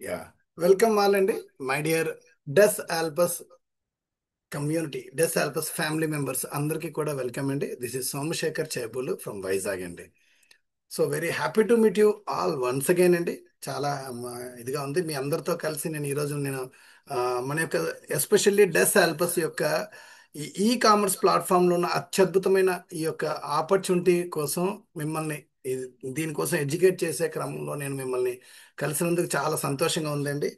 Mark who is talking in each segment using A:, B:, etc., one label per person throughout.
A: Yeah welcome వాళ్ళండి. My dear Des Alpes community, Des Alpes family members అందరికీ కూడా welcome అండి. This is Somashekar Chebulu from Vizag అండి. So very happy to meet you all once again అండి. చాలా ఇదిగా ఉంది మీ అందరితో కలిసి నేను ఈరోజు ఆ, మన యొక్క ఎస్పెషల్లీ డెస్ ఆల్పస్ యొక్క ఈ కామర్స్ ప్లాట్ఫామ్లో ఉన్న అత్యద్భుతమైన ఈ యొక్క ఆపర్చునిటీ కోసం మిమ్మల్ని దీనికోసం ఎడ్యుకేట్ చేసే క్రమంలో నేను మిమ్మల్ని కలిసినందుకు చాలా సంతోషంగా ఉందండి.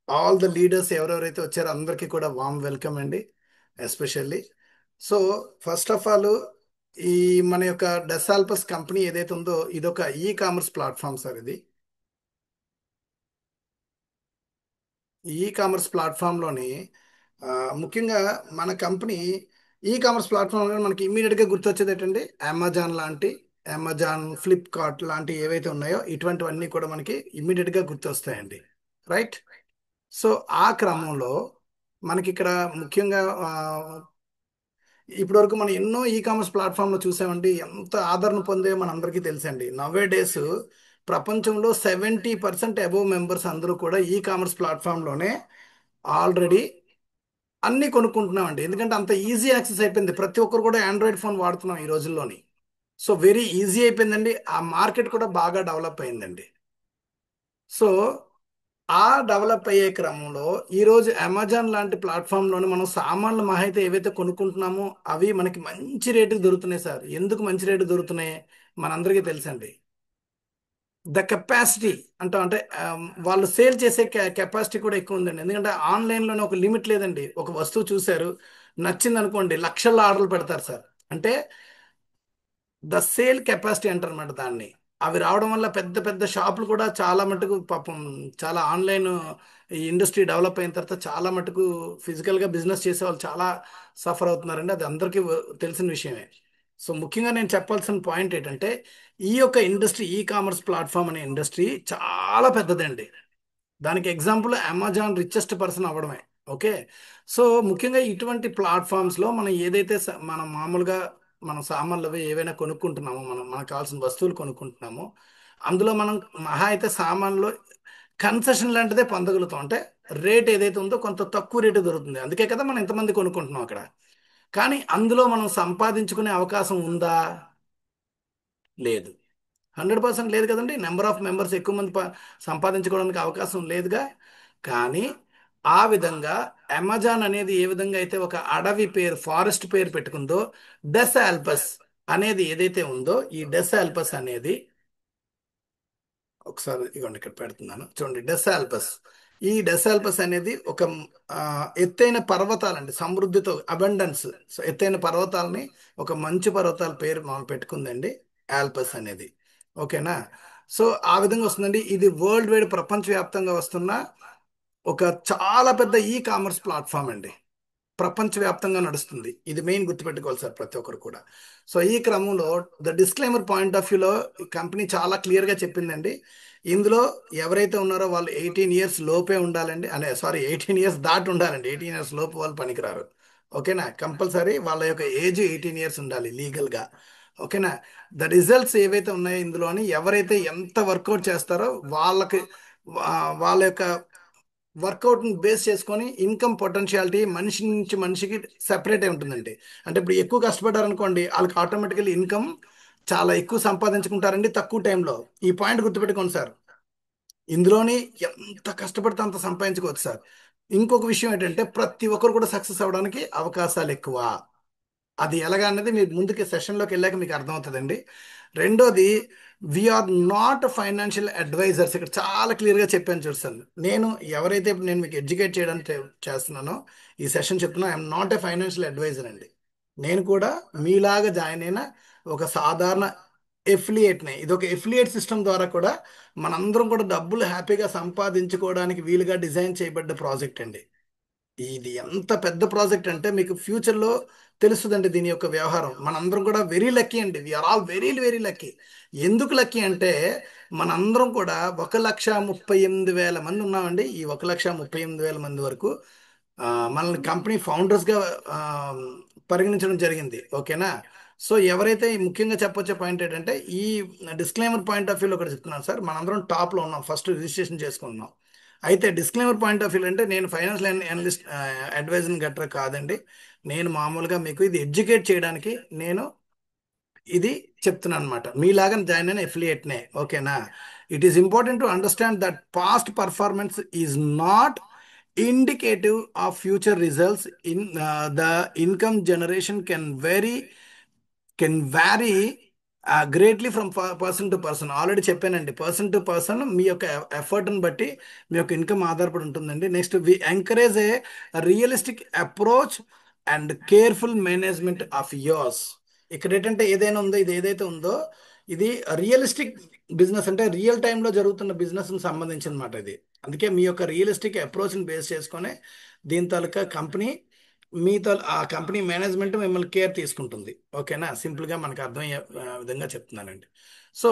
A: ఆల్ ద లీడర్స్ ఎవరెవరైతే వచ్చారో అందరికీ కూడా వామ్ వెల్కమ్ అండి, especially. So first of all, ఈ మన యొక్క డెసాల్పస్ కంపెనీ ఏదైతే ఉందో ఇదొక ఈ కామర్స్ ప్లాట్ఫామ్ సార్. ఇది ఈ కామర్స్ ప్లాట్ఫామ్లోని ఆ, ముఖ్యంగా మన కంపెనీ ఈ కామర్స్ ప్లాట్ఫామ్ మనకి ఇమ్మీడియట్గా గుర్తొచ్చేది ఏంటంటే అమెజాన్ లాంటి, అమెజాన్ ఫ్లిప్కార్ట్ లాంటి ఏవైతే ఉన్నాయో ఇటువంటివన్నీ కూడా మనకి ఇమ్మీడియట్గా గుర్తొస్తాయండి. రైట్. సో ఆ క్రమంలో మనకి ఇక్కడ ముఖ్యంగా ఇప్పటి వరకు మనం ఎన్నో ఈ కామర్స్ ప్లాట్ఫామ్లో చూసామండి. ఎంత ఆదరణ పొందే మనందరికీ తెలుసండి. నవే డేస్ ప్రపంచంలో 70% అబోవ్ మెంబర్స్ అందరూ కూడా ఈ కామర్స్ ప్లాట్ఫామ్లోనే ఆల్రెడీ అన్ని కొనుక్కుంటున్నామండి. ఎందుకంటే అంత ఈజీ యాక్సెస్ అయిపోయింది. ప్రతి ఒక్కరు కూడా ఆండ్రాయిడ్ ఫోన్ వాడుతున్నాం ఈ రోజుల్లోని. సో వెరీ ఈజీ అయిపోయిందండి. ఆ మార్కెట్ కూడా బాగా డెవలప్ అయిందండి. సో ఆ డెవలప్ అయ్యే క్రమంలో ఈరోజు అమెజాన్ లాంటి ప్లాట్ఫామ్లోనే మనం సామాన్లు మహా అయితే ఏవైతే కొనుక్కుంటున్నామో అవి మనకి మంచి రేటుకి దొరుకుతున్నాయి సార్. ఎందుకు మంచి రేటు దొరుకుతున్నాయి మనందరికీ తెలుసండి. ద కెపాసిటీ అంటే వాళ్ళు సేల్ చేసే కెపాసిటీ కూడా ఎక్కువ ఉందండి. ఎందుకంటే ఆన్లైన్లోనే ఒక లిమిట్ లేదండి. ఒక వస్తువు చూశారు, నచ్చింది అనుకోండి, లక్షల్లో ఆర్డర్లు పెడతారు సార్. అంటే ద సేల్ కెపాసిటీ అంటారు అనమాట దాన్ని. అవి రావడం వల్ల పెద్ద పెద్ద షాపులు కూడా చాలా మటుకు పాపం, చాలా ఆన్లైన్ ఈ ఇండస్ట్రీ డెవలప్ అయిన తర్వాత చాలా మటుకు ఫిజికల్గా బిజినెస్ చేసే వాళ్ళు చాలా సఫర్ అవుతున్నారండి. అది అందరికీ తెలిసిన విషయమే. సో ముఖ్యంగా నేను చెప్పాల్సిన పాయింట్ ఏంటంటే ఈ యొక్క ఇండస్ట్రీ, ఈ కామర్స్ ప్లాట్ఫామ్ అనే ఇండస్ట్రీ చాలా పెద్దదండి. దానికి ఎగ్జాంపుల్ అమెజాన్ రిచెస్ట్ పర్సన్ అవ్వడమే. ఓకే. సో ముఖ్యంగా ఇటువంటి ప్లాట్ఫామ్స్లో మనం ఏదైతే మనం మామూలుగా మనం సామాన్లు అవి ఏవైనా కొనుక్కుంటున్నామో, మనకు కావాల్సిన వస్తువులు కొనుక్కుంటున్నామో అందులో మనం మహా అయితే సామాన్లు కన్సెషన్ లాంటిదే పొందగలుగుతాం. అంటే రేట్ ఏదైతే ఉందో కొంత తక్కువ రేటు దొరుకుతుంది. అందుకే కదా మనం ఇంతమంది కొనుక్కుంటున్నాం అక్కడ. కానీ అందులో మనం సంపాదించుకునే అవకాశం ఉందా? లేదు. 100% లేదు కదండి. నెంబర్ ఆఫ్ మెంబర్స్ ఎక్కువ మంది సంపాదించుకోవడానికి అవకాశం లేదుగా. కానీ ఆ విధంగా అమెజాన్ అనేది ఏ విధంగా అయితే ఒక అడవి పేరు, ఫారెస్ట్ పేరు పెట్టుకుందో, డెస్ ఆల్పస్ అనేది ఏదైతే ఉందో ఈ డెస్ ఆల్పస్ అనేది, ఒకసారి ఇవ్వండి ఇక్కడ పెడుతున్నాను చూడండి. డెసాల్పస్, ఈ డెసాల్పస్ అనేది ఒక ఆ, ఎత్తైన పర్వతాలండి, సమృద్ధితో అబండెన్స్. సో ఎత్తైన పర్వతాలని, ఒక మంచు పర్వతాల పేరు మనం పెట్టుకుందండి ఆల్పస్ అనేది. ఓకేనా. సో ఆ విధంగా వస్తుందండి. ఇది వరల్డ్ వైడ్, ప్రపంచవ్యాప్తంగా వస్తున్న ఒక చాలా పెద్ద ఈ కామర్స్ ప్లాట్ఫామ్ అండి. ప్రపంచవ్యాప్తంగా నడుస్తుంది. ఇది మెయిన్ గుర్తుపెట్టుకోవాలి సార్ ప్రతి ఒక్కరు కూడా. సో ఈ క్రమంలో ద డిస్క్లైమర్ పాయింట్ ఆఫ్ వ్యూలో ఈ కంపెనీ చాలా క్లియర్గా చెప్పిందండి. ఇందులో ఎవరైతే ఉన్నారో వాళ్ళు 18 ఇయర్స్ లోపే ఉండాలండి. సారీ, 18 ఇయర్స్ దాటి ఉండాలండి. 18 ఇయర్స్ లోపు వాళ్ళు పనికిరారు. ఓకేనా. కంపల్సరీ వాళ్ళ యొక్క ఏజ్ 18 ఇయర్స్ ఉండాలి లీగల్గా. ఓకేనా. ద రిజల్ట్స్ ఏవైతే ఉన్నాయో ఇందులోని ఎవరైతే ఎంత వర్కౌట్ చేస్తారో వాళ్ళకి వాళ్ళ యొక్క వర్కౌట్ని బేస్ చేసుకొని ఇన్కమ్ పొటెన్షియాలిటీ మనిషి నుంచి మనిషికి సెపరేట్ అయి ఉంటుందండి. అంటే ఇప్పుడు ఎక్కువ కష్టపడ్డారనుకోండి, వాళ్ళకి ఆటోమేటికల్లీ ఇన్కమ్ చాలా ఎక్కువ సంపాదించుకుంటారండి తక్కువ టైంలో. ఈ పాయింట్ గుర్తుపెట్టుకోండి సార్. ఇందులోని ఎంత కష్టపడితే అంత సంపాదించుకోవచ్చు సార్. ఇంకొక విషయం ఏంటంటే ప్రతి ఒక్కరు కూడా సక్సెస్ అవ్వడానికి అవకాశాలు ఎక్కువ. అది ఎలాగా అన్నది మీరు ముందుకి సెషన్లోకి వెళ్ళాక మీకు అర్థమవుతుందండి. రెండోది, వీఆర్ నాట్ ఫైనాన్షియల్ అడ్వైజర్స్. ఇక్కడ చాలా క్లియర్గా చెప్పాను చూస్తాను. నేను ఎవరైతే ఇప్పుడు నేను మీకు ఎడ్యుకేట్ చేయడానికి చేస్తున్నానో ఈ సెషన్ చెప్తున్నా, I'm not a financial adviser అండి. నేను కూడా మీలాగా జాయిన్ అయిన ఒక సాధారణ ఎఫిలియేట్ని. ఇది ఒక ఎఫిలియేట్ సిస్టమ్ ద్వారా కూడా మనందరం కూడా డబ్బులు హ్యాపీగా సంపాదించుకోవడానికి వీలుగా డిజైన్ చేయబడ్డ ప్రాజెక్ట్ అండి. ఇది ఎంత పెద్ద ప్రాజెక్ట్ అంటే మీకు ఫ్యూచర్లో తెలుస్తుందండి దీని యొక్క వ్యవహారం. మనందరం కూడా వెరీ లక్కీ అండి. We are all very very lucky. ఎందుకు లక్కీ అంటే మనందరం కూడా 1,38,000 మంది ఉన్నామండి. ఈ 1,38,000 మంది వరకు ఆ, మనల్ని కంపెనీ ఫౌండర్స్గా పరిగణించడం జరిగింది. ఓకేనా. సో ఎవరైతే ముఖ్యంగా చెప్పొచ్చే పాయింట్ ఏంటంటే ఈ డిస్క్లైమర్ పాయింట్ ఆఫ్ వ్యూలో ఒకటి చెప్తున్నాను సార్. మనందరం టాప్లో ఉన్నాం, ఫస్ట్ రిజిస్ట్రేషన్ చేసుకుంటున్నాం. అయితే డిస్క్లైమర్ పాయింట్ ఆఫ్ వ్యూ అంటే నేను ఫైనాన్షియల్ అనలిస్ట్ అడ్వైజర్ గట్రా కాదండి. నేను మామూలుగా మీకు ఇది ఎడ్యుకేట్ చేయడానికి నేను ఇది చెప్తున్నాను అనమాట. మీలాగా జాయిన్ అయిన ఎఫిలియేట్నే, ఓకేనా. It is important to understand that past performance is not indicative of future results. In the income generation can vary greatly from person to person. Already చెప్పానండి, పర్సన్ టు పర్సన్ మీ యొక్క ఎఫర్ట్ని బట్టి మీ యొక్క ఇన్కమ్ ఆధారపడి ఉంటుందండి. Next we encourage a realistic approach and careful management of yours. ఇక్కడ ఏంటంటే ఏదైనా ఉందో, ఇది ఏదైతే ఉందో ఇది రియలిస్టిక్ బిజినెస్, అంటే రియల్ టైంలో జరుగుతున్న బిజినెస్ సంబంధించిన మాట ఇది. అందుకే మీ యొక్క రియలిస్టిక్ అప్రోచ్ని బేస్ చేసుకొని దీని తాలూకా కంపెనీ, మీతో ఆ కంపెనీ మేనేజ్మెంట్ మిమ్మల్ని కేర్ తీసుకుంటుంది, ఓకేనా. సింపుల్గా మనకు అర్థమయ్యే విధంగా చెప్తున్నానండి. సో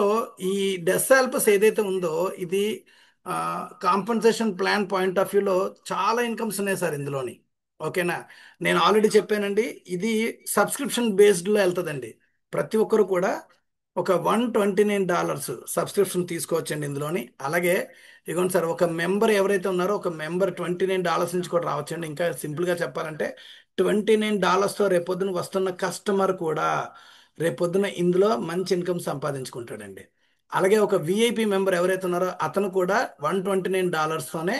A: ఈ డెస్సాల్పస్ ఏదైతే ఉందో ఇది కాంపన్సేషన్ ప్లాన్ పాయింట్ ఆఫ్ వ్యూలో చాలా ఇన్కమ్స్ ఉన్నాయి సార్ ఇందులోని, ఓకేనా. నేను ఆల్రెడీ చెప్పానండి, ఇది సబ్స్క్రిప్షన్ బేస్డ్లో వెళ్తుందండి. ప్రతి ఒక్కరు కూడా ఒక $129 సబ్స్క్రిప్షన్ తీసుకోవచ్చండి ఇందులోని. అలాగే ఇదిగోండి సార్, ఒక మెంబర్ ఎవరైతే ఉన్నారో ఒక మెంబర్ $29 నుంచి కూడా రావచ్చండి. ఇంకా సింపుల్గా చెప్పాలంటే $29తో రేపొద్దున వస్తున్న కస్టమర్ కూడా రేపొద్దున ఇందులో మంచి ఇన్కమ్ సంపాదించుకుంటాడండి. అలాగే ఒక విఐపి మెంబర్ ఎవరైతే ఉన్నారో అతను కూడా $129తోనే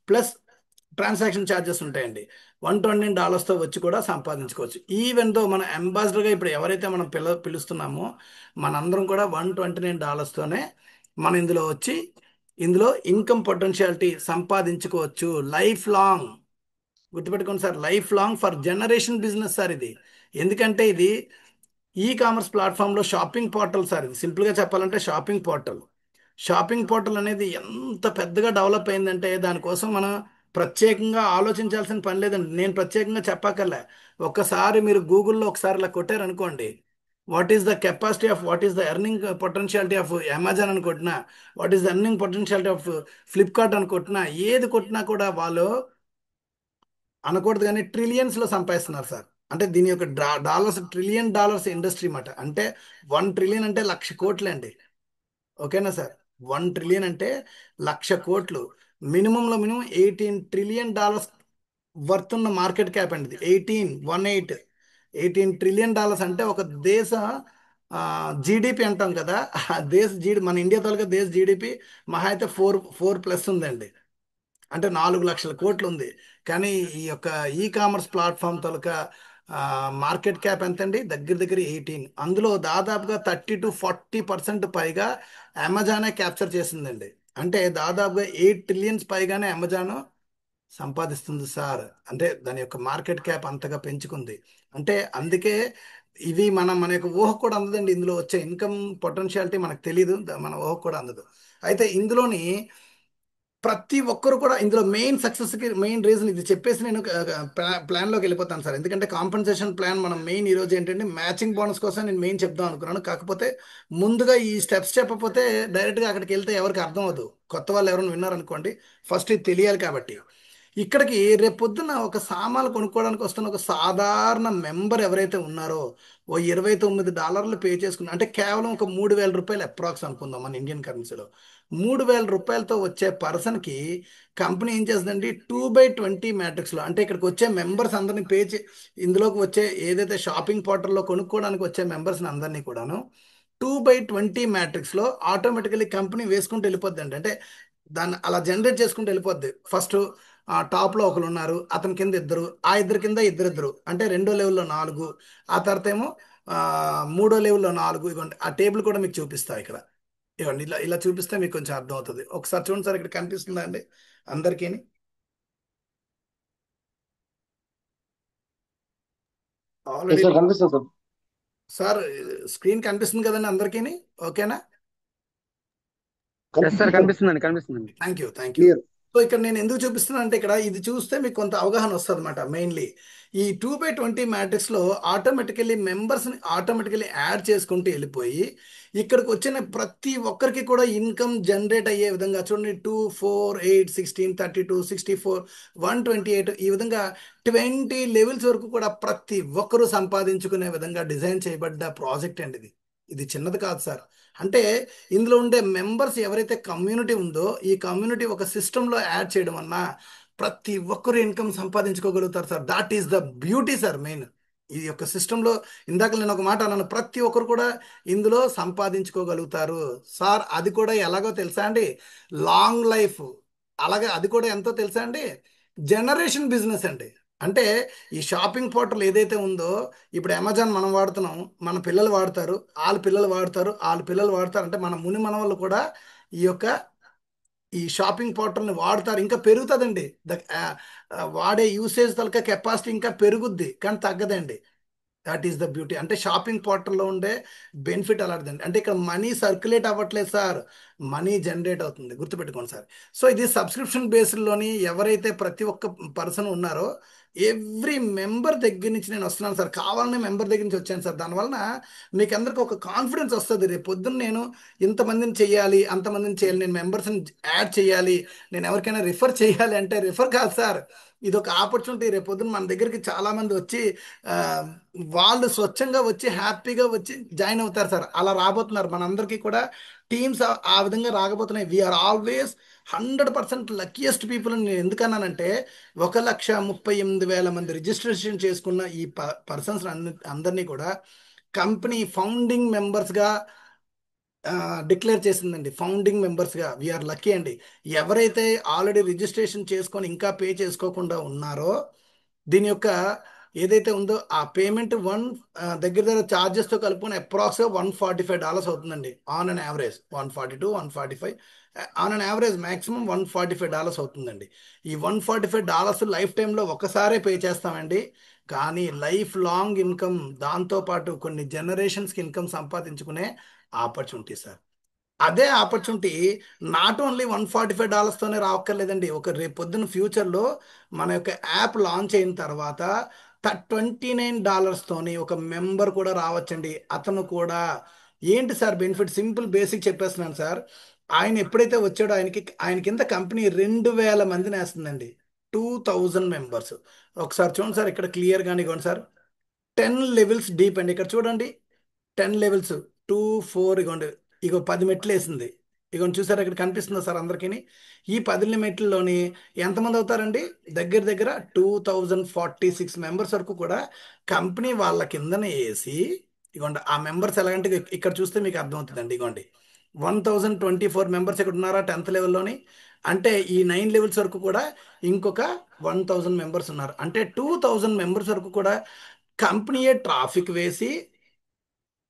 A: ప్లస్ ట్రాన్సాక్షన్ ఛార్జెస్ ఉంటాయండి. $129తో వచ్చి కూడా సంపాదించుకోవచ్చు. ఈవెన్ దో మన అంబాసిడర్గా ఇప్పుడు ఎవరైతే మనం పిలుస్తున్నామో మనందరం కూడా $129తోనే మన ఇందులో వచ్చి ఇందులో ఇన్కమ్ పొటెన్షియాలిటీ సంపాదించుకోవచ్చు లైఫ్ లాంగ్. గుర్తుపెట్టుకోండి sir, life long for generation business sir ఇది. ఎందుకంటే ఇది ఈ కామర్స్ ప్లాట్ఫామ్లో షాపింగ్ పోర్టల్ సార్. ఇది సింపుల్గా చెప్పాలంటే షాపింగ్ పోర్టల్. షాపింగ్ పోర్టల్ అనేది ఎంత పెద్దగా డెవలప్ అయిందంటే దానికోసం మనం ప్రత్యేకంగా ఆలోచించాల్సిన పని లేదండి. నేను ప్రత్యేకంగా చెప్పక్కర్లే. ఒక్కసారి మీరు గూగుల్లో ఒకసారి ఇలా కొట్టారనుకోండి, what is the earning potentiality of Amazon అని కొట్టినా, what is the earning potentiality of Flipkart అని కొట్టినా, ఏది కొట్టినా కూడా వాళ్ళు అనకూడదు కానీ ట్రిలియన్స్లో సంపాదిస్తున్నారు సార్. అంటే దీని యొక్క డాలర్స్, $1 ట్రిలియన్ ఇండస్ట్రీ మాట. అంటే 1 ట్రిలియన్ అంటే 1,00,000 కోట్లు అండి, ఓకేనా సార్. 1 ట్రిలియన్ అంటే 1,00,000 కోట్లు. మినిమంలో మినిమం $18 ట్రిలియన్ వర్త్ ఉన్న మార్కెట్ క్యాప్ అండి ఇది. 18 ట్రిలియన్ అంటే ఒక దేశ జీడిపి అంటాం కదా, ఆ దేశ జీడి మన ఇండియా తాలూకా దేశ జీడిపి మహా అయితే ఫోర్ ఫోర్ ప్లస్ ఉందండి. అంటే 4,00,000 కోట్లు ఉంది. కానీ ఈ యొక్క ఈ కామర్స్ ప్లాట్ఫామ్ తాలూకా మార్కెట్ క్యాప్ ఎంత అండి? దగ్గర దగ్గర 18. అందులో దాదాపుగా 30 to 40% పైగా అమెజానే క్యాప్చర్ చేసిందండి. అంటే దాదాపుగా 8 ట్రిలియన్స్ పైగానే అమెజాన్ సంపాదిస్తుంది సార్. అంటే దాని యొక్క మార్కెట్ క్యాప్ అంతగా పెంచుకుంది. అంటే అందుకే ఇవి మన యొక్క ఊహకు కూడా అందదండి. ఇందులో వచ్చే ఇన్కమ్ పొటెన్షియాలిటీ మనకు తెలియదు, మన ఊహకు కూడా అందదు. అయితే ఇందులోని ప్రతి ఒక్కరు కూడా ఇందులో మెయిన్ సక్సెస్కి మెయిన్ రీజన్ ఇది చెప్పేసి నేను ప్లాన్లోకి వెళ్ళిపోతాను సార్. ఎందుకంటే కాంపెన్సేషన్ ప్లాన్ మనం మెయిన్ ఈరోజు ఏంటంటే మ్యాచింగ్ బోనస్ కోసం నేను మెయిన్ చెప్దాం అనుకున్నాను. కాకపోతే ముందుగా ఈ స్టెప్స్ చెప్పకపోతే డైరెక్ట్గా అక్కడికి వెళ్తే ఎవరికి అర్థం అవ్వదు. కొత్త వాళ్ళు ఎవరైనా విన్నారనుకోండి, ఫస్ట్ ఇది తెలియాలి కాబట్టి. ఇక్కడికి రేపు పొద్దున్న ఒక సామాన్లు కొనుక్కోవడానికి వస్తున్న ఒక సాధారణ మెంబర్ ఎవరైతే ఉన్నారో ఓ $29 పే చేసుకున్న, అంటే కేవలం ఒక $3,000 అప్రాక్స్ అనుకుందాం మన ఇండియన్ కరెన్సీలో. $3,000తో వచ్చే పర్సన్కి కంపెనీ ఏం చేస్తుందండి, 2/20 మ్యాట్రిక్స్లో, అంటే ఇక్కడికి వచ్చే మెంబర్స్ అందరినీ ఇందులోకి వచ్చే ఏదైతే షాపింగ్ పోర్టల్లో కొనుక్కోవడానికి వచ్చే మెంబర్స్ని అందరినీ కూడాను 2/20 మ్యాట్రిక్స్లో ఆటోమేటికలీ కంపెనీ వేసుకుంటూ వెళ్ళిపోద్ది. అంటే దాన్ని అలా జనరేట్ చేసుకుంటూ వెళ్ళిపోద్ది. ఫస్ట్ టాప్లో ఒకరు ఉన్నారు, అతని కింద ఇద్దరు, ఆ ఇద్దరు కింద ఇద్దరిద్దరు, అంటే రెండో లెవెల్లో 4, ఆ తర్వాత ఏమో ఆ, మూడో లెవెల్లో 4. ఇవ్వండి ఆ టేబుల్ కూడా మీకు చూపిస్తా ఇక్కడ. ఇవ్వండి ఇలా ఇలా చూపిస్తే మీకు కొంచెం అర్థం అవుతుంది. ఒకసారి చూడండి సార్, ఇక్కడ కనిపిస్తుందా అండి అందరికీ?
B: ఎస్
A: ఆల్రెడీ
B: సార్, కనిపిస్తుంది సార్.
A: సార్ స్క్రీన్ కనిపిస్తుంది కదండి అందరికీ? ఓకేనా?
C: ఎస్ సార్,
B: కనిపిస్తుంది సార్.
C: కనిపిస్తుందండి, కనిపిస్తుందండి.
A: Thank you, thank you.
B: Clear.
A: So ఇక్కడ నేను ఎందుకు చూపిస్తున్నాను అంటే ఇక్కడ ఇది చూస్తే మీకు కొంత అవగాహన వస్తుంది అనమాట. మెయిన్లీ ఈ 2/20 మ్యాట్రిక్స్లో ఆటోమేటికల్లీ మెంబర్స్ని ఆటోమేటికల్లీ యాడ్ చేసుకుంటూ వెళ్ళిపోయి ఇక్కడికి వచ్చిన ప్రతి ఒక్కరికి కూడా ఇన్కమ్ జనరేట్ అయ్యే విధంగా చూడండి. 2, 4, 8, 16, 32, 64, 128 ఈ విధంగా 20 లెవెల్స్ వరకు కూడా ప్రతి ఒక్కరూ సంపాదించుకునే విధంగా డిజైన్ చేయబడ్డ ప్రాజెక్ట్ అండి ఇది. ఇది చిన్నది కాదు సార్. అంటే ఇందులో ఉండే మెంబర్స్ ఎవరైతే కమ్యూనిటీ ఉందో ఈ కమ్యూనిటీ ఒక సిస్టంలో యాడ్ చేయడం వలన ప్రతి ఒక్కరు ఇన్కమ్ సంపాదించుకోగలుగుతారు sir. That is the beauty sir main. ఈ యొక్క సిస్టంలో ఇందాక నేను ఒక మాట అన్నాను, ప్రతి ఒక్కరు కూడా ఇందులో సంపాదించుకోగలుగుతారు సార్. అది కూడా ఎలాగో తెలుసా అండి? Long life. అలాగే అది కూడా ఎంతో తెలుసా అండి? జనరేషన్ బిజినెస్ అండి. అంటే ఈ షాపింగ్ పోర్టల్ ఏదైతే ఉందో, ఇప్పుడు అమెజాన్ మనం వాడుతున్నాం, మన పిల్లలు వాడతారు, వాళ్ళ పిల్లలు వాడతారు, వాళ్ళ పిల్లలు వాడతారు, అంటే మన ముని మనవళ్ళు కూడా ఈ యొక్క ఈ షాపింగ్ పోర్టల్ని వాడతారు. ఇంకా పెరుగుతుందండి. వాడే యూసేజ్ తలక కెపాసిటీ ఇంకా పెరుగుద్ది కానీ తగ్గదండి. That is the beauty. అంటే షాపింగ్ పోర్టల్లో ఉండే బెనిఫిట్ అలాంటిదండి. అంటే ఇక్కడ మనీ సర్క్యులేట్ అవ్వట్లేదు సార్, మనీ జనరేట్ అవుతుంది. గుర్తుపెట్టుకోండి సార్. సో ఇది సబ్స్క్రిప్షన్ బేస్డ్లోని ఎవరైతే ప్రతి ఒక్క పర్సన్ ఉన్నారో ఎవ్రీ మెంబర్ దగ్గర నుంచి నేను వస్తున్నాను సార్. కావాలనే మెంబర్ దగ్గర నుంచి వచ్చాను సార్. దానివలన మీకు అందరికి ఒక కాన్ఫిడెన్స్ వస్తుంది. రేపు పొద్దున్న నేను ఇంతమందిని చేయాలి, అంతమందిని చేయాలి, నేను మెంబర్స్ని యాడ్ చేయాలి, నేను ఎవరికైనా రిఫర్ చేయాలి అంటే రిఫర్ కాదు సార్, ఇది ఒక ఆపర్చునిటీ. రేపు పొద్దున్న మన దగ్గరికి చాలా మంది వచ్చి ఆ, వాళ్ళు స్వచ్ఛంగా వచ్చి హ్యాపీగా వచ్చి జాయిన్ అవుతారు సార్. అలా రాబోతున్నారు మనందరికీ కూడా టీమ్స్ ఆ విధంగా రాకపోతున్నాయి. వీఆర్ ఆల్వేస్ 100% లక్కీయెస్ట్ పీపుల్ అని నేను ఎందుకన్నానంటే 1,38,000 మంది రిజిస్ట్రేషన్ చేసుకున్న ఈ పర్సన్స్ అందరినీ కూడా కంపెనీ ఫౌండింగ్ మెంబర్స్గా డిక్లేర్ చేసిందండి. ఫౌండింగ్ మెంబర్స్గా వీఆర్ లక్కీ అండి. ఎవరైతే ఆల్రెడీ రిజిస్ట్రేషన్ చేసుకొని ఇంకా పే చేసుకోకుండా ఉన్నారో దీని యొక్క ఏదైతే ఉందో ఆ పేమెంట్ దగ్గర దగ్గర ఛార్జెస్తో కలుపుకొని అప్రాక్స్గా $145 అవుతుందండి. On an average 142 145, on an average maximum $145 అవుతుందండి. ఈ $145 లైఫ్ టైంలో ఒకసారే పే చేస్తామండి. కానీ లైఫ్ లాంగ్ ఇన్కమ్, దాంతోపాటు కొన్ని జనరేషన్స్కి ఇన్కమ్ సంపాదించుకునే ఆపర్చునిటీ సార్. అదే ఆపర్చునిటీ నాట్ ఓన్లీ $145తోనే రావక్కర్లేదండి. ఒక రేపు పొద్దున్న ఫ్యూచర్లో మన యొక్క యాప్ లాంచ్ అయిన తర్వాత $29తోని ఒక మెంబర్ కూడా రావచ్చండి. అతను కూడా ఏంటి సార్ బెనిఫిట్? సింపుల్ బేసిక్ చెప్పేస్తున్నాను సార్. ఆయన ఎప్పుడైతే వచ్చాడో ఆయన కింద కంపెనీ 2,000 మందిని వేస్తుందండి. 2,000 మెంబర్స్. ఒకసారి చూడండి సార్, ఇక్కడ క్లియర్గానే ఇవ్వండి సార్. 10 లెవెల్స్ డీప్ అండి. ఇక్కడ చూడండి, 10 లెవెల్స్, 2 4, ఇగోండి, ఇగో 10 మెట్లు వేసింది. ఇగోండి చూసారా, ఇక్కడ కనిపిస్తుందా సార్ అందరికీ? ఈ 10 మెట్లలోని ఎంతమంది అవుతారండి? దగ్గర దగ్గర 2,046 మెంబర్స్ వరకు కూడా కంపెనీ వాళ్ళ కిందనే వేసి, ఇగోండి ఆ మెంబర్స్ ఎలాగంటే ఇక్కడ చూస్తే మీకు అర్థమవుతుందండి. ఇగోండి 1,024 మెంబర్స్ ఇక్కడ ఉన్నారా 10th లెవెల్లోని. అంటే ఈ 9 లెవెల్స్ వరకు కూడా ఇంకొక 1,000 మెంబర్స్ ఉన్నారు. అంటే 2,000 మెంబర్స్ వరకు కూడా కంపెనీయే ట్రాఫిక్ వేసి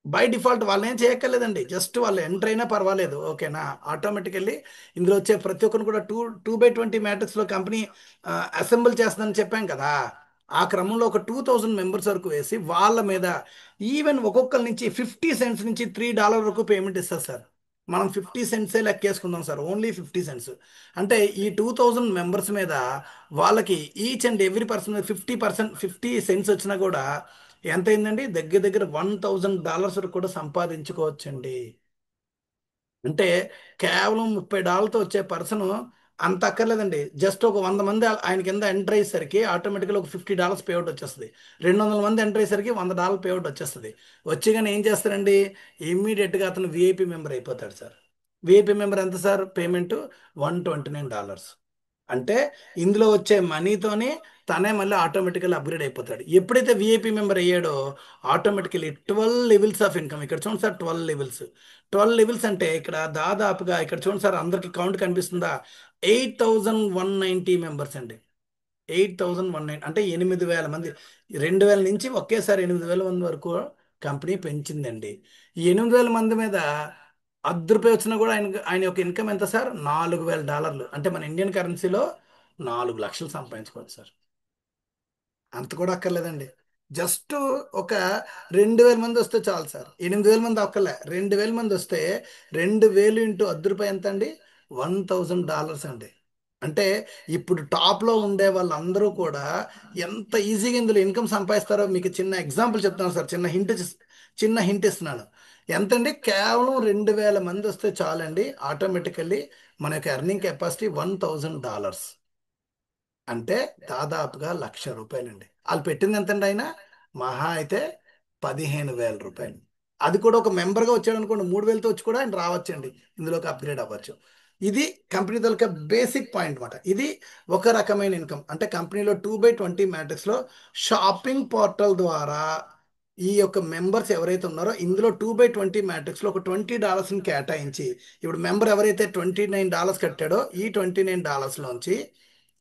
A: బై డిఫాల్ట్ వాళ్ళని ఏం చేయక్కర్లేదండి. జస్ట్ వాళ్ళు ఎంటర్ అయినా పర్వాలేదు, ఓకేనా? ఆటోమేటికల్లీ ఇందులో వచ్చే ప్రతి ఒక్కరు కూడా 2x20 మ్యాట్రిక్స్లో కంపెనీ అసెంబుల్ చేస్తుందని చెప్పాం కదా. ఆ క్రమంలో ఒక 2,000 మెంబర్స్ వరకు వేసి వాళ్ళ మీద ఈవెన్ ఒక్కొక్కరి నుంచి 50 సెంట్స్ నుంచి $3 వరకు పేమెంట్ ఇస్తారు సార్. మనం 50 సెంట్సే లెక్కేసుకుందాం సార్, ఓన్లీ 50 సెంట్స్. అంటే ఈ 2,000 మెంబర్స్ మీద వాళ్ళకి each and every person 50 cents వచ్చినా కూడా ఎంత అయిందండి? దగ్గర దగ్గర $1,000 వరకు కూడా సంపాదించుకోవచ్చండి. అంటే కేవలం $30తో వచ్చే పర్సన్ అంత అక్కర్లేదండి. జస్ట్ ఒక 100 మంది ఆయన కింద ఎంటర్ అయ్యేసరికి ఆటోమేటిక్గా ఒక $50 పేఅవుట్ వచ్చేస్తుంది. 200 మంది ఎంటర్ అయ్యేసరికి $100 పేఅవుట్ వచ్చేస్తుంది. వచ్చి కానీ ఏం చేస్తారండి? ఇమ్మీడియట్గా అతను విఐపి మెంబర్ అయిపోతాడు సార్. విఐపి మెంబర్ ఎంత సార్ పేమెంట్? $129. అంటే ఇందులో వచ్చే మనీతోనే తనే మళ్ళీ ఆటోమేటికల్ అప్గ్రేడ్ అయిపోతాడు. ఎప్పుడైతే విఐపి మెంబర్ అయ్యాడో ఆటోమేటికలీ 12 లెవెల్స్ ఆఫ్ ఇన్కమ్. ఇక్కడ చూడండి సార్, 12 లెవెల్స్. 12 లెవెల్స్ అంటే ఇక్కడ దాదాపుగా ఇక్కడ చూడండి సార్, అందరికి కౌంట్ కనిపిస్తుందా? 8,190 మెంబర్స్ అండి. 8,190 అంటే 8,000 మంది. 2,000 నుంచి ఒకేసారి 8,000 మంది వరకు కంపెనీ పెంచిందండి. ఈ 8,000 మంది మీద రూపాయి వచ్చినా కూడా ఆయన యొక్క ఇన్కమ్ ఎంత సార్? $4,000. అంటే మన ఇండియన్ కరెన్సీలో 4 లక్షలు సంపాదించుకోవచ్చు సార్. అంత కూడా అక్కర్లేదండి. జస్ట్ ఒక 2,000 మంది వస్తే చాలు సార్. 8,000 మంది అక్కర్లే, 2,000 మంది వస్తే 2,000 ఇంటూ రూపాయి ఎంత అండి? $1,000 అండి. అంటే ఇప్పుడు టాప్లో ఉండే వాళ్ళందరూ కూడా ఎంత ఈజీగా ఇందులో ఇన్కమ్ సంపాదిస్తారో మీకు చిన్న ఎగ్జాంపుల్ చెప్తాను సార్. చిన్న హింట్ ఇస్తున్నాను. ఎంతండి? కేవలం 2,000 మంది వస్తే చాలండి, ఆటోమేటికల్లీ మన యొక్క ఎర్నింగ్ కెపాసిటీ $1,000. అంటే దాదాపుగా ₹1,00,000 అండి. వాళ్ళు పెట్టింది ఎంతండి? ఆయన మహా అయితే 15,000 రూపాయలు. అది కూడా ఒక మెంబర్గా వచ్చాడు అనుకోండి, 3,000తో వచ్చి కూడా ఆయన రావచ్చండి, ఇందులోకి అప్గ్రేడ్ అవ్వచ్చు. ఇది కంపెనీ తాలూకా బేసిక్ పాయింట్ మాట. ఇది ఒక రకమైన ఇన్కమ్. అంటే కంపెనీలో 2/20 మ్యాట్రిక్స్లో షాపింగ్ పోర్టల్ ద్వారా ఈ యొక్క మెంబర్స్ ఎవరైతే ఉన్నారో ఇందులో 2/20 మ్యాట్రిక్స్లో ఒక $20ని కేటాయించి, ఇప్పుడు మెంబర్ ఎవరైతే $29 కట్టాడో ఈ $29లోంచి,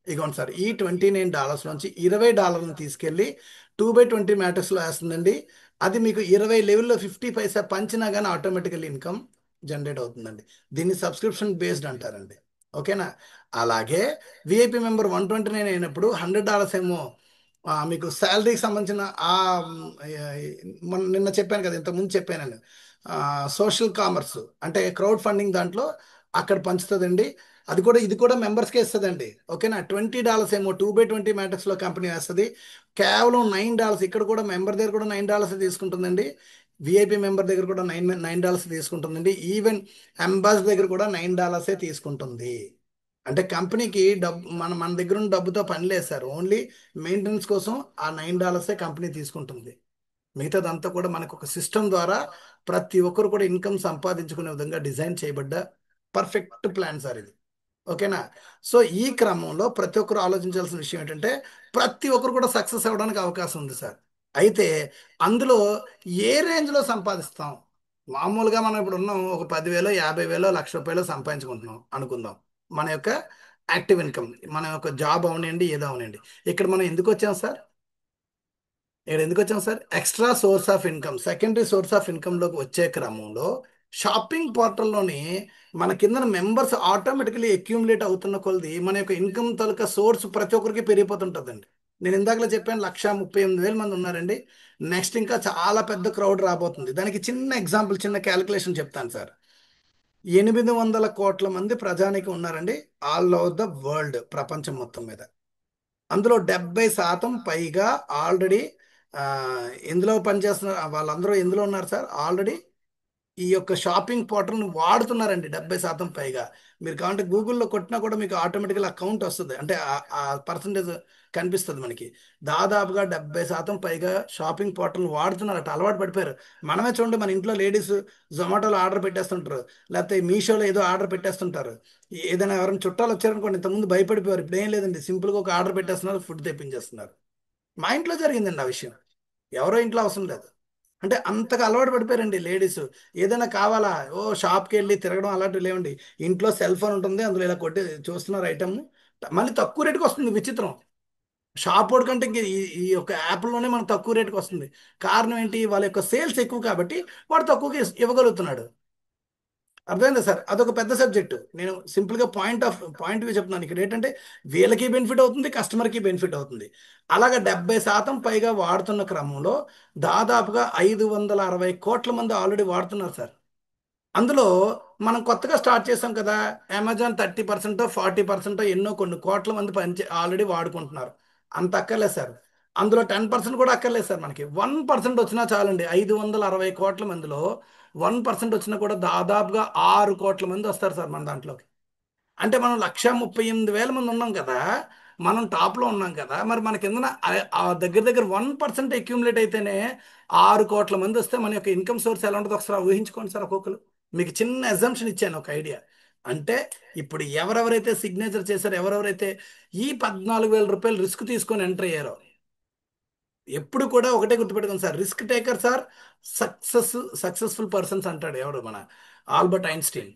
A: ఇగోండి సార్, ఈ $29లోంచి $20ని తీసుకెళ్ళి 2/20 మ్యాట్రిక్స్లో వేస్తుందండి. అది మీకు 20 లెవెల్లో 50 పైసా పంచినా కానీ ఆటోమేటికల్ ఇన్కమ్ జనరేట్ అవుతుందండి. దీన్ని సబ్స్క్రిప్షన్ బేస్డ్ అంటారండి. ఓకేనా? అలాగే విఐపి మెంబర్ 129 అయినప్పుడు $100 ఏమో మీకు శాలరీకి సంబంధించిన ఆ నిన్న చెప్పాను కదా, ఇంతకుముందు చెప్పాను నేను, సోషల్ కామర్స్ అంటే క్రౌడ్ ఫండింగ్ దాంట్లో అక్కడ పంచుతుందండి. అది కూడా ఇది కూడా మెంబర్స్కే ఇస్తుందండి. ఓకేనా? $20 ఏమో 2/20 మ్యాట్రిక్స్లో కంపెనీ వేస్తుంది. కేవలం $9 ఇక్కడ కూడా మెంబర్ దగ్గర కూడా $9 తీసుకుంటుందండి. విఐపి మెంబర్ దగ్గర కూడా నైన్ డాలర్స్ తీసుకుంటుందండి. ఈవెన్ అంబాసిడర్ దగ్గర కూడా $9 తీసుకుంటుంది. అంటే కంపెనీకి డబ్బు మన మన దగ్గర ఉన్న డబ్బుతో పని లేదు సార్. ఓన్లీ మెయింటెనెన్స్ కోసం ఆ $9 కంపెనీ తీసుకుంటుంది. మిగతాదంతా కూడా మనకు ఒక సిస్టమ్ ద్వారా ప్రతి ఒక్కరు కూడా ఇన్కమ్ సంపాదించుకునే విధంగా డిజైన్ చేయబడ్డ పర్ఫెక్ట్ ప్లాన్ సార్ ఇది. ఓకేనా? సో ఈ క్రమంలో ప్రతి ఒక్కరు ఆలోచించాల్సిన విషయం ఏంటంటే ప్రతి ఒక్కరు కూడా సక్సెస్ అవ్వడానికి అవకాశం ఉంది సార్. అయితే అందులో ఏ రేంజ్లో సంపాదిస్తాం? మామూలుగా మనం ఇప్పుడు ఉన్నాం, ఒక 10,000 50,000 1,00,000 సంపాదించుకుంటున్నాం అనుకుందాం. మన యొక్క యాక్టివ్ ఇన్కమ్, మన యొక్క జాబ్ అవనండి, ఏదో అవనండి. ఇక్కడ మనం ఎందుకు వచ్చాం సార్? ఇక్కడ ఎందుకు వచ్చాం sir? Extra source of income, secondary source of ఇన్కమ్లోకి వచ్చే క్రమంలో షాపింగ్ పోర్టల్లోని మన కింద మెంబర్స్ ఆటోమేటికలీ అక్యూములేట్ అవుతున్న కొలది మన యొక్క ఇన్కమ్ తాలూకా సోర్స్ ప్రతి ఒక్కరికి పెరిగిపోతుంటుందండి. నేను ఇందాకలో చెప్పాను 1,38,000 మంది ఉన్నారండి. నెక్స్ట్ ఇంకా చాలా పెద్ద క్రౌడ్ రాబోతుంది. దానికి చిన్న ఎగ్జాంపుల్, చిన్న క్యాలిక్యులేషన్ చెప్తాను సార్. 800 కోట్ల మంది ప్రజానికి ఉన్నారండి, ఆల్ ఓవర్ ద వరల్డ్, ప్రపంచం మొత్తం మీద. అందులో 70% పైగా ఆల్రెడీ ఎందులో పనిచేస్తున్నారు, వాళ్ళందరూ ఎందులో ఉన్నారు సార్? ఆల్రెడీ ఈ యొక్క షాపింగ్ పోర్టల్ని వాడుతున్నారండి 70% పైగా. మీరు కావాలంటే గూగుల్లో కొట్టినా కూడా మీకు ఆటోమేటిక్గా అకౌంట్ వస్తుంది, అంటే ఆ పర్సంటేజ్ కనిపిస్తుంది మనకి. దాదాపుగా 70% పైగా షాపింగ్ పోర్టల్ని వాడుతున్నారట, అలవాటు పడిపోయారు. మనమే చూడండి, మన ఇంట్లో లేడీస్ జొమాటోలో ఆర్డర్ పెట్టేస్తుంటారు, లేకపోతే మీషోలో ఏదో ఆర్డర్ పెట్టేస్తుంటారు. ఏదైనా ఎవరైనా చుట్టాలు వచ్చారనుకోండి, ఇంతకుముందు భయపడిపోయారు, ఇప్పుడు ఏం లేదండి, సింపుల్గా ఒక ఆర్డర్ పెట్టేస్తున్నారు, ఫుడ్ తెప్పించేస్తున్నారు. మా ఇంట్లో జరిగిందండి ఆ విషయం, ఎవరో ఇంట్లో అవసరం లేదు. అంటే అంతగా అలవాటు పడిపోయారండి లేడీస్. ఏదైనా కావాలా, ఓ షాప్కి వెళ్ళి తిరగడం అలాంటివి లేవండి. ఇంట్లో సెల్ ఫోన్ ఉంటుంది, అందులో ఇలా కొట్టి చూస్తున్నారు ఐటమ్, మళ్ళీ తక్కువ రేటుకి వస్తుంది. విచిత్రం, షాప్ వాడి కంటే ఇంక ఈ యొక్క యాప్లోనే మనకు తక్కువ రేటుకి వస్తుంది. కారణం ఏంటి? వాళ్ళ యొక్క సేల్స్ ఎక్కువ కాబట్టి వాడు తక్కువకి ఇవ్వగలుగుతున్నాడు. అర్థమైందా సార్? అదొక పెద్ద సబ్జెక్టు. నేను సింపుల్గా పాయింట్ చెప్తున్నాను. ఇక్కడ ఏంటంటే వీళ్ళకి బెనిఫిట్ అవుతుంది, కస్టమర్కి బెనిఫిట్ అవుతుంది. అలాగా 70% పైగా వాడుతున్న క్రమంలో దాదాపుగా 560 కోట్ల మంది ఆల్రెడీ వాడుతున్నారు సార్. అందులో మనం కొత్తగా స్టార్ట్ చేసాం కదా, అమెజాన్ 30% 40% ఎన్నో కొన్ని కోట్ల మంది ఆల్రెడీ వాడుకుంటున్నారు. అంత అక్కర్లేదు సార్. అందులో 10% కూడా అక్కర్లేదు సార్. మనకి 1% వచ్చినా చాలండి. 560 కోట్ల మందిలో 1% వచ్చినా కూడా దాదాపుగా 6 కోట్ల మంది వస్తారు సార్ మన దాంట్లోకి. అంటే మనం 1,38,000 మంది ఉన్నాం కదా, మనం టాప్లో ఉన్నాం కదా, మరి మన కింద ఆ దగ్గర దగ్గర 1% అక్యూములేట్ అయితేనే 6 కోట్ల మంది వస్తే మన యొక్క ఇన్కమ్ సోర్స్ ఎలా ఉంటుందో ఒకసారి ఊహించుకోండి సార్ ఒక్కొక్కరు. మీకు చిన్న ఎగ్జామ్షన్ ఇచ్చాను, ఒక ఐడియా. అంటే ఇప్పుడు ఎవరెవరైతే సిగ్నేచర్ చేశారో, ఎవరెవరైతే ఈ ₹14,000 రిస్క్ తీసుకొని ఎంటర్ అయ్యారో, ఎప్పుడు కూడా ఒకటే గుర్తుపెట్టుకోండి sir, risk taker sir successful persons అంటాడు ఎవరు, మన ఆల్బర్ట్ ఐన్స్టీన్.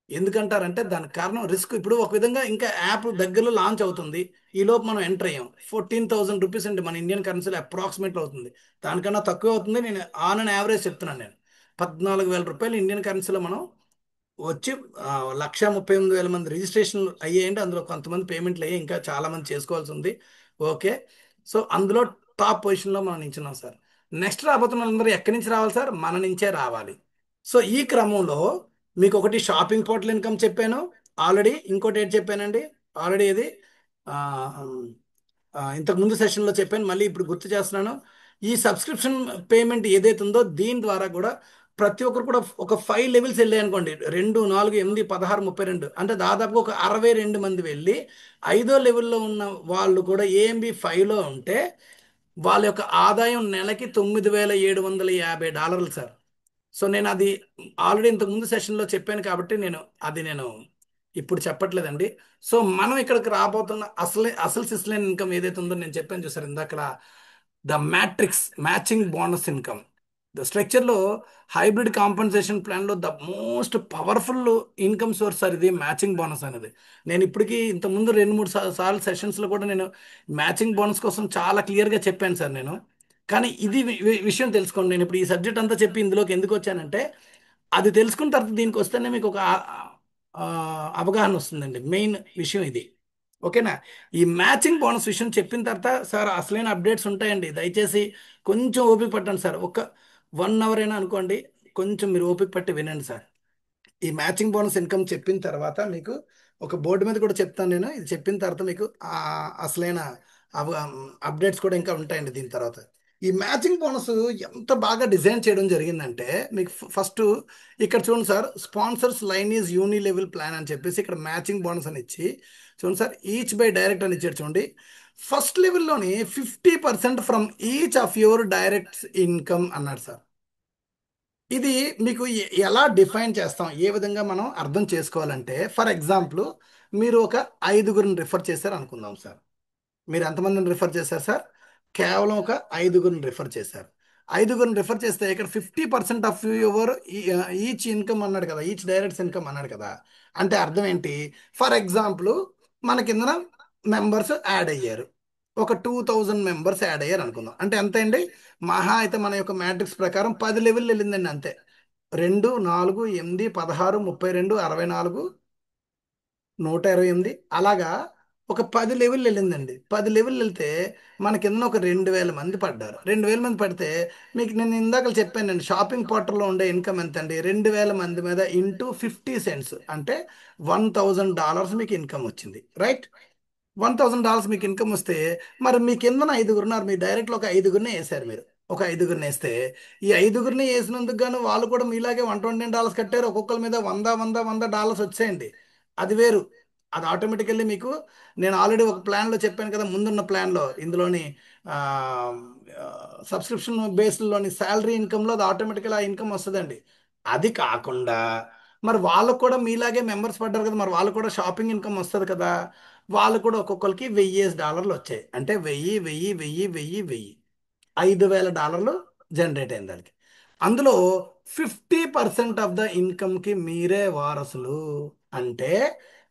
A: ఎందుకంటారంటే దానికి కారణం రిస్క్. ఇప్పుడు ఒక విధంగా ఇంకా యాప్ దగ్గరలో లాంచ్ అవుతుంది, ఈ లోపు మనం ఎంటర్ అయ్యాం. ₹14,000 అండి మన ఇండియన్ కరెన్సీలో అప్రాక్సిమేట్ అవుతుంది. దానికన్నా తక్కువ అవుతుంది, నేను ఆన్ అండ్ యావరేజ్ చెప్తున్నాను. నేను ₹14,000 ఇండియన్ కరెన్సీలో మనం వచ్చి 1,38,000 మంది రిజిస్ట్రేషన్ అయ్యాయండి. అందులో కొంతమంది పేమెంట్లు అయ్యాయి, ఇంకా చాలా మంది చేసుకోవాల్సి ఉంది. ఓకే. సో అందులో టాప్ పొజిషన్లో మనం నించున్నాం సార్. నెక్స్ట్ రాబోతున్న వాళ్ళందరూ ఎక్కడి నుంచి రావాలి సార్? మన నుంచే రావాలి. సో ఈ క్రమంలో మీకు ఒకటి షాపింగ్ పోర్టల్ ఇన్కమ్ చెప్పాను ఆల్రెడీ. ఇంకోటి ఏంటి చెప్పానండి ఆల్రెడీ? ఇది ఆ, ఇంతకు ముందు సెషన్లో చెప్పాను, మళ్ళీ ఇప్పుడు గుర్తు చేస్తున్నాను. ఈ సబ్స్క్రిప్షన్ పేమెంట్ ఏదైతే ఉందో దీని ద్వారా కూడా ప్రతి ఒక్కరు కూడా ఒక 5 లెవెల్స్ వెళ్ళాయి అనుకోండి, 2 4 8 16 32, అంటే దాదాపు ఒక 62 మంది వెళ్ళి 5వ లెవెల్లో ఉన్న వాళ్ళు కూడా AMB 5లో ఉంటే వాళ్ళ యొక్క ఆదాయం నెలకి $9,750 సార్. సో నేను అది ఆల్రెడీ ఇంతకు ముందు సెషన్లో చెప్పాను కాబట్టి నేను ఇప్పుడు చెప్పట్లేదండి. సో మనం ఇక్కడికి రాబోతున్న అసలు సిస్లైన్ ఇన్కమ్ ఏదైతే ఉందో నేను చెప్పాను చూసారు ఇందాక, the matrix matching bonus income. The స్ట్రక్చర్లో హైబ్రిడ్ కాంపన్సేషన్ ప్లాన్లో the most powerful income source sir ఇది మ్యాచింగ్ బోనస్ అనేది. నేను ఇప్పటికీ ఇంతకుముందు రెండు మూడు సార్లు సెషన్స్లో కూడా నేను మ్యాచింగ్ బోనస్ కోసం చాలా క్లియర్గా చెప్పాను సార్ నేను. కానీ ఇది విషయం తెలుసుకోండి. నేను ఇప్పుడు ఈ సబ్జెక్ట్ అంతా చెప్పి ఇందులోకి ఎందుకు వచ్చానంటే, అది తెలుసుకున్న తర్వాత దీనికి వస్తేనే మీకు ఒక ఆ, అవగాహన వస్తుందండి. మెయిన్ విషయం ఇది. ఓకేనా? ఈ మ్యాచింగ్ బోనస్ విషయం చెప్పిన తర్వాత సార్ అసలైన అప్డేట్స్ ఉంటాయండి. దయచేసి కొంచెం ఓపిక పట్టండి సార్. 1 అవర్ అయినా అనుకోండి, కొంచెం మీరు ఓపిక పట్టి వినండి సార్. ఈ మ్యాచింగ్ బోనస్ ఇన్కమ్ చెప్పిన తర్వాత మీకు ఒక బోర్డు మీద కూడా చెప్తాను నేను. ఇది చెప్పిన తర్వాత మీకు అసలైన అప్డేట్స్ కూడా ఇంకా ఉంటాయండి దీని తర్వాత. ఈ మ్యాచింగ్ బోనస్ ఎంత బాగా డిజైన్ చేయడం జరిగిందంటే, మీకు ఫస్ట్ ఇక్కడ చూడండి sir, sponsors line is uni level plan అని చెప్పేసి ఇక్కడ మ్యాచింగ్ బోనస్ అని ఇచ్చి, చూడండి సార్, ఈచ్ బై డైరెక్ట్ అని ఇచ్చాడు చూడండి. ఫస్ట్ లెవెల్లోని 50% from each of your direct income అన్నాడు సార్. ఇది మీకు ఎలా డిఫైన్ చేస్తాం, ఏ విధంగా మనం అర్థం చేసుకోవాలంటే, ఫర్ ఎగ్జాంపుల్ మీరు ఒక ఐదుగురిని రిఫర్ చేశారు అనుకుందాం సార్. మీరు ఎంతమందిని రిఫర్ చేశారు సార్? కేవలం ఒక ఐదుగురిని రిఫర్ చేశారు. ఐదుగురిని రిఫర్ చేస్తే ఇక్కడ 50% ఆఫ్ యువర్ ఈచ్ ఇన్కమ్ అన్నాడు కదా, ఈచ్ డైరెక్ట్స్ ఇన్కమ్ అన్నాడు కదా. అంటే అర్థం ఏంటి? ఫర్ ఎగ్జాంపుల్ మన కిందన మెంబర్స్ యాడ్ అయ్యారు. ఒక 2000 మెంబర్స్ యాడ్ అయ్యారు అనుకుందాం. అంటే ఎంత అండి? మహా అయితే మన యొక్క మ్యాట్రిక్స్ ప్రకారం 10 లెవెల్ వెళ్ళిందండి అంతే. 2, 4, 8, 16, 32, 64, 128 అలాగా ఒక 10 లెవెల్ వెళ్ళిందండి. 10 లెవెల్ వెళ్తే మన కింద ఒక 2000 మంది పడ్డారు. 2000 మంది పడితే మీకు నేను ఇందాక చెప్పానండి, షాపింగ్ పోర్టల్లో ఉండే ఇన్కమ్ ఎంత అండి? 2000 మంది మీద ఇంటూ 50 సెంట్స్ అంటే $1000 మీకు ఇన్కమ్ వచ్చింది. రైట్? $1000 మీకు ఇన్కమ్ వస్తే, మరి మీ కిందన ఐదుగురు ఉన్నారు. మీ డైరెక్ట్లో ఒక ఐదుగురిని వేసారు మీరు. ఒక ఐదుగురిని వేస్తే, ఈ ఐదుగురిని వేసినందుకు గాను వాళ్ళు కూడా మీలాగే $120 కట్టారు. ఒక్కొక్కరి మీద 100 వచ్చాయండి. అది వేరు. అది ఆటోమేటికల్లీ మీకు, నేను ఆల్రెడీ ఒక ప్లాన్లో చెప్పాను కదా, ముందున్న ప్లాన్లో ఇందులోని సబ్స్క్రిప్షన్ బేస్లోని శాలరీ ఇన్కంలో అది ఆటోమేటికల్ ఆ ఇన్కమ్ వస్తుందండి. అది కాకుండా మరి వాళ్ళకు కూడా మీలాగే మెంబర్స్ పడ్డారు కదా, మరి వాళ్ళు కూడా షాపింగ్ ఇన్కమ్ వస్తుంది కదా. వాళ్ళు కూడా ఒక్కొక్కరికి $1000 వచ్చాయి. అంటే 5,000 డాలర్లు జనరేట్ అయింది దానికి. అందులో 50% ఆఫ్ ద ఇన్కమ్కి మీరే వారసులు. అంటే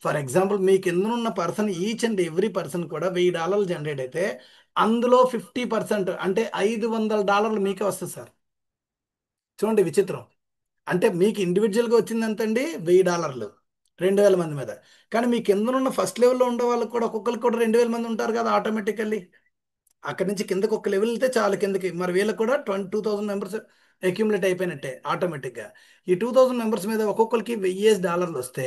A: ఫర్ ఎగ్జాంపుల్ మీ కింద ఉన్న person, each and every person కూడా $1000 జనరేట్ అయితే అందులో 50% అంటే $500 మీకే వస్తుంది సార్. చూడండి విచిత్రం. అంటే మీకు ఇండివిజువల్గా వచ్చింది ఎంత అండి? $1000, 2000 మంది మీద. కానీ మీ కింద ఉన్న ఫస్ట్ లెవెల్లో ఉండే వాళ్ళకి కూడా ఒక్కొక్కరికి కూడా 2000 మంది ఉంటారు కదా ఆటోమేటికల్లీ. అక్కడి నుంచి కిందకి ఒక లెవెల్ వెళ్తే చాలు కిందకి, మరి వీళ్ళకి కూడా 2,000 మెంబర్స్ అక్యుములేట్ అయిపోయినట్టే ఆటోమేటిక్గా. ఈ 2,000 మెంబర్స్ మీద ఒక్కొక్కరికి $1000 వస్తే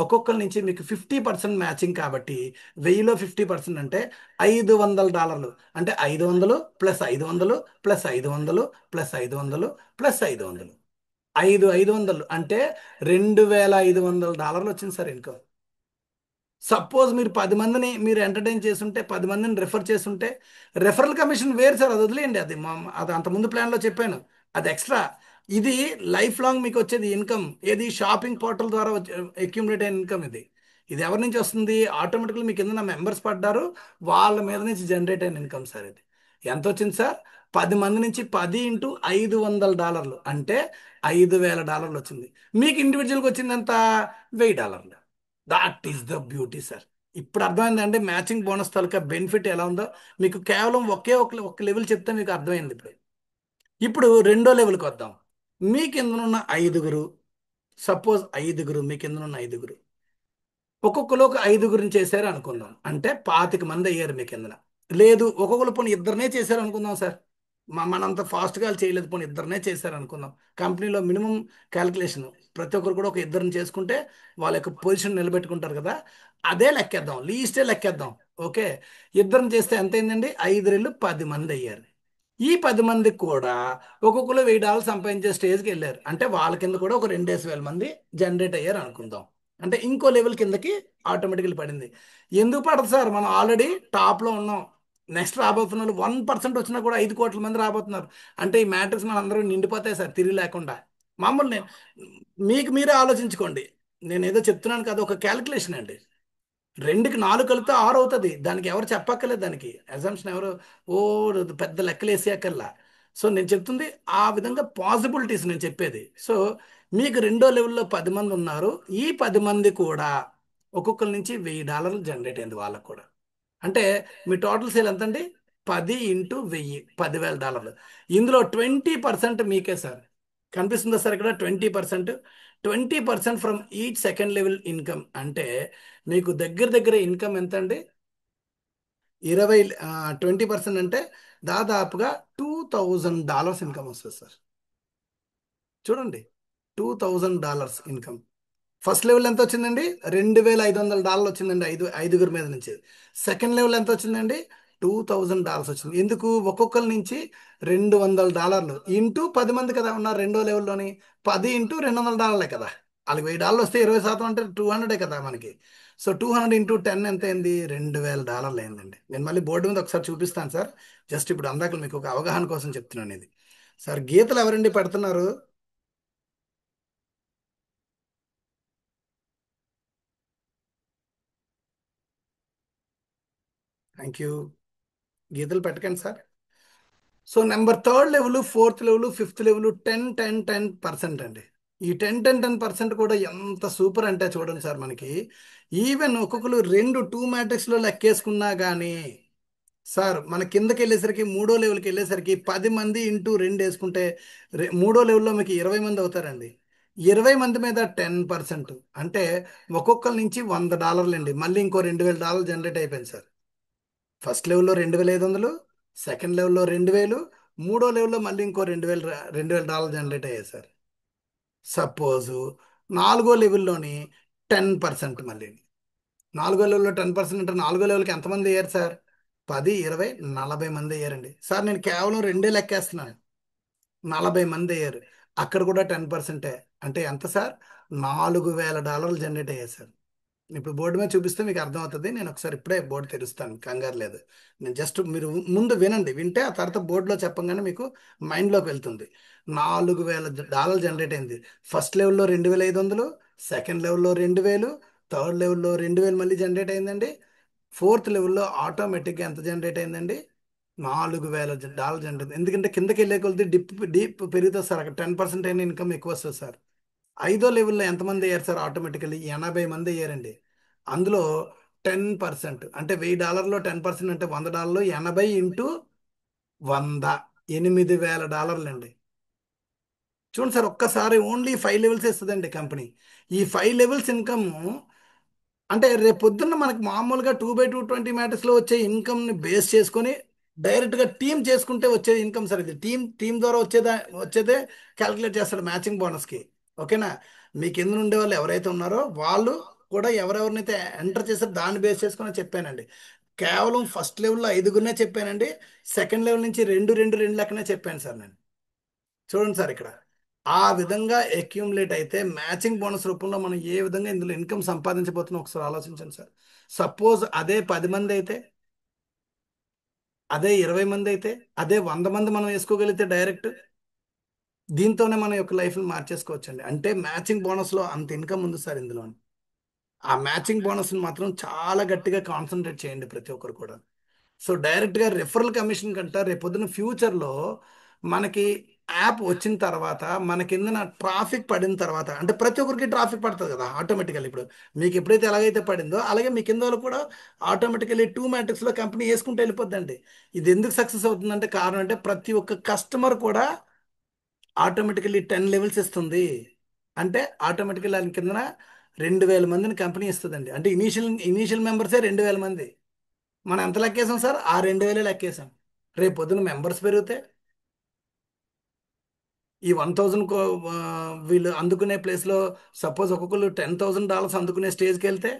A: ఒక్కొక్కరి నుంచి మీకు 50% మ్యాచింగ్ కాబట్టి 1000లో 50% అంటే $500. అంటే 500 ప్లస్ 500 ప్లస్ 500 ప్లస్ 500 ప్లస్ 500, 500 అంటే $2,500 వచ్చింది సార్ ఇన్కమ్. సపోజ్ మీరు 10 మందిని మీరు ఎంటర్టైన్ చేస్తుంటే, 10 మందిని రిఫర్ చేస్తుంటే, రెఫరల్ కమిషన్ వేరు సార్, అది వదిలేయండి. అది అంతకుముందు ప్లాన్లో చెప్పాను, అది ఎక్స్ట్రా. ఇది లైఫ్ లాంగ్ మీకు వచ్చేది ఇన్కమ్. ఏది? షాపింగ్ పోర్టల్ ద్వారా అక్యూములేట్ అయిన ఇన్కమ్ ఇది. ఇది ఎవరి నుంచి వస్తుంది? ఆటోమేటిక్లీ మీకు కింద మెంబర్స్ పడ్డారు, వాళ్ళ మీద నుంచి జనరేట్ అయిన ఇన్కమ్ సార్ ఇది. ఎంత వచ్చింది సార్? 10 మంది నుంచి 10 ఇంటూ $500 అంటే $5,000 వచ్చింది. మీకు ఇండివిజువల్గా వచ్చింది ఎంత? $1000. That is the beauty sir. ఇప్పుడు అర్థమైందండి మ్యాచింగ్ బోనస్ తాలూకా బెనిఫిట్ ఎలా ఉందో మీకు. కేవలం ఒక లెవెల్ చెప్తే మీకు అర్థమైంది. ఇప్పుడు ఇప్పుడు రెండో లెవెల్కి వద్దాం. మీ కిందనున్న ఐదుగురు, సపోజ్ ఐదుగురు, మీ కిందనున్న ఐదుగురు ఒక్కొక్కరు ఒక ఐదుగురిని చేశారు అనుకుందాం. అంటే 25 మంది అయ్యారు మీ కిందన. లేదు ఒక్కొక్కరు పోనీ ఇద్దరినే చేశారు అనుకుందాం సార్. మనంత ఫాస్ట్గా చేయలేదు, పోనీ ఇద్దరినే చేశారు అనుకుందాం. కంపెనీలో మినిమం క్యాలిక్యులేషన్ ప్రతి ఒక్కరు కూడా ఒక ఇద్దరిని చేసుకుంటే వాళ్ళ యొక్క పొజిషన్ నిలబెట్టుకుంటారు కదా. అదే లెక్కేద్దాం, లీస్టే లెక్కేద్దాం. ఓకే, ఇద్దరిని చేస్తే ఎంత అయిందండి? 5 రెళ్ళు 10 మంది అయ్యారు. ఈ 10 మందికి కూడా ఒక్కొక్కరు $1000 సంపాదించే స్టేజ్కి వెళ్ళారు. అంటే వాళ్ళ కింద కూడా ఒక 2,000 మంది జనరేట్ అయ్యారు అనుకుందాం. అంటే ఇంకో లెవెల్ కిందకి ఆటోమేటిక్గా పడింది. ఎందుకు పడదు సార్? మనం ఆల్రెడీ టాప్లో ఉన్నాం. నెక్స్ట్ రాబోతున్న వాళ్ళు 1% వచ్చినా కూడా 5 కోట్ల మంది రాబోతున్నారు. అంటే ఈ మ్యాట్రిక్స్ మన అందరూ నిండిపోతాయి సార్ తిరిగి లేకుండా. మామూలు నేను, మీకు మీరే ఆలోచించుకోండి. నేను ఏదో చెప్తున్నాను కదా, ఒక క్యాలిక్యులేషన్ అండి. రెండుకి నాలుగు కలిపితే ఆరు అవుతుంది. దానికి ఎవరు చెప్పక్కర్లేదు, దానికి అజంప్షన్ ఎవరు ఓ పెద్ద లెక్కలు వేసేయక్కర్లా. సో నేను చెప్తుంది ఆ విధంగా పాసిబిలిటీస్ నేను చెప్పేది. సో మీకు రెండో లెవెల్లో 10 మంది ఉన్నారు. ఈ 10 మంది కూడా ఒక్కొక్కరి నుంచి $1000 జనరేట్ అయింది వాళ్ళకు కూడా. అంటే మీ టోటల్ సేల్ ఎంత అండి? 10 × 1000, $10,000. ఇందులో 20% మీకే సార్. కనిపిస్తుందా సార్ ఇక్కడ? 20%. 20% from each second level income అంటే మీకు దగ్గర దగ్గర ఇన్కమ్ ఎంత అండి? 20, 20% అంటే దాదాపుగా $2,000 ఇన్కమ్ వస్తుంది సార్. చూడండి, $2,000 ఇన్కమ్. ఫస్ట్ లెవెల్ ఎంత వచ్చిందండి? $2,500 వచ్చిందండి, ఐదుగురి మీద నుంచి. సెకండ్ లెవెల్ ఎంత వచ్చిందండి? $2,000 వచ్చింది. ఎందుకు? ఒక్కొక్కరి నుంచి $200 ఇంటూ 10 మంది కదా ఉన్నారు రెండో లెవెల్లోని. 10 × $200 కదా. వాళ్ళకి $1000 వస్తే 20% అంటే 200 కదా మనకి. సో 200 × 10 ఎంత అయింది? $2,000 అయిందండి. నేను మళ్ళీ బోర్డు మీద ఒకసారి చూపిస్తాను సార్. జస్ట్ ఇప్పుడు అందాక మీకు ఒక అవగాహన కోసం చెప్తున్నాను ఇది. సార్ గీతలు ఎవరండి పెడుతున్నారు? Thank you. గీతలు పెట్టకండి sir. So number third level, fourth level, fifth level 10-10-10% అండి. ఈ 10-10-10% కూడా ఎంత సూపర్ అంటే చూడండి సార్, మనకి ఈవెన్ ఒక్కొక్కరు రెండు టూ మ్యాట్రిక్స్లో లెక్కేసుకున్నా కానీ సార్ మన కిందకి వెళ్ళేసరికి మూడో లెవెల్కి వెళ్ళేసరికి 10 మంది ఇంటూ రెండు వేసుకుంటే మూడో లెవెల్లో మీకు 20 మంది అవుతారండి. 20 మంది మీద 10% అంటే ఒక్కొక్కరి నుంచి $100 అండి. మళ్ళీ ఇంకో $2,000 జనరేట్ అయిపోయింది సార్. ఫస్ట్ లెవెల్లో 2,500, సెకండ్ లెవెల్లో 2,000, మూడో లెవెల్లో మళ్ళీ ఇంకో $2,000 జనరేట్ అయ్యాయి సార్. సపోజు నాలుగో లెవెల్లోని 10% మళ్ళీ. నాలుగో లెవెల్లో 10% అంటే నాలుగో లెవెల్కి ఎంతమంది అయ్యారు సార్? 10, 20, 40 మంది అయ్యారండి సార్. నేను కేవలం రెండే లెక్కేస్తున్నాను. 40 మంది అయ్యారు. అక్కడ కూడా 10%. అంటే ఎంత సార్? $4,000 జనరేట్ అయ్యాయి సార్. ఇప్పుడు బోర్డు మీద చూపిస్తే మీకు అర్థమవుతుంది. నేను ఒకసారి ఇప్పుడే బోర్డు తెరుస్తాను, కంగారు లేదు. నేను జస్ట్ మీరు ముందు వినండి, వింటే ఆ తర్వాత బోర్డులో చెప్పంగానే మీకు మైండ్లోకి వెళ్తుంది. $4,000 జనరేట్ అయింది. ఫస్ట్ లెవెల్లో 2,500, సెకండ్ లెవెల్లో 2,000, థర్డ్ లెవెల్లో 2,000 మళ్ళీ జనరేట్ అయిందండి. ఫోర్త్ లెవెల్లో ఆటోమేటిక్గా ఎంత జనరేట్ అయిందండి? $4,000 జనరేట్ అయింది. ఎందుకంటే కిందకి వెళ్ళే కొద్ది డీప్ పెరుగుతుంది సార్. అక్కడ 10% అయిన ఇన్కమ్ ఎక్కువ వస్తుంది సార్. ఐదో లెవెల్లో ఎంతమంది అయ్యారు సార్? ఆటోమేటికల్లీ 80 మంది అయ్యారండి. అందులో 10% అంటే $1,000లో 10% అంటే $100. 80 × 100, $8,000 అండి. చూడండి సార్, ఒక్కసారి ఓన్లీ 5 లెవెల్స్ ఇస్తుందండి కంపెనీ. ఈ 5 లెవెల్స్ ఇన్కమ్ అంటే రేపు పొద్దున్న మనకి మామూలుగా 2/220 మ్యాట్రిక్స్లో వచ్చే ఇన్కమ్ని బేస్ చేసుకొని డైరెక్ట్గా టీమ్ చేసుకుంటే వచ్చే ఇన్కమ్ సార్ ఇది. టీమ్ ద్వారా వచ్చేదే క్యాలిక్యులేట్ చేస్తాడు మ్యాచింగ్ బోనస్కి. ఓకేనా? మీ కింద ఉండే వాళ్ళు ఎవరైతే ఉన్నారో వాళ్ళు కూడా ఎవరెవరినైతే ఎంటర్ చేస్తారో దాన్ని బేస్ చేసుకొని చెప్పానండి. కేవలం ఫస్ట్ లెవెల్లో ఐదుగురినే చెప్పానండి. సెకండ్ లెవెల్ నుంచి రెండు రెండు రెండు లెక్కనే చెప్పాను సార్ నేను. చూడండి సార్ ఇక్కడ ఆ విధంగా అక్యూములేట్ అయితే మ్యాచింగ్ బోనస్ రూపంలో మనం ఏ విధంగా ఇందులో ఇన్కమ్ సంపాదించబోతున్నాం ఒకసారి ఆలోచించండి సార్. సపోజ్ అదే 10 మంది అయితే, అదే 20 మంది అయితే, అదే 100 మంది మనం వేసుకోగలిగితే డైరెక్ట్ దీంతోనే మన యొక్క లైఫ్ని మార్చేసుకోవచ్చండి. అంటే మ్యాచింగ్ బోనస్లో అంత ఇన్కమ్ ఉంది సార్ ఇందులో. ఆ మ్యాచింగ్ బోనస్ని మాత్రం చాలా గట్టిగా కాన్సన్ట్రేట్ చేయండి ప్రతి ఒక్కరు కూడా. సో డైరెక్ట్గా రెఫరల్ కమిషన్ కంటే రేపొద్దున ఫ్యూచర్లో మనకి యాప్ వచ్చిన తర్వాత మన కిందన ట్రాఫిక్ పడిన తర్వాత, అంటే ప్రతి ఒక్కరికి ట్రాఫిక్ పడుతుంది కదా ఆటోమేటికల్. ఇప్పుడు మీకు ఎప్పుడైతే ఎలాగైతే పడిందో అలాగే మీ కింద వాళ్ళు కూడా ఆటోమేటికల్లీ టూ మ్యాట్రిక్స్లో కంపెనీ వేసుకుంటూ వెళ్ళిపోద్దండి. ఇది ఎందుకు సక్సెస్ అవుతుందంటే కారణం అంటే ప్రతి ఒక్క కస్టమర్ కూడా ఆటోమేటికల్లీ 10 లెవెల్స్ ఇస్తుంది. అంటే ఆటోమేటికల్లీ దాని కిందన 2,000 మందిని కంపెనీ ఇస్తుందండి. అంటే ఇనీషియల్ మెంబర్సే 2,000 మంది. మనం ఎంత లెక్కేసాం సార్? ఆ 2,000 లెక్కేసాం. రేపు పొద్దున మెంబర్స్ పెరిగితే ఈ 1,000 వీళ్ళు అందుకునే ప్లేస్లో సపోజ్ ఒక్కొక్కరు $10,000 అందుకునే స్టేజ్కి వెళ్తే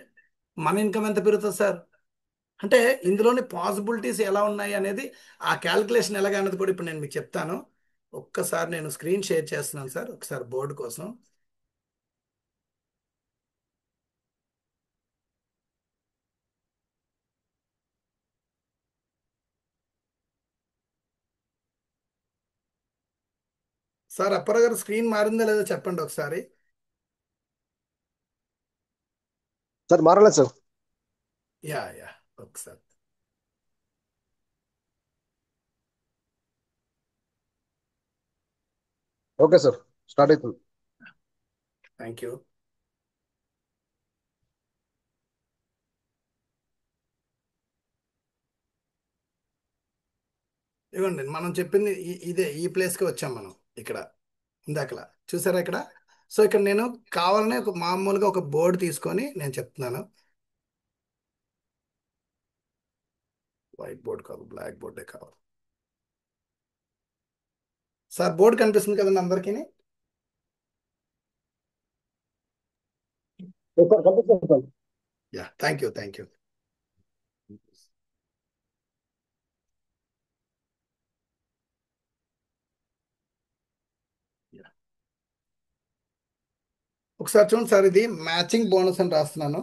A: మన ఇన్కమ్ ఎంత పెరుగుతుంది సార్? అంటే ఇందులోని పాసిబిలిటీస్ ఎలా ఉన్నాయి అనేది, ఆ క్యాల్కులేషన్ ఎలాగ అన్నది కూడా ఇప్పుడు నేను మీకు చెప్తాను. ఒక్కసారి నేను స్క్రీన్ షేర్ చేస్తున్నాను సార్, ఒకసారి బోర్డు కోసం. సార్ అప్పర్ గారు స్క్రీన్ మారిందా లేదో చెప్పండి ఒకసారి.
B: సార్ మారలేదు సార్.
A: యా యా, ఒకసారి.
B: ఓకే సార్, స్టార్ట్ అవుతుంది.
A: Thank you. ఇవ్వండి, మనం చెప్పింది ఇదే, ఈ ప్లేస్కి వచ్చాం మనం. ఇక్కడ ఇందాకలా చూసారా ఇక్కడ. సో ఇక్కడ నేను కావాలనే ఒక మామూలుగా ఒక బోర్డు తీసుకొని నేను చెప్తున్నాను. వైట్ బోర్డ్ కాదు, బ్లాక్ బోర్డే కావాలి. సార్ బోర్డు కనిపిస్తుంది కదండి అందరికీ?
B: సార్ కనిపిస్తుంది sir.
A: Yeah, thank you, thank you. ఒకసారి చూడండి సార్, ఇది మ్యాచింగ్ బోనస్ అని రాస్తున్నాను.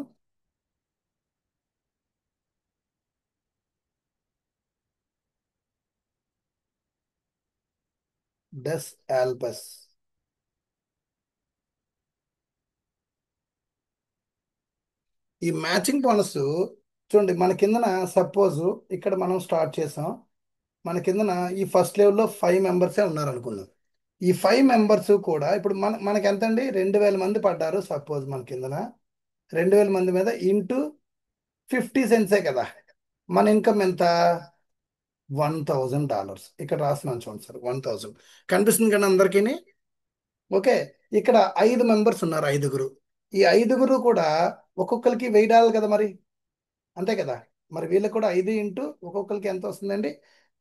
A: డస్ ఆల్బస్. ఈ మ్యాచింగ్ బోనస్ చూడండి, మన కిందన సపోజ్ ఇక్కడ మనం స్టార్ట్ చేసాం. మన కిందన ఈ ఫస్ట్ లెవెల్లో 5 మెంబర్సే ఉన్నారు అనుకుందాం. ఈ 5 మెంబర్స్ కూడా ఇప్పుడు మనకి ఎంత అండి, 2000 మంది పడ్డారు సపోజ్ మన కిందన. 2000 మంది మీద ఇంటూ 50 సెంట్సే కదా. మన ఇన్కమ్ ఎంత? $1000. ఇక్కడ రాస్తున్నాను చూడండి సార్, 1000 కనిపిస్తుంది కదా అందరికీ. ఓకే. ఇక్కడ 5 మెంబర్స్ ఉన్నారు, ఐదుగురు. ఈ ఐదుగురు కూడా ఒక్కొక్కరికి $1000 కదా మరి, అంతే కదా. మరి వీళ్ళకి కూడా 5 ఇంటూ ఒక్కొక్కరికి ఎంత వస్తుందండి?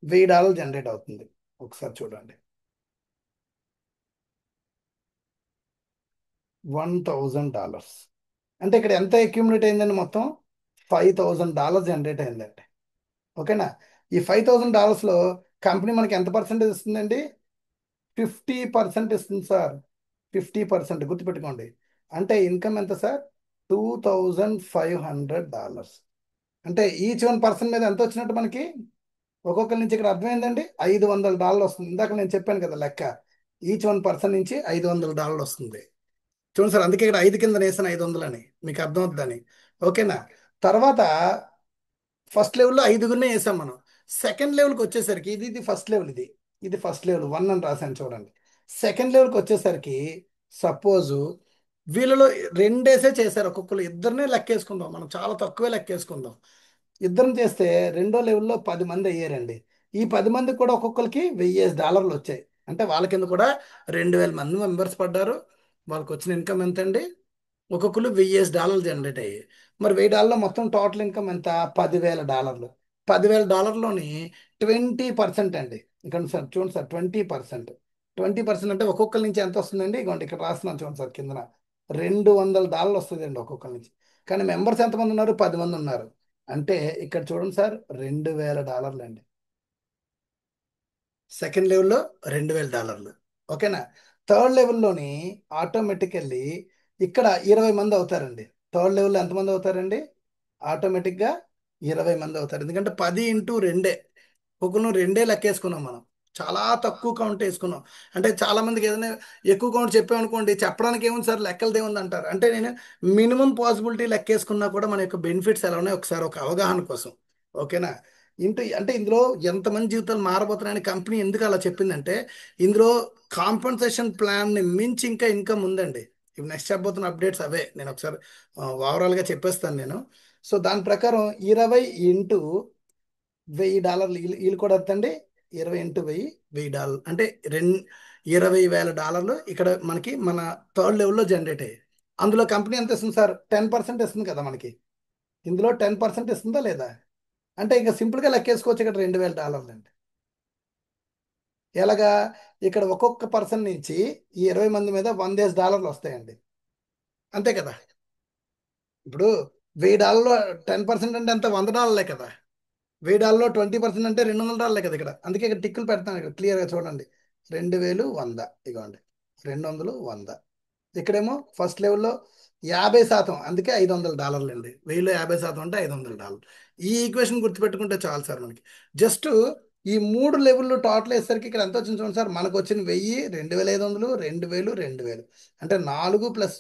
A: $1000 జనరేట్ అవుతుంది. ఒకసారి చూడండి, $1000. అంటే ఇక్కడ ఎంత అక్యూములేట్ అయిందండి మొత్తం? $5000 జనరేట్ అయిందండి. ఓకేనా. ఈ $5000లో కంపెనీ మనకి ఎంత పర్సెంటేజ్ ఇస్తుందండి? 50% ఇస్తుంది సార్. 50% గుర్తుపెట్టుకోండి. అంటే ఇన్కమ్ ఎంత సార్? $2500. అంటే ఈచ్ 1 పర్సన్ మీద ఎంత వచ్చినట్టు మనకి? ఒక్కొక్కరి నుంచి ఇక్కడ అర్థమైందండి, $500 వస్తుంది. ఇందాక నేను చెప్పాను కదా లెక్క. ఈచ్ 1 పర్సన్ నుంచి $500 వస్తుంది. చూడండి సార్, అందుకే ఇక్కడ 5 కింద వేసాను 500 అని, మీకు అర్థం అవుతుందని. ఓకేనా. తర్వాత ఫస్ట్ లెవెల్లో ఐదుగురినే వేసాం మనం. సెకండ్ లెవెల్కి వచ్చేసరికి ఇది ఇది ఫస్ట్ లెవెల్, ఇది ఫస్ట్ లెవెల్ 1 అని రాశాను చూడండి. సెకండ్ లెవెల్కి వచ్చేసరికి సపోజు వీళ్ళలో రెండేసే చేశారు ఒక్కొక్కరు. ఇద్దరినే లెక్కేసుకుందాం మనం, చాలా తక్కువే లెక్కేసుకుందాం. ఇద్దరం చేస్తే రెండో లెవెల్లో 10 మంది అయ్యారండి. ఈ 10 మందికి కూడా ఒక్కొక్కరికి $1000 వచ్చాయి. అంటే వాళ్ళ కింద కూడా 2000 మంది మెంబర్స్ పడ్డారు. వాళ్ళకి వచ్చిన ఇన్కమ్ ఎంత అండి? ఒక్కొక్కరు $1000 జనరేట్ అయ్యాయి. మరి $1000 మొత్తం టోటల్ ఇన్కమ్ ఎంత? $10,000. $10,000లోని 20% అండి. ఇక్కడ సార్ చూడండి సార్, 20%. 20% అంటే ఒక్కొక్కరి నుంచి ఎంత వస్తుందండి? ఇదిగోండి ఇక్కడ రాస్తున్నాను చూడండి సార్ కిందన. $200 వస్తుందండి ఒక్కొక్కరి నుంచి. కానీ మెంబర్స్ ఎంతమంది ఉన్నారు? 10 మంది ఉన్నారు. అంటే ఇక్కడ చూడండి సార్, $2000 అండి. సెకండ్ లెవెల్లో $2000. ఓకేనా. థర్డ్ లెవెల్లోని ఆటోమేటికల్లీ ఇక్కడ 20 మంది అవుతారండి. థర్డ్ లెవెల్లో ఎంతమంది అవుతారండి? ఆటోమేటిక్గా 20 మంది అవుతారు. ఎందుకంటే 10 ఇంటూ రెండే, ఒక్కొక్క రెండే లెక్కేసుకున్నాం మనం. చాలా తక్కువ కౌంట్ వేసుకున్నాం. అంటే చాలా మందికి ఏదైనా ఎక్కువ కౌంట్ చెప్పామనుకోండి, చెప్పడానికి ఏముంది సార్, లెక్కలది ఏముంది అంటారు. అంటే నేను మినిమం పాసిబిలిటీ లెక్కేసుకున్నా కూడా మన యొక్క బెనిఫిట్స్ ఎలా ఉన్నాయో ఒకసారి ఒక అవగాహన కోసం. ఓకేనా. అంటే ఇందులో ఎంతమంది జీవితాలు మారబోతున్నాయని కంపెనీ ఎందుకు అలా చెప్పిందంటే, ఇందులో కాంపన్సేషన్ ప్లాన్ని మించి ఇంకా ఇన్కమ్ ఉందండి. ఇప్పుడు నెక్స్ట్ చెప్పబోతున్న అప్డేట్స్ అవే. నేను ఒకసారి ఓవరాల్గా చెప్పేస్తాను నేను. సో దాని ప్రకారం 20 ఇంటూ $1000, వీళ్ళు కూడా వద్దండి. 20 ఇంటూ 1000, $1000 అంటే $20,000 ఇక్కడ మనకి మన థర్డ్ లెవెల్లో జనరేట్ అయ్యాయి. అందులో కంపెనీ ఎంత ఇస్తుంది సార్? 10% ఇస్తుంది కదా మనకి. ఇందులో 10% ఇస్తుందా లేదా? అంటే ఇంకా సింపుల్గా లెక్కేసుకోవచ్చు, ఇక్కడ $2000 అండి. ఎలాగా? ఇక్కడ ఒక్కొక్క పర్సన్ నుంచి ఈ 20 మంది మీద $100 వస్తాయండి, అంతే కదా. ఇప్పుడు $1000 10% అంటే ఎంత? $100 కదా. $1000 20% అంటే $200 కదా ఇక్కడ. అందుకే ఇక్కడ టిక్కులు పెడతాను, ఇక్కడ క్లియర్గా చూడండి. 2000 100, ఇగోండి 200 100. ఇక్కడేమో ఫస్ట్ లెవెల్లో 50%, అందుకే $500 అండి. 1000లో 50% అంటే $500. ఈ ఈక్వేషన్ గుర్తుపెట్టుకుంటే చాలు సార్ మనకి. జస్ట్ ఈ మూడు లెవెల్లో టోటల్ వేసరికి ఇక్కడ ఎంత వచ్చింది చూడండి సార్, మనకు వచ్చిన 1000, 2500, 2000, 2000, అంటే 4 ప్లస్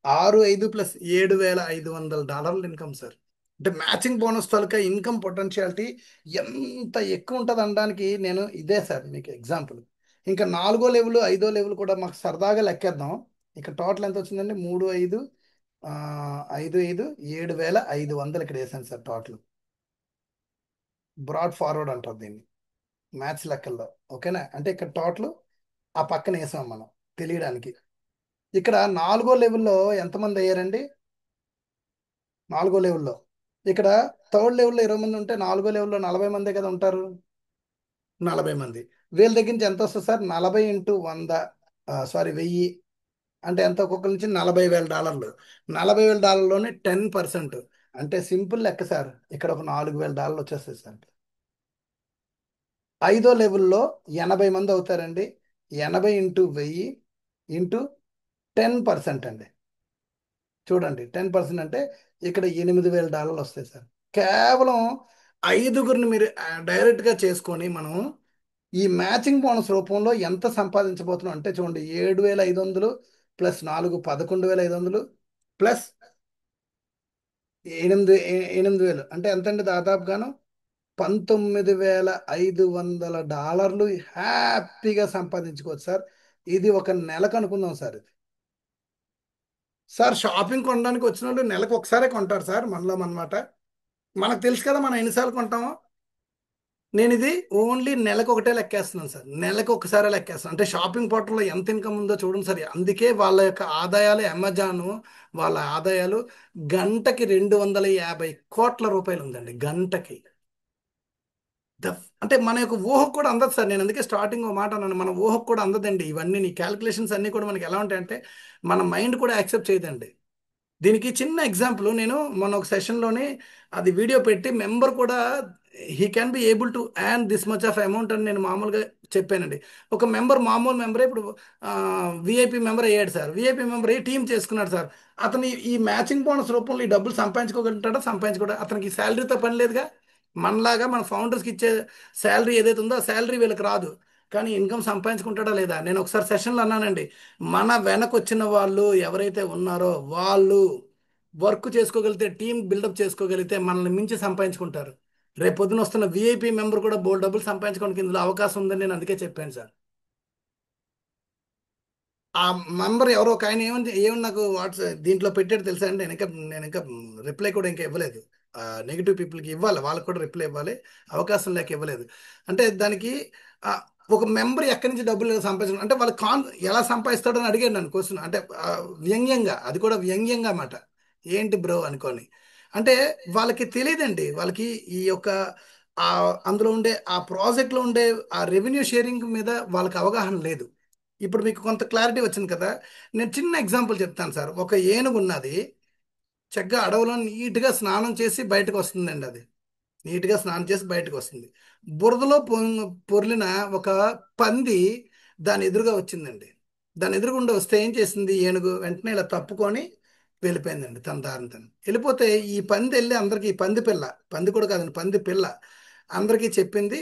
A: 6, 5 ప్లస్ $7,500 ఇన్కమ్ సార్. అంటే మ్యాచింగ్ బోనస్ తాలూకా ఇన్కమ్ పొటెన్షియాలిటీ ఎంత ఎక్కువ ఉంటుంది అనడానికి నేను ఇదే సార్ మీకు ఎగ్జాంపుల్. ఇంకా 4వ లెవెల్ 5వ లెవెల్ కూడా మాకు సరదాగా లెక్కేద్దాం. ఇక్కడ టోటల్ ఎంత వచ్చిందండి, 3, 5, 5, 5, 7,500 ఇక్కడ వేసాను సార్ టోటల్. బ్రాడ్ ఫార్వర్డ్ అంటారు దీన్ని మ్యాథ్స్ లెక్కల్లో. ఓకేనా, అంటే ఇక్కడ టోటల్ ఆ పక్కన వేసాం మనం తెలియడానికి. ఇక్కడ 4వ లెవెల్లో ఎంతమంది అయ్యారండి, 4వ లెవెల్లో ఇక్కడ థర్డ్ లెవెల్లో 20 మంది ఉంటే 4వ లెవెల్లో 40 మందే కదా ఉంటారు, 40 మంది. వీళ్ళ దగ్గర నుంచి ఎంత వస్తుంది సార్, 40 ఇంటూ 100, సారీ 1000, అంటే ఎంత, ఒక్కొక్కరి నుంచి $40,000. $40,000లోనే 10%, అంటే సింపుల్ లెక్క సార్, ఇక్కడ ఒక $4,000 వచ్చేస్తాయి సార్. 5వ లెవెల్లో 80 మంది అవుతారండి, 80 ఇంటూ 1000 ఇంటూ 10% అండి. చూడండి 10% అంటే ఇక్కడ $8,000 వస్తాయి సార్. కేవలం ఐదుగురిని మీరు డైరెక్ట్గా చేసుకొని మనం ఈ మ్యాచింగ్ బోనస్ రూపంలో ఎంత సంపాదించబోతున్నాం అంటే చూడండి, 7,500 ప్లస్ 4, 11,500 ప్లస్ 8,000 అంటే ఎంతండి, దాదాపుగాను $19,500 హ్యాపీగా సంపాదించుకోవచ్చు సార్. ఇది ఒక నెలకు అనుకుందాం సార్. ఇది సార్ షాపింగ్ కొనడానికి వచ్చిన వాళ్ళు నెలకు ఒకసారే కొంటారు సార్, మనలో అన్నమాట. మనకు తెలుసు కదా మనం ఎన్నిసార్లు కొంటామో. నేను ఇది ఓన్లీ నెలకు ఒకటే లెక్కేస్తున్నాను సార్, నెలకు ఒకసారి లెక్కేస్తాను. అంటే షాపింగ్ పోర్టల్లో ఎంత ఇన్కమ్ ఉందో చూడండి సార్. అందుకే వాళ్ళ యొక్క ఆదాయాలు, అమెజాన్ వాళ్ళ ఆదాయాలు గంటకి 250 కోట్ల రూపాయలు ఉందండి, గంటకి. అంటే మన యొక్క ఊహకు కూడా అందదు సార్. నేను అందుకే స్టార్టింగ్ ఒక మాట అన్నాను, మన ఊహకు కూడా అందదండి ఇవన్నీ. నీ క్యాలిక్యులేషన్స్ అన్నీ కూడా మనకి ఎలా ఉంటాయంటే మన మైండ్ కూడా యాక్సెప్ట్ చేయదండి. దీనికి చిన్న ఎగ్జాంపుల్, నేను మొన్న ఒక సెషన్లోనే అది వీడియో పెట్టి మెంబర్ కూడా he can be able to an this much of amount అని నేను మామూలుగా చెప్పానండి. ఒక మెంబర్ మామూలు మెంబరే ఇప్పుడు విఐపి మెంబర్ అయ్యాడు సార్, విఐపి మెంబర్ అయ్యి టీం చేసుకున్నాడు సార్. అతను ఈ మ్యాచింగ్ బోనస్ రూపంలో ఈ డబ్బులు సంపాదించుకోగలుగుతాడా, సంపాదించుకోవడం, అతనికి శాలరీతో పని లేదుగా. మనలాగా మన ఫౌండర్స్కి ఇచ్చే శాలరీ ఏదైతే ఉందో ఆ శాలరీ వీళ్ళకి రాదు, కానీ ఇన్కమ్ సంపాదించుకుంటాడా లేదా. నేను ఒకసారి సెషన్లో అన్నానండి, మన వెనక వచ్చిన వాళ్ళు ఎవరైతే ఉన్నారో వాళ్ళు వర్క్ చేసుకోగలిగితే, టీం బిల్డప్ చేసుకోగలిగితే మనల్ని మించి సంపాదించుకుంటారు. రేపు పొద్దున వస్తున్న విఐపి మెంబర్ కూడా బోల్ డబ్బులు సంపాదించుకోవడానికి ఇందులో అవకాశం ఉందని నేను అందుకే చెప్పాను సార్. ఆ మెంబర్ ఎవరో ఒక ఆయన ఏమని నాకు దీంట్లో పెట్టాడు తెలుసా అండి. నేను ఇంకా రిప్లై కూడా ఇంకా ఇవ్వలేదు. నెగిటివ్ పీపుల్కి ఇవ్వాలి, వాళ్ళకి కూడా రిప్లై ఇవ్వాలి, అవకాశం లేక ఇవ్వలేదు. అంటే దానికి ఆ, ఒక మెంబర్ ఎక్కడి నుంచి డబ్బులు సంపాదించడం అంటే వాళ్ళు ఎలా సంపాదిస్తాడో అని అడిగాడు నన్ను క్వశ్చన్. అంటే వ్యంగ్యంగా, అది కూడా వ్యంగ్యంగా మాట, ఏంటి బ్రో అనుకోని. అంటే వాళ్ళకి తెలియదండి, వాళ్ళకి ఈ యొక్క ఆ అందులో ఉండే ఆ ప్రాజెక్ట్లో ఉండే ఆ రెవెన్యూ షేరింగ్ మీద వాళ్ళకి అవగాహన లేదు. ఇప్పుడు మీకు కొంత క్లారిటీ వచ్చింది కదా. నేను చిన్న ఎగ్జాంపుల్ చెప్తాను సార్. ఒక ఏనుగు ఉన్నది, చక్కగా అడవిలో నీట్గా స్నానం చేసి బయటకు వస్తుందండి. అది నీట్గా స్నానం చేసి బయటకు వస్తుంది. బురదలో పొర్లిన ఒక పంది దాని ఎదురుగా వచ్చిందండి. దాని ఎదురుగుండా వస్తే ఏం చేసింది ఏనుగు, వెంటనే ఇలా తప్పుకొని వెళ్ళిపోయిందండి తన దారిని తను. వెళ్ళిపోతే ఈ పంది వెళ్ళి అందరికీ, ఈ పంది పిల్ల, పంది కూడా కాదండి, పంది పిల్ల అందరికీ చెప్పింది,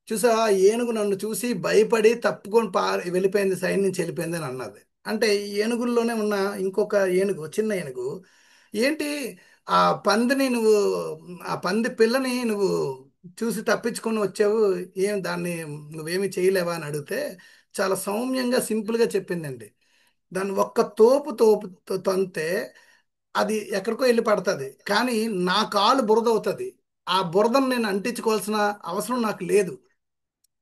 A: చూసా ఆ ఏనుగు నన్ను చూసి భయపడి తప్పుకొని వెళ్ళిపోయింది, సైడ్ నుంచి వెళ్ళిపోయింది అని అన్నది. అంటే ఈ ఏనుగుల్లోనే ఉన్న ఇంకొక ఏనుగు, చిన్న ఏనుగు, ఏంటి ఆ పందిని నువ్వు, ఆ పంది పిల్లని నువ్వు చూసి తప్పించుకొని వచ్చావు, ఏం దాన్ని నువ్వేమి చేయలేవా అని అడిగితే చాలా సౌమ్యంగా సింపుల్గా చెప్పిందండి. దాన్ని ఒక్క తోపు తంతే అది ఎక్కడికో వెళ్ళి పడుతుంది, కానీ నా కాలు బురద అవుతుంది. ఆ బురదను నేను అంటించుకోవాల్సిన అవసరం నాకు లేదు.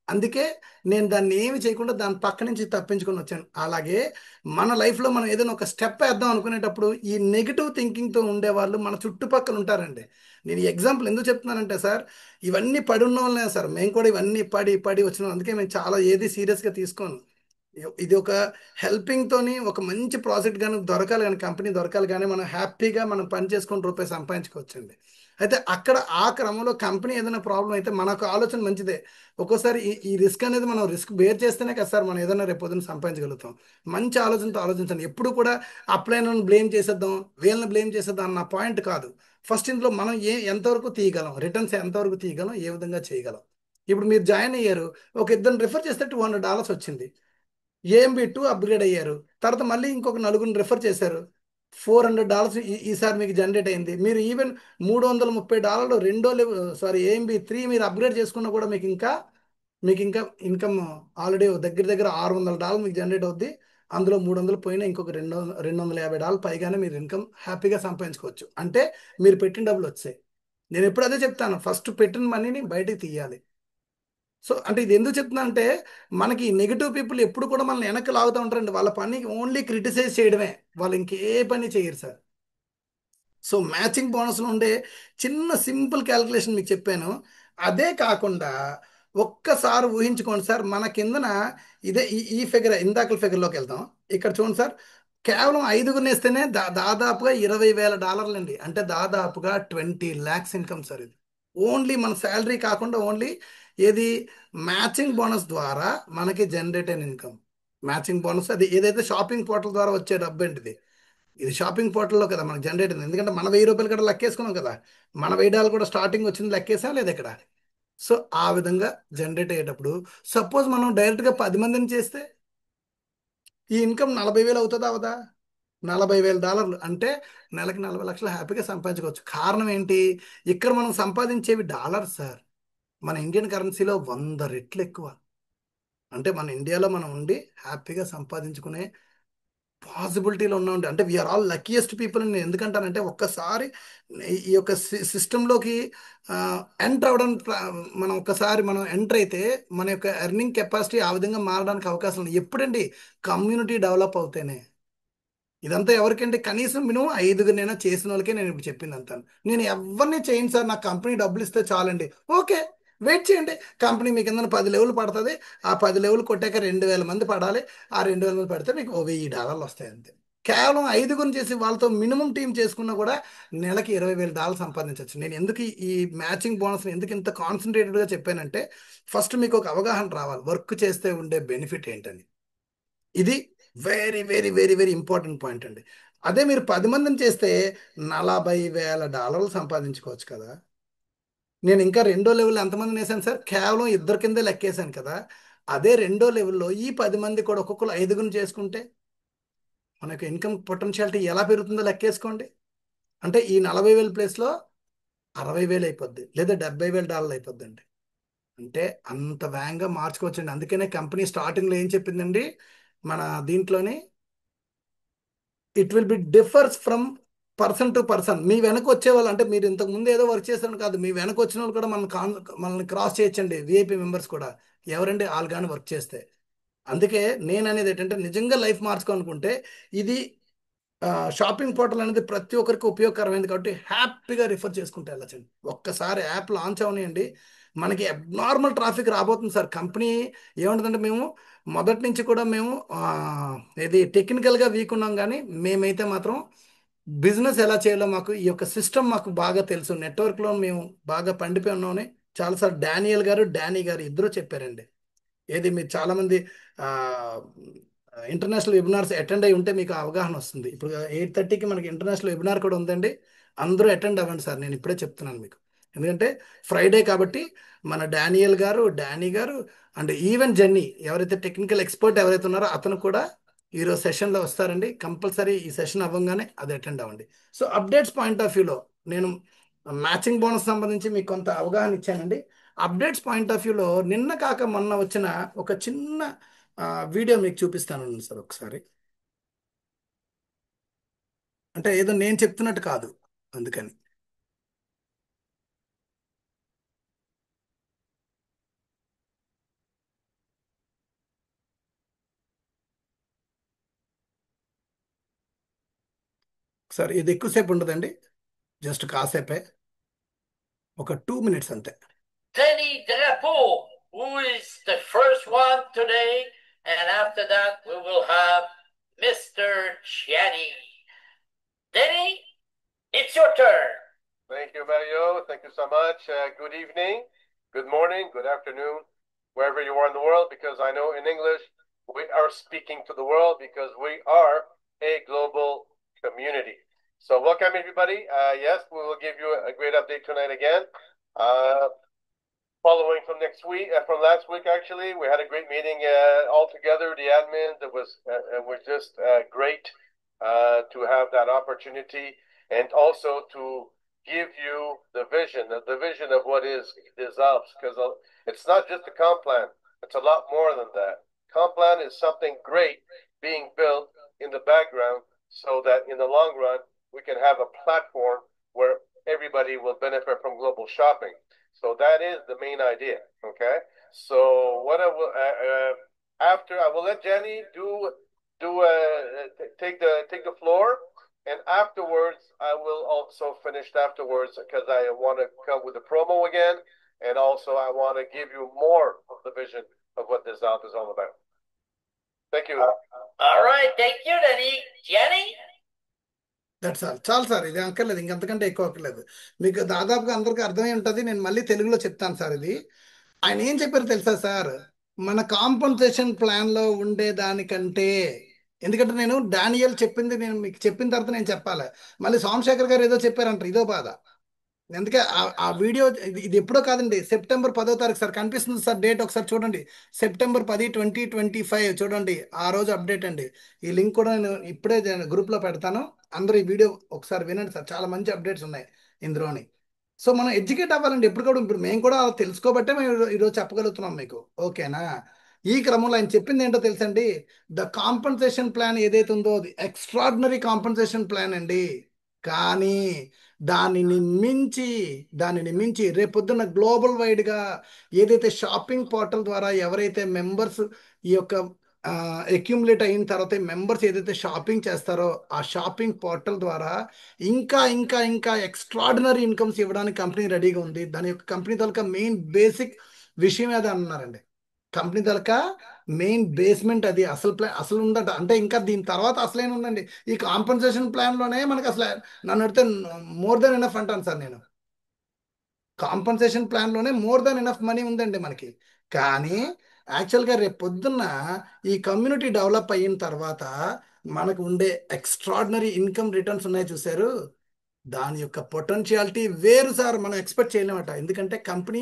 A: అందుకే నేను దాన్ని ఏమి చేయకుండా దాని పక్క నుంచి తప్పించుకొని వచ్చాను. అలాగే మన లైఫ్లో మనం ఏదైనా ఒక స్టెప్ వేద్దాం అనుకునేటప్పుడు ఈ నెగిటివ్ థింకింగ్తో ఉండేవాళ్ళు మన చుట్టుపక్కల ఉంటారండి. నేను ఈ ఎగ్జాంపుల్ ఎందుకు చెప్తున్నానంటే సార్, ఇవన్నీ పడి ఉన్న వాళ్ళనే సార్, మేము కూడా ఇవన్నీ పడి పడి వచ్చినాం. అందుకే మేము చాలా ఏది సీరియస్గా తీసుకోను. ఇది ఒక హెల్పింగ్ తోని ఒక మంచి ప్రాజెక్ట్ కానీ దొరకాలి, కానీ కంపెనీ దొరకాలి, కానీ మనం హ్యాపీగా మనం పని చేసుకొని రూపాయి సంపాదించుకోవచ్చండి. అయితే అక్కడ ఆ క్రమంలో కంపెనీ ఏదైనా ప్రాబ్లం అయితే మనకు ఆలోచన మంచిదే. ఒక్కోసారి ఈ రిస్క్ అనేది మనం రిస్క్ బేర్ చేస్తేనే కదా సార్ మనం ఏదైనా రేపు పొద్దున్న సంపాదించగలుగుతాం. మంచి ఆలోచనతో ఆలోచించండి. ఎప్పుడు కూడా అప్లైనర్ని బ్లేమ్ చేసేద్దాం, వీళ్ళని బ్లేమ్ చేసేద్దాం అన్న పాయింట్ కాదు. ఫస్ట్ ఇందులో మనం ఎంతవరకు తీయగలం, రిటర్న్స్ ఎంతవరకు తీయగలం, ఏ విధంగా చేయగలం, ఇప్పుడు మీరు జాయిన్ అయ్యారు, ఒక ఇద్దరిని రిఫర్ చేస్తే $200 వచ్చింది. ఏఎంబి 2 అప్గ్రేడ్ అయ్యారు, తర్వాత మళ్ళీ ఇంకొక నలుగురిని రిఫర్ చేశారు, $400 ఈసారి మీకు జనరేట్ అయింది. మీరు ఈవెన్ $330 రెండో లెవెల్, సారీ, ఏఎంబి 3 మీరు అప్గ్రేడ్ చేసుకున్నా కూడా మీకు ఇంకా ఇన్కమ్ ఆల్రెడీ దగ్గర దగ్గర $600 మీకు జనరేట్ అవుద్ది. అందులో 300 పోయినా ఇంకొక $250 పైగానే మీరు ఇన్కమ్ హ్యాపీగా సంపాదించుకోవచ్చు. అంటే మీరు పెట్టిన డబ్బులు వచ్చాయి. నేను ఎప్పుడు అదే చెప్తాను, ఫస్ట్ పెట్టిన మనీని బయటికి తీయాలి. సో అంటే ఇది ఎందుకు చెప్తున్నా అంటే, మనకి నెగిటివ్ పీపుల్ ఎప్పుడు కూడా మనల్ని వెనక్కి లాగుతూ ఉంటారండి. వాళ్ళ పని ఓన్లీ క్రిటిసైజ్ చేయడమే, వాళ్ళు ఇంకే పని చేయరు సార్. సో మ్యాచింగ్ బోనస్లో ఉండే చిన్న సింపుల్ క్యాలిక్యులేషన్ మీకు చెప్పాను. అదే కాకుండా ఒక్కసారి ఊహించుకోండి సార్, మన కిందన ఇదే ఈ ఫిగర్, ఇందాకల ఫిగర్లోకి వెళ్దాం. ఇక్కడ చూడండి సార్, కేవలం ఐదుగురిని వేస్తేనే దాదాపుగా $20,000 అండి. అంటే దాదాపుగా 20 lakhs ఇన్కమ్ సార్ ఇది. ఓన్లీ మన శాలరీ కాకుండా ఓన్లీ ఏది మ్యాచింగ్ బోనస్ ద్వారా మనకి జనరేట్ అయిన ఇన్కమ్. మ్యాచింగ్ బోనస్ అది ఏదైతే షాపింగ్ పోర్టల్ ద్వారా వచ్చే డబ్బు ఏంటిది, ఇది షాపింగ్ పోర్టల్లో కదా మనకు జనరేట్ అయింది. ఎందుకంటే మన $1000 కూడా లెక్కేసుకున్నాం కదా, మన $1000 కూడా స్టార్టింగ్ వచ్చింది లెక్కేసాం లేదు ఇక్కడ. సో ఆ విధంగా జనరేట్ అయ్యేటప్పుడు, సపోజ్ మనం డైరెక్ట్గా 10 మందిని చేస్తే ఈ ఇన్కమ్ 40,000 అవుతుందా అవదా? $40,000 అంటే నెలకి 40 లక్షలు హ్యాపీగా సంపాదించుకోవచ్చు. కారణం ఏంటి? ఇక్కడ మనం సంపాదించేవి డాలర్స్ సార్, మన ఇండియన్ కరెన్సీలో 100 రెట్లు ఎక్కువ. అంటే మన ఇండియాలో మనం ఉండి హ్యాపీగా సంపాదించుకునే పాసిబిలిటీలో ఉన్నామండి. అంటే వీఆర్ ఆల్ లక్కీయెస్ట్ పీపుల్ అని నేను ఎందుకంటానంటే, ఒక్కసారి ఈ యొక్క సిస్టంలోకి ఎంటర్ అవ్వడానికి మనం ఒక్కసారి మనం ఎంటర్ అయితే మన యొక్క ఎర్నింగ్ కెపాసిటీ ఆ విధంగా మారడానికి అవకాశం ఉంది. ఎప్పుడండి? కమ్యూనిటీ డెవలప్ అవుతేనే. ఇదంతా ఎవరికంటే కనీసం మినిమం ఐదుగురినైనా చేసిన వాళ్ళకే నేను ఇప్పుడు చెప్పింది అంతా. నేను ఎవరిని చేయను సార్, నాకు కంపెనీ డబ్బులు ఇస్తే చాలండి. ఓకే, వెయిట్ చేయండి. కంపెనీ మీకు కింద 10 లెవెల్ పడుతుంది. ఆ 10 లెవెల్ కొట్టాక 2,000 మంది పడాలి. ఆ 2,000 మంది పడితే మీకు ఓ $1,000 వస్తాయి అంతే. కేవలం ఐదుగురిని చేసి వాళ్ళతో మినిమం టీం చేసుకున్నా కూడా నెలకి $20,000 సంపాదించవచ్చు. నేను ఎందుకు ఈ మ్యాచింగ్ బోనస్ ఎందుకు ఇంత కాన్సన్ట్రేటెడ్గా చెప్పానంటే, ఫస్ట్ మీకు ఒక అవగాహన రావాలి వర్క్ చేస్తే ఉండే బెనిఫిట్ ఏంటని. ఇది very very very very important point అండి. అదే మీరు 10 మందిని చేస్తే $40,000 సంపాదించుకోవచ్చు కదా. నేను ఇంకా రెండో లెవెల్ ఎంతమందిని వేసాను సార్? కేవలం ఇద్దరు కిందే లెక్కేసాను కదా. అదే రెండో లెవెల్లో ఈ 10 మంది కూడా ఒక్కొక్కరు ఐదుగురిని చేసుకుంటే మనకు ఇన్కమ్ పొటెన్షియాలిటీ ఎలా పెరుగుతుందో లెక్కేసుకోండి. అంటే ఈ 40,000 ప్లేస్లో 60,000 అయిపోద్ది, లేదా $70,000 అయిపోద్దండి. అంటే అంత వేగంగా మార్చుకోవచ్చండి. అందుకనే కంపెనీ స్టార్టింగ్లో ఏం చెప్పిందండి మన దీంట్లోని, it will be differs from person to person. మీ వెనక వచ్చే వాళ్ళు, అంటే మీరు ఇంతకు ముందు ఏదో వర్క్ చేశారని కాదు, మీ వెనక వచ్చిన వాళ్ళు కూడా మనల్ని క్రాస్ చేయొచ్చండి. విఐపి మెంబర్స్ కూడా ఎవరండి? వాళ్ళు కానీ వర్క్ చేస్తే. అందుకే నేను అనేది ఏంటంటే, నిజంగా లైఫ్ మార్చుకోవాలనుకుంటే ఇది షాపింగ్ పోర్టల్ అనేది ప్రతి ఒక్కరికి ఉపయోగకరమైంది కాబట్టి హ్యాపీగా రిఫర్ చేసుకుంటే వెళ్ళచ్చండి. ఒక్కసారి యాప్ లాంచ్ అవనియండి, మనకి అబ్నార్మల్ ట్రాఫిక్ రాబోతుంది సార్. కంపెనీ ఏముంటుందంటే, మేము మొదటి నుంచి కూడా మేము ఇది టెక్నికల్గా వీక్ ఉన్నాం, కానీ మేమైతే మాత్రం బిజినెస్ ఎలా చేయాలో మాకు ఈ యొక్క సిస్టమ్ మాకు బాగా తెలుసు. నెట్వర్క్లో మేము బాగా పండిపోయి ఉన్నామని చాలాసార్లు డానియల్ గారు, డానీ గారు ఇద్దరు చెప్పారండి. ఏది మీరు చాలామంది ఇంటర్నేషనల్ వెబినార్స్ అటెండ్ అయి ఉంటే మీకు అవగాహన వస్తుంది. ఇప్పుడు 8:30కి మనకి ఇంటర్నేషనల్ వెబినార్ కూడా ఉందండి. అందరూ అటెండ్ అవ్వండి సార్, నేను ఇప్పుడే చెప్తున్నాను మీకు. ఎందుకంటే ఫ్రైడే కాబట్టి మన డానియల్ గారు, డానీ గారు అండ్ ఈవెన్ జెన్నీ, ఎవరైతే టెక్నికల్ ఎక్స్పర్ట్ ఎవరైతే ఉన్నారో అతను కూడా ఈరోజు సెషన్లో వస్తారండి. కంపల్సరీ ఈ సెషన్ అవ్వగానే అది అటెండ్ అవ్వండి. సో అప్డేట్స్ పాయింట్ ఆఫ్ వ్యూలో నేను మ్యాచింగ్ బోనస్ సంబంధించి మీకు కొంత అవగాహన ఇచ్చానండి. అప్డేట్స్ పాయింట్ ఆఫ్ వ్యూలో నిన్న కాక మొన్న వచ్చిన ఒక చిన్న వీడియో మీకు చూపిస్తాను సార్ ఒకసారి. అంటే ఏదో నేను చెప్తున్నట్టు కాదు, అందుకని. సార్ ఇది ఎక్కువసేపు ఉండదండి, జస్ట్ కాసేపే, ఒక 2 minutes అంతే.
C: Denny Drapeau, who is the first one today, and after that we will have Mr. Chatty. Denny, it's your turn.
D: Thank you, Mario. Thank you so much. Good evening, good morning, good afternoon, wherever you are in the world, because I know in English we are speaking to the world because we are a global community. So welcome, everybody. Yes, we will give you a great update tonight again. following from next week, from last week actually. We had a great meeting all together, the admins. It was just great to have that opportunity and also to give you the vision of what is DisAlps, because it's not just a comp plan. It's a lot more than that. Comp plan is something great being built in the background so that in the long run, we can have a platform where everybody will benefit from global shopping. So that is the main idea. Okay. So what I will after I will let Jenny take the floor, and afterwards I will also finish afterwards because I want to come with a promo again, and also I want to give you more of the vision of what this app is all about. Thank you.
C: All right, thank you, Danny. Jenny?
A: That's all, చాలు sir. ఇది అక్కర్లేదు, ఇంకంతకంటే ఎక్కువ అక్కర్లేదు. మీకు దాదాపుగా అందరికీ అర్థమై ఉంటుంది. నేను మళ్ళీ తెలుగులో చెప్తాను సార్. ఇది ఆయన ఏం చెప్పారు తెలుసా సార్? మన కాంపన్సేషన్ ప్లాన్లో ఉండే దానికంటే, ఎందుకంటే నేను డానియల్ చెప్పింది నేను మీకు చెప్పిన తర్వాత నేను చెప్పాలి. మళ్ళీ సోమశేఖర్ గారు ఏదో చెప్పారంటారు, ఇదో బాధ. అందుకే ఆ వీడియో ఇది ఎప్పుడో కాదండి, సెప్టెంబర్ 10వ తారీఖు సార్. కనిపిస్తుంది సార్ డేట్, ఒకసారి చూడండి. సెప్టెంబర్ 10, 2025 చూడండి. ఆ రోజు అప్డేట్ అండి. ఈ లింక్ కూడా నేను ఇప్పుడే గ్రూప్లో పెడతాను. అందరూ ఈ వీడియో ఒకసారి వినండి సార్, చాలా మంచి అప్డేట్స్ ఉన్నాయి ఇందులోని. సో మనం ఎడ్యుకేట్ అవ్వాలండి ఎప్పుడు కూడా. ఇప్పుడు మేము కూడా తెలుసుకోబట్టే మేము ఈరోజు చెప్పగలుగుతున్నాం మీకు, ఓకేనా? ఈ క్రమంలో ఆయన చెప్పింది ఏంటో తెలుసండి? ద కాంపన్సేషన్ ప్లాన్ ఏదైతే ఉందో అది ఎక్స్ట్రాడినరీ కాంపన్సేషన్ ప్లాన్ అండి. కానీ దానిని మించి రేపొద్దున గ్లోబల్ వైడ్గా ఏదైతే షాపింగ్ పోర్టల్ ద్వారా ఎవరైతే మెంబర్స్ ఈ యొక్క అక్యుములేట్ అయిన తర్వాత మెంబర్స్ ఏదైతే షాపింగ్ చేస్తారో ఆ షాపింగ్ పోర్టల్ ద్వారా ఇంకా ఇంకా ఇంకా ఎక్స్ట్రాడినరీ ఇన్కమ్స్ ఇవ్వడానికి కంపెనీ రెడీగా ఉంది. దాని యొక్క కంపెనీ తాలూకా మెయిన్ బేసిక్ విషయం అదే అన్నారండి. కంపెనీ తాలూకా మెయిన్ బేస్మెంట్ అది, అసలు ప్లాన్ అసలు ఉందట. అంటే ఇంకా దీని తర్వాత అసలైన ఉందండి. ఈ కాంపన్సేషన్ ప్లాన్లోనే మనకు అసలు నన్ను అడిగితే మోర్ దెన్ ఎనఫ్ అంటాను సార్ నేను. కాంపన్సేషన్ ప్లాన్లోనే మోర్ దెన్ ఎనఫ్ మనీ ఉందండి మనకి. కానీ యాక్చువల్గా రేపు పొద్దున్న ఈ కమ్యూనిటీ డెవలప్ అయిన తర్వాత మనకు ఉండే ఎక్స్ట్రాడినరీ ఇన్కమ్ రిటర్న్స్ ఉన్నాయి చూశారు, దాని యొక్క పొటెన్షియాలిటీ వేరు సార్. మనం ఎక్స్పెక్ట్ చేయలేమట. ఎందుకంటే కంపెనీ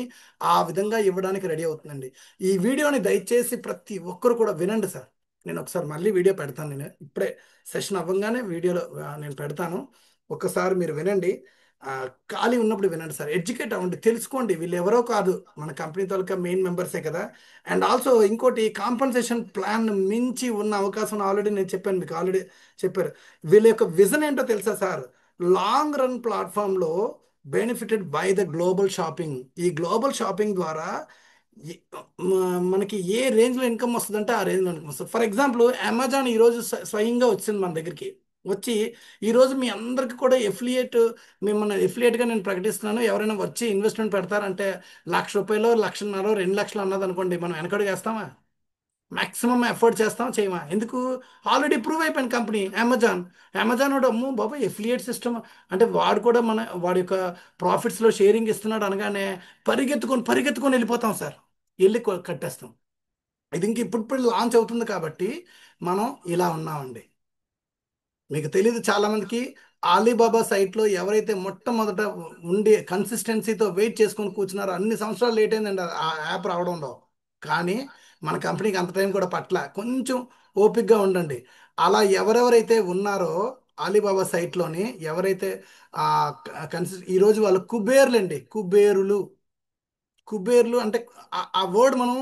A: ఆ విధంగా ఇవ్వడానికి రెడీ అవుతుందండి. ఈ వీడియోని దయచేసి ప్రతి ఒక్కరు కూడా వినండి సార్. నేను ఒకసారి మళ్ళీ వీడియో పెడతాను. నేను ఇప్పుడే సెషన్ అవ్వగానే వీడియోలో నేను పెడతాను. ఒక్కసారి మీరు వినండి. ఖాళీ ఉన్నప్పుడు వినండి సార్. ఎడ్యుకేట్ అవ్వండి, తెలుసుకోండి. వీళ్ళు ఎవరో కాదు, మన కంపెనీ తాలూకా మెయిన్ మెంబర్సే కదా. అండ్ ఆల్సో ఇంకోటి, కాంపన్సేషన్ ప్లాన్ మించి ఉన్న అవకాశం ఆల్రెడీ నేను చెప్పాను మీకు, ఆల్రెడీ చెప్పారు. వీళ్ళ యొక్క విజన్ ఏంటో తెలుసా సార్? లాంగ్ రన్ ప్లాట్ఫామ్లో benefited by the global shopping. ఈ గ్లోబల్ షాపింగ్ ద్వారా మనకి ఏ రేంజ్లో ఇన్కమ్ వస్తుందంటే ఆ రేంజ్లో ఇన్కమ్ వస్తుంది. ఫర్ ఎగ్జాంపుల్, అమెజాన్ ఈరోజు స్వయంగా వచ్చింది మన దగ్గరికి. వచ్చి ఈరోజు మీ అందరికి కూడా మిమ్మల్ని ఎఫిలియేట్గా నేను ప్రకటిస్తున్నాను. ఎవరైనా వచ్చి ఇన్వెస్ట్మెంట్ పెడతారంటే ₹1,00,000, 1,50,000, 2,00,000 అన్నది అనుకోండి, మనం వెనకడుగు వేస్తామా? మ్యాక్సిమం ఎఫర్ట్ చేస్తాం, చేయమా? ఎందుకు? ఆల్రెడీ ప్రూవ్ అయిపోయిన కంపెనీ అమెజాన్ వాడు, అమ్మో బాబా ఎఫిలియేట్ సిస్టమ్ అంటే వాడు కూడా వాడి యొక్క ప్రాఫిట్స్లో షేరింగ్ ఇస్తున్నాడు అనగానే పరిగెత్తుకొని వెళ్ళిపోతాం సార్, వెళ్ళి కట్టేస్తాం. ఇది ఇంక ఇప్పుడు లాంచ్ అవుతుంది కాబట్టి మనం ఇలా ఉన్నామండి. మీకు తెలియదు చాలామందికి, అలీబాబా సైట్లో ఎవరైతే మొట్టమొదట ఉండి కన్సిస్టెన్సీతో వెయిట్ చేసుకొని కూర్చున్నారో, అన్ని సంవత్సరాలు లేట్ అయిందండి ఆ యాప్ రావడంలో. కానీ మన కంపెనీకి అంత టైం కూడా పట్ల, కొంచెం ఓపిక్గా ఉండండి. అలా ఎవరెవరైతే ఉన్నారో అలీబాబా సైట్లోని, ఎవరైతే ఈరోజు వాళ్ళు కుబేర్లండి, కుబేర్లు అంటే ఆ వర్డ్ మనం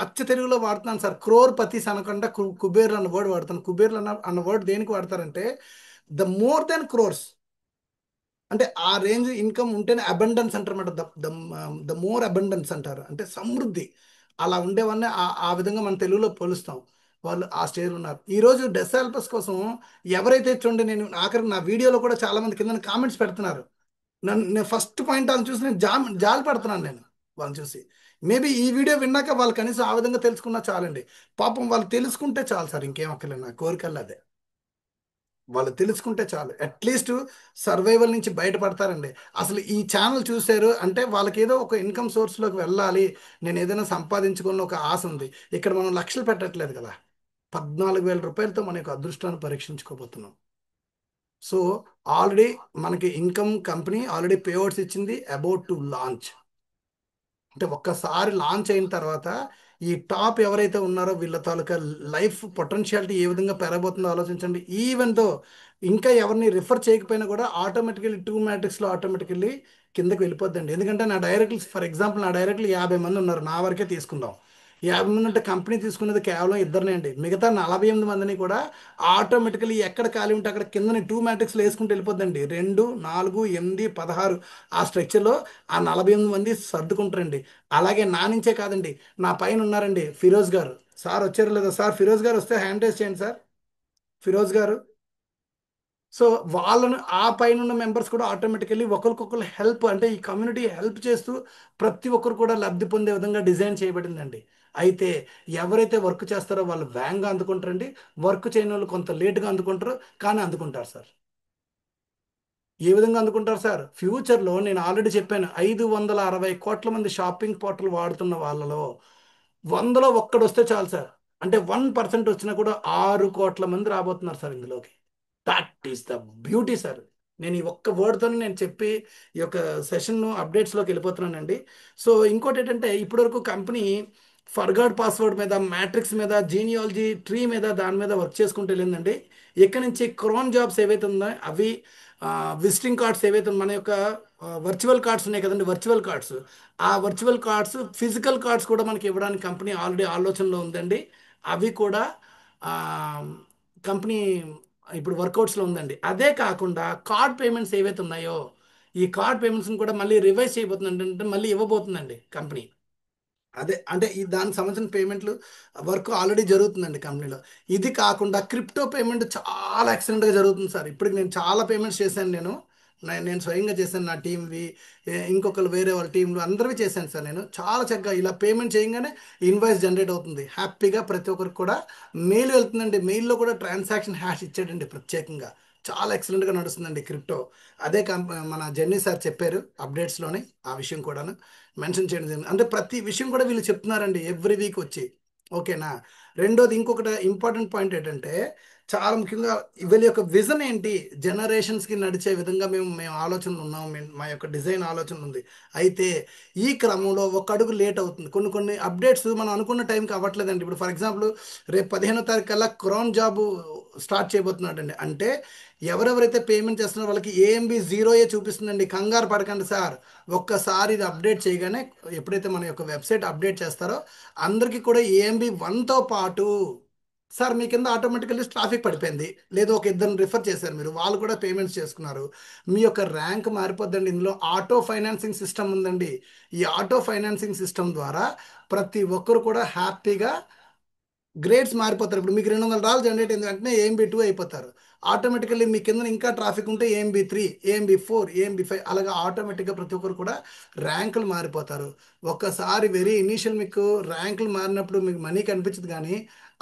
A: అచ్చ తెలుగులో వాడుతున్నాం సార్. క్రోర్పతిస్ అనకుండా కుబేర్లు అన్న వర్డ్ వాడుతాను. కుబేర్లు అన్న వర్డ్ దేనికి వాడతారంటే, ద మోర్ దెన్ క్రోర్స్ అంటే ఆ రేంజ్ ఇన్కమ్ ఉంటేనే అబండెన్స్ అంటారు అన్నమాట. ద మోర్ అబండెన్స్ అంటారు, అంటే సమృద్ధి. అలా ఉండేవన్నీ ఆ విధంగా మన తెలుగులో పోలుస్తాం. వాళ్ళు ఆ స్టేజ్లో ఉన్నారు. ఈరోజు డెసాల్పస్ కోసం ఎవరైతే చూడండి, నేను ఆఖరికి నా వీడియోలో కూడా చాలా మంది కింద కామెంట్స్ పెడుతున్నారు. నేను ఫస్ట్ పాయింట్ వాళ్ళని చూసి నేను జాలి పడుతున్నాను నేను వాళ్ళని చూసి. మేబీ ఈ వీడియో విన్నాక వాళ్ళు కనీసం ఆ విధంగా తెలుసుకున్నా చాలండి. పాపం వాళ్ళు తెలుసుకుంటే చాలు సార్, ఇంకేం అక్కర్లేదు. నా కోరికల్లా అదే, వాళ్ళు తెలుసుకుంటే చాలు. అట్లీస్ట్ సర్వైవల్ నుంచి బయటపడతారండి. అసలు ఈ ఛానల్ చూశారు అంటే వాళ్ళకి ఏదో ఒక ఇన్కమ్ సోర్స్లోకి వెళ్ళాలి, నేను ఏదైనా సంపాదించుకున్న ఒక ఆశ ఉంది. ఇక్కడ మనం లక్షలు పెట్టట్లేదు కదా, ₹14,000 మన యొక్క అదృష్టాన్ని పరీక్షించుకోబోతున్నాం. సో ఆల్రెడీ మనకి ఇన్కమ్ కంపెనీ ఆల్రెడీ పేఅవుట్స్ ఇచ్చింది, అబౌట్ టు లాంచ్. అంటే ఒక్కసారి లాంచ్ అయిన తర్వాత ఈ టాప్ ఎవరైతే ఉన్నారో వీళ్ళ తాలూకా లైఫ్ పొటెన్షియాలిటీ ఏ విధంగా పెరగబోతుందో ఆలోచించండి. ఈవెన్ దో ఇంకా ఎవరిని రిఫర్ చేయకపోయినా కూడా ఆటోమేటికల్లీ 2 మ్యాట్రిక్స్లో ఆటోమేటికల్లీ కిందకి వెళ్ళిపోద్దండి. ఎందుకంటే నా డైరెక్ట్లు ఫర్ ఎగ్జాంపుల్ నా డైరెక్ట్లు 50 మంది ఉన్నారు, నా వరకే తీసుకుందాం. 50 మంది అంటే కంపెనీ తీసుకున్నది కేవలం ఇద్దరినే అండి. మిగతా 48 మందిని కూడా ఆటోమేటికల్లీ ఎక్కడ ఖాళీ ఉంటే అక్కడ కిందని 2 మ్యాట్రిక్స్లో వేసుకుంటూ వెళ్ళిపోద్దండి. 2, 4, 8, 16 ఆ స్ట్రక్చర్లో ఆ 48 మంది సర్దుకుంటారండి. అలాగే నా నుంచే కాదండి, నా పైన ఉన్నారండి ఫిరోజ్ గారు. సార్ వచ్చారు లేదా? సార్ ఫిరోజ్ గారు వస్తే హ్యాండ్ రైజ్ చేయండి సార్. ఫిరోజ్ గారు. సో వాళ్ళను ఆ పైన ఉన్న మెంబర్స్ కూడా ఆటోమేటికల్లీ ఒకరికొకరు హెల్ప్, అంటే ఈ కమ్యూనిటీ హెల్ప్ చేస్తూ ప్రతి ఒక్కరు కూడా లబ్ధి పొందే విధంగా డిజైన్ చేయబడిందండి. అయితే ఎవరైతే వర్క్ చేస్తారో వాళ్ళు వేగంగా అందుకుంటారండి. వర్క్ చేయని వాళ్ళు కొంత లేటుగా అందుకుంటారు, కానీ అందుకుంటారు సార్. ఏ విధంగా అందుకుంటారు సార్? ఫ్యూచర్లో నేను ఆల్రెడీ చెప్పాను, 560 కోట్ల మంది షాపింగ్ పోర్టల్ వాడుతున్న వాళ్ళలో 100లో ఒక్కడు వస్తే చాలు సార్. అంటే 1% వచ్చినా కూడా 6 కోట్ల మంది రాబోతున్నారు సార్ ఇందులోకి. That is the beauty sir. నేను ఈ ఒక్క వర్డ్తో నేను చెప్పి ఈ యొక్క సెషన్ అప్డేట్స్లోకి వెళ్ళిపోతున్నానండి. సో ఇంకోటి ఏంటంటే ఇప్పటివరకు కంపెనీ ఫర్గాడ్ పాస్వర్డ్ మీద, మ్యాట్రిక్స్ మీద, జీనియాలజీ ట్రీ మీద, దాని మీద వర్క్ చేసుకుంటూ వెళ్ళిందండి. ఇక్కడి నుంచి క్రోన్ జాబ్స్ ఏవైతే ఉన్నాయో అవి, విజిటింగ్ కార్డ్స్ ఏవైతే మన యొక్క వర్చువల్ కార్డ్స్ ఉన్నాయి కదండి, వర్చువల్ కార్డ్స్, ఆ వర్చువల్ కార్డ్స్, ఫిజికల్ కార్డ్స్ కూడా మనకి ఇవ్వడానికి కంపెనీ ఆల్రెడీ ఆలోచనలో ఉందండి. అవి కూడా కంపెనీ ఇప్పుడు వర్కౌట్స్లో ఉందండి. అదే కాకుండా కార్డ్ పేమెంట్స్ ఏవైతే ఉన్నాయో ఈ కార్డ్ పేమెంట్స్ని కూడా మళ్ళీ రివైజ్ చేయబోతుందండి, అంటే మళ్ళీ ఇవ్వబోతుందండి కంపెనీ. అదే అంటే ఈ దానికి సంబంధించిన పేమెంట్లు వర్క్ ఆల్రెడీ జరుగుతుందండి కంపెనీలో. ఇది కాకుండా క్రిప్టో పేమెంట్ చాలా ఎక్సలెంట్గా జరుగుతుంది సార్. ఇప్పటికి నేను చాలా పేమెంట్స్ చేశాను. నేను స్వయంగా చేశాను, నా టీంవి, ఇంకొకరు వేరే వాళ్ళ టీంలు అందరివి చేశాను సార్. నేను చాలా చక్కగా ఇలా పేమెంట్ చేయగానే ఇన్వాయిస్ జనరేట్ అవుతుంది హ్యాపీగా. ప్రతి ఒక్కరికి కూడా మెయిల్ వెళ్తుందండి. మెయిల్లో కూడా ట్రాన్సాక్షన్ హ్యాష్ ఇచ్చాడండి ప్రత్యేకంగా. చాలా ఎక్సలెంట్గా నడుస్తుందండి క్రిప్టో. అదే మన జెన్నీ సార్ చెప్పారు అప్డేట్స్లోని, ఆ విషయం కూడాను మెన్షన్ చేయడం జరిగింది. అంటే ప్రతి విషయం కూడా వీళ్ళు చెప్తున్నారండి ఎవ్రీ వీక్ వచ్చి. ఓకేనా? రెండోది ఇంకొకటి ఇంపార్టెంట్ పాయింట్ ఏంటంటే చాలా ముఖ్యంగా వీళ్ళ యొక్క విజన్ ఏంటి, జనరేషన్స్కి నడిచే విధంగా మేము ఆలోచనలు ఉన్నాం, మా యొక్క డిజైన్ ఆలోచన ఉంది. అయితే ఈ క్రమంలో ఒక అడుగు లేట్ అవుతుంది. కొన్ని అప్డేట్స్ మనం అనుకున్న టైంకి అవ్వట్లేదండి. ఇప్పుడు ఫర్ ఎగ్జాంపుల్ రేపు 15వ తారీఖు కల్లా క్రోన్ జాబ్ స్టార్ట్ చేయబోతున్నాడండి. అంటే ఎవరెవరైతే పేమెంట్ చేస్తున్నారో వాళ్ళకి ఏఎంబి జీరోయే చూపిస్తుందండి. కంగారు పడకండి సార్. ఒక్కసారి ఇది అప్డేట్ చేయగానే, ఎప్పుడైతే మన యొక్క వెబ్సైట్ అప్డేట్ చేస్తారో అందరికీ కూడా ఏఎంబి 1తో పాటు సార్ మీ కింద ఆటోమేటికల్లీ ట్రాఫిక్ పడిపోయింది, లేదా ఒక ఇద్దరిని రిఫర్ చేశారు మీరు, వాళ్ళు కూడా పేమెంట్స్ చేసుకున్నారు, మీ యొక్క ర్యాంక్ మారిపోద్దండి. ఇందులో ఆటో ఫైనాన్సింగ్ సిస్టమ్ ఉందండి. ఈ ఆటో ఫైనాన్సింగ్ సిస్టమ్ ద్వారా ప్రతి ఒక్కరు కూడా హ్యాపీగా గ్రేడ్స్ మారిపోతారు. ఇప్పుడు మీకు $200 జనరేట్ అయిన వెంటనే ఏఎంబి 2 అయిపోతారు. ఆటోమేటికల్లీ మీ కింద ఇంకా ట్రాఫిక్ ఉంటే ఏఎంబి 3, ఏఎంబి 4, ఏఎంబి 5 అలాగా ఆటోమేటిక్గా ప్రతి ఒక్కరు కూడా ర్యాంకులు మారిపోతారు. ఒక్కసారి వెరీ ఇనీషియల్ మీకు ర్యాంకులు మారినప్పుడు మీకు మనీ కనిపించదు, కానీ